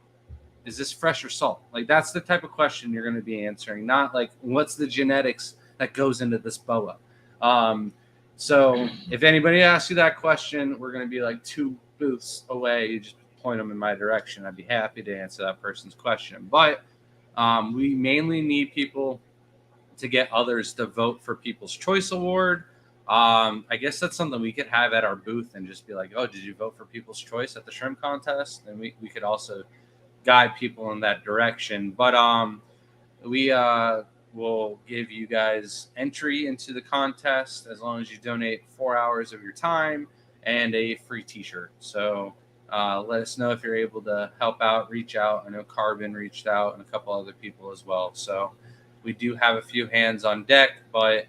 Is this fresh or salt? Like, that's the type of question you're going to be answering, not like, what's the genetics that goes into this boa? So if anybody asks you that question, we're going to be like 2 booths away. You just point them in my direction. I'd be happy to answer that person's question. But we mainly need people to get others to vote for People's Choice Award. I guess that's something we could have at our booth and just be like, oh, did you vote for People's Choice at the shrimp contest? And we could also guide people in that direction. But we will give you guys entry into the contest as long as you donate 4 hours of your time and a free t-shirt. So let us know if you're able to help out, reach out. I know Carbon reached out and a couple other people as well. So we do have a few hands on deck, but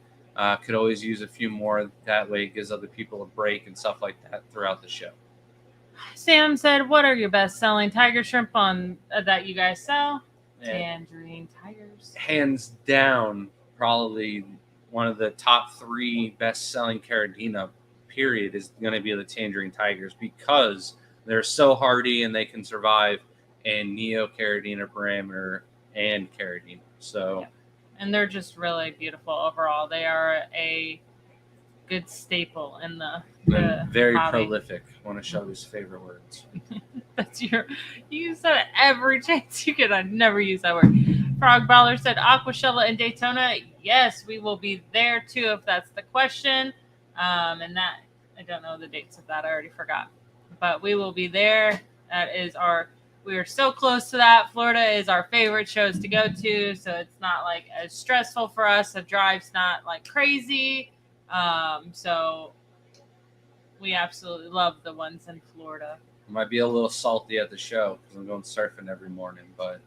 could always use a few more. That way it gives other people a break and stuff like that throughout the show. Sam said, what are your best selling tiger shrimp on that you guys sell? Tangerine tigers. Hands down, probably one of the top 3 best selling Caridina period is going to be the Tangerine Tigers because they're so hardy and they can survive in Neo Caridina parameter and Caridina. So, yeah. And they're just really beautiful overall. They are a good staple in the very hobby. Prolific. One of Shelby's favorite words. That's you use that every chance you get. I never use that word. Frog Baller said Aquashella in Daytona. Yes, we will be there too if that's the question. And that I don't know the dates of that. I already forgot. But we will be there. That is we are so close to that. Florida is our favorite shows to go to, so it's not like as stressful for us. The drive's not like crazy. So we absolutely love the ones in Florida. It might be a little salty at the show because I'm going surfing every morning, but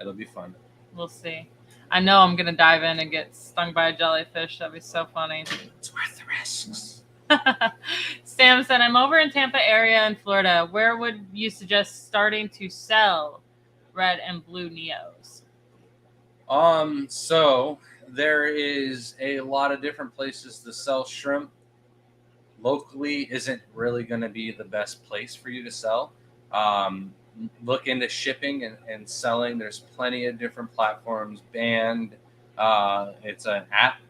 it'll be fun. We'll see. I know I'm going to dive in and get stung by a jellyfish. That'd be so funny. It's worth the risks. Sam said, I'm over in Tampa area in Florida. Where would you suggest starting to sell red and blue Neos? So there is a lot of different places to sell shrimp. Locally isn't really going to be the best place for you to sell. Look into shipping and selling. There's plenty of different platforms. Band, it's an app.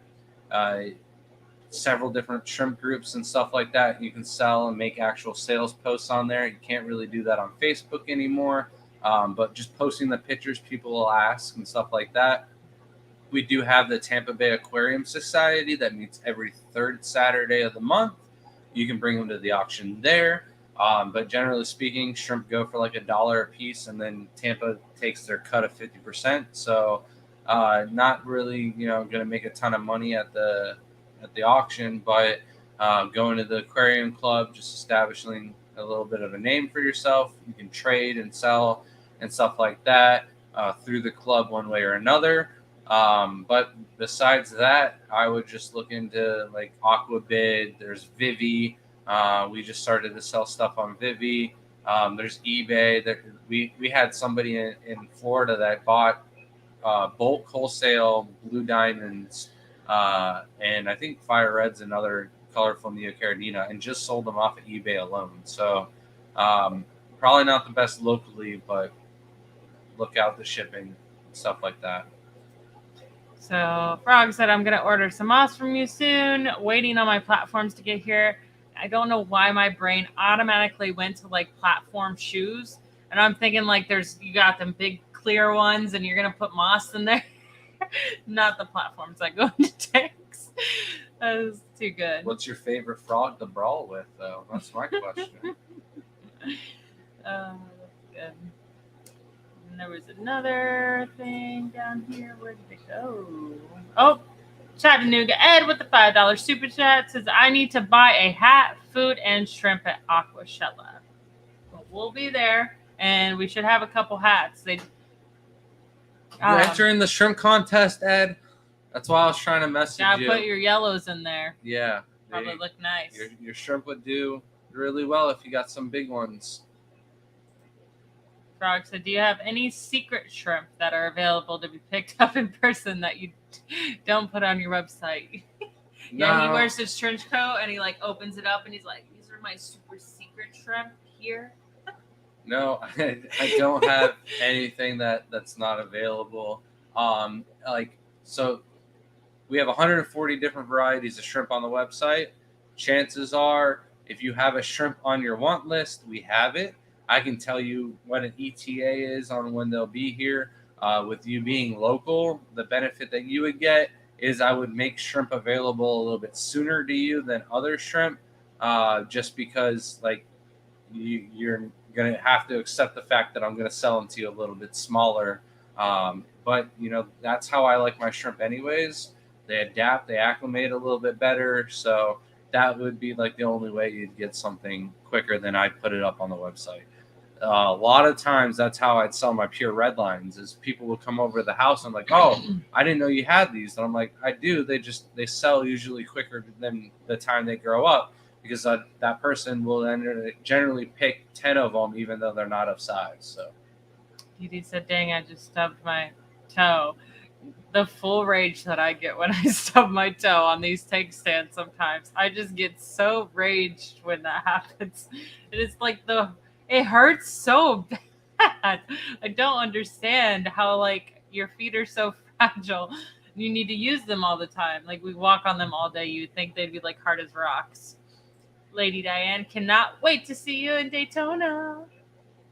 Several different shrimp groups and stuff like that. You can sell and make actual sales posts on there. You can't really do that on Facebook anymore, but just posting the pictures people will ask and stuff like that. We do have the Tampa Bay Aquarium Society that meets every 3rd Saturday of the month. You can bring them to the auction there. But generally speaking, shrimp go for like $1 a piece, and then Tampa takes their cut of 50%. So not really, going to make a ton of money at the auction, but going to the aquarium club, just establishing a little bit of a name for yourself. You can trade and sell and stuff like that through the club one way or another. But besides that, I would just look into like Aquabid. There's Vivi. We just started to sell stuff on Vivi. There's eBay. We had somebody in Florida that bought bulk wholesale blue diamonds and I think fire reds and other colorful Neocaridina and just sold them off of eBay alone. So probably not the best locally, but look out the shipping and stuff like that. So Frog said, I'm going to order some moss from you soon. Waiting on my platforms to get here. I don't know why my brain automatically went to like platform shoes. And I'm thinking like you got them big clear ones and you're going to put moss in there. Not the platforms that go into tanks. That is too good. What's your favorite frog to brawl with, though? That's my question. That's good. And there was another thing down here. Where did it go? Oh, Chattanooga Ed with the $5 super chat says, I need to buy a hat, food, and shrimp at Aquashella. Well, we'll be there, and we should have a couple hats. You entering the shrimp contest, Ed? That's why I was trying to message you. Put your yellows in there. Yeah. Probably look nice. Your shrimp would do really well if you got some big ones. Frog said, do you have any secret shrimp that are available to be picked up in person that you don't put on your website? Yeah, he wears his trench coat and he like opens it up and he's like, these are my super secret shrimp here. No, I don't have anything that's not available. So we have 140 different varieties of shrimp on the website. Chances are, if you have a shrimp on your want list, we have it. I can tell you what an ETA is on when they'll be here. With you being local, the benefit that you would get is I would make shrimp available a little bit sooner to you than other shrimp, just because like you're going to have to accept the fact that I'm going to sell them to you a little bit smaller. But, that's how I like my shrimp anyways. They adapt, they acclimate a little bit better. So that would be like the only way you'd get something quicker than I put it up on the website. A lot of times that's how I'd sell my pure red lines is people would come over to the house and like, oh, I didn't know you had these. And I'm like, I do. They sell usually quicker than the time they grow up because that person will generally pick 10 of them even though they're not of size. So Dee said, dang, I just stubbed my toe. The full rage that I get when I stub my toe on these tank stands sometimes. I just get so raged when that happens. It is like it hurts so bad. I don't understand how like your feet are so fragile. You need to use them all the time. Like we walk on them all day. You'd think they'd be like hard as rocks. Lady Diane cannot wait to see you in Daytona.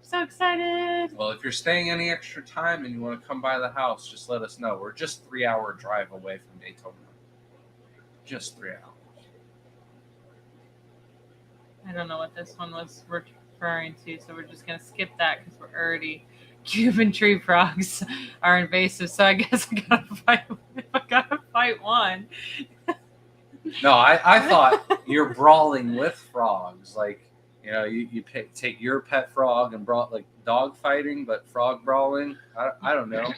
So excited. Well, if you're staying any extra time and you want to come by the house, just let us know. We're just 3-hour drive away from Daytona. Just 3 hours. I don't know what this one was referring to, so we're just going to skip that because we're already Cuban tree frogs are invasive, so I guess I gotta fight one. No, I thought you're brawling with frogs. Like, you take your pet frog and brawl, like dog fighting, but frog brawling. I don't know.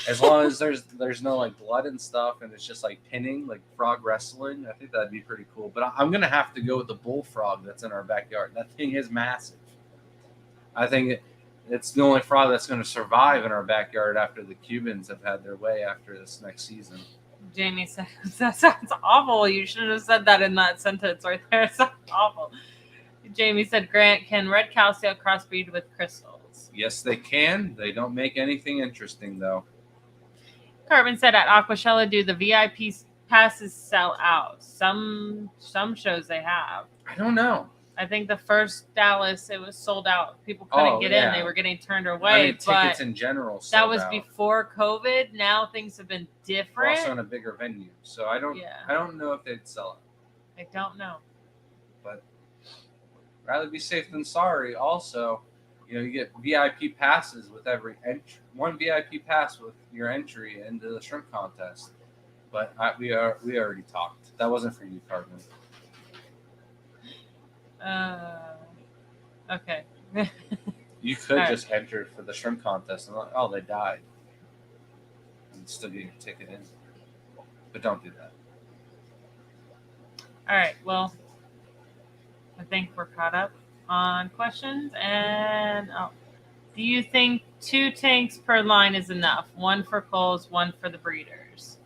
As long as there's no like blood and stuff, and it's just like pinning, like frog wrestling. I think that'd be pretty cool. But I'm gonna have to go with the bullfrog that's in our backyard. That thing is massive. I think it's the only frog that's going to survive in our backyard after the Cubans have had their way after this next season. Jamie says, that sounds awful. You should have said that in that sentence right there. It sounds awful. Jamie said, Grant, can red cowtail crossbreed with crystals? Yes, they can. They don't make anything interesting, though. Carmen said, at Aquashella, do the VIP passes sell out? Some shows they have. I don't know. I think the first Dallas, it was sold out. People couldn't get in. They were getting turned away. Tickets in general that was before COVID. Now things have been different. We're also in a bigger venue. So I don't know if they'd sell it. I don't know. But rather be safe than sorry. Also, you get VIP passes with every entry. One VIP pass with your entry into the shrimp contest. But we already talked. That wasn't for you, Carmen. Okay. You could just enter for the shrimp contest and they died. And still get your ticket in. But don't do that. All right. Well, I think we're caught up on questions. And do you think 2 tanks per line is enough? 1 for culls, 1 for the breeders?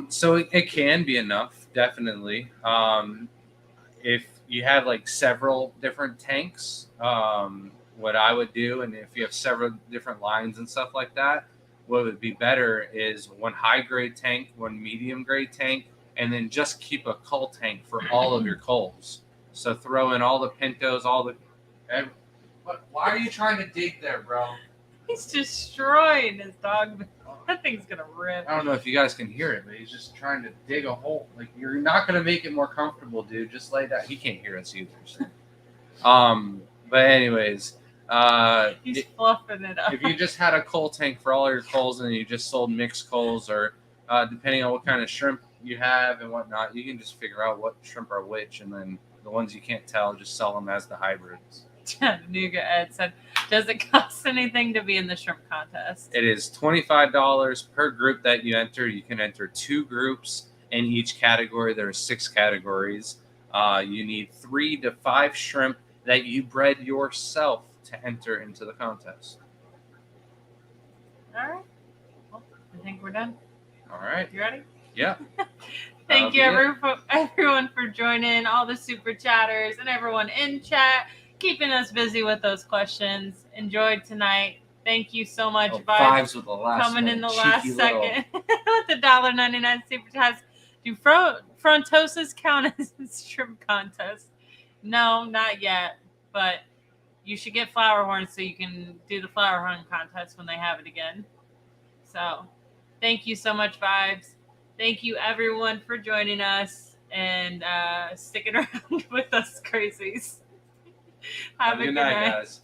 So it can be enough, definitely. If you have like several different tanks, what I would do, and if you have several different lines and stuff like that, what would be better is 1 high grade tank, 1 medium grade tank, and then just keep a cull tank for all of your culls. So throw in all the pintos, why are you trying to dig there, bro? He's destroying his dog. That thing's gonna rip. I don't know if you guys can hear it, but he's just trying to dig a hole. Like, you're not gonna make it more comfortable, dude. Just lay down. He can't hear us either. So. But anyways, He's fluffing it up. if you just had a coal tank for all your coals and you just sold mixed coals, or depending on what kind of shrimp you have and whatnot, you can just figure out what shrimp are which, and then the ones you can't tell, just sell them as the hybrids. Nuga Ed said, "Does it cost anything to be in the shrimp contest?" It is $25 per group that you enter. You can enter 2 groups in each category. There are 6 categories. You need 3 to 5 shrimp that you bred yourself to enter into the contest. All right. Well, I think we're done. All right. You ready? Yeah. Thank you, everyone, for joining, all the super chatters and everyone in chat, keeping us busy with those questions. Enjoyed tonight. Thank you so much, Vibes with the last coming one. in the last Cheeky second with the $1.99 super chats. Do frontoses count as a shrimp contest? No, not yet. But you should get flower horns so you can do the flower horn contest when they have it again. So, thank you so much, Vibes. Thank you, everyone, for joining us and sticking around with us crazies. Have a good night, guys.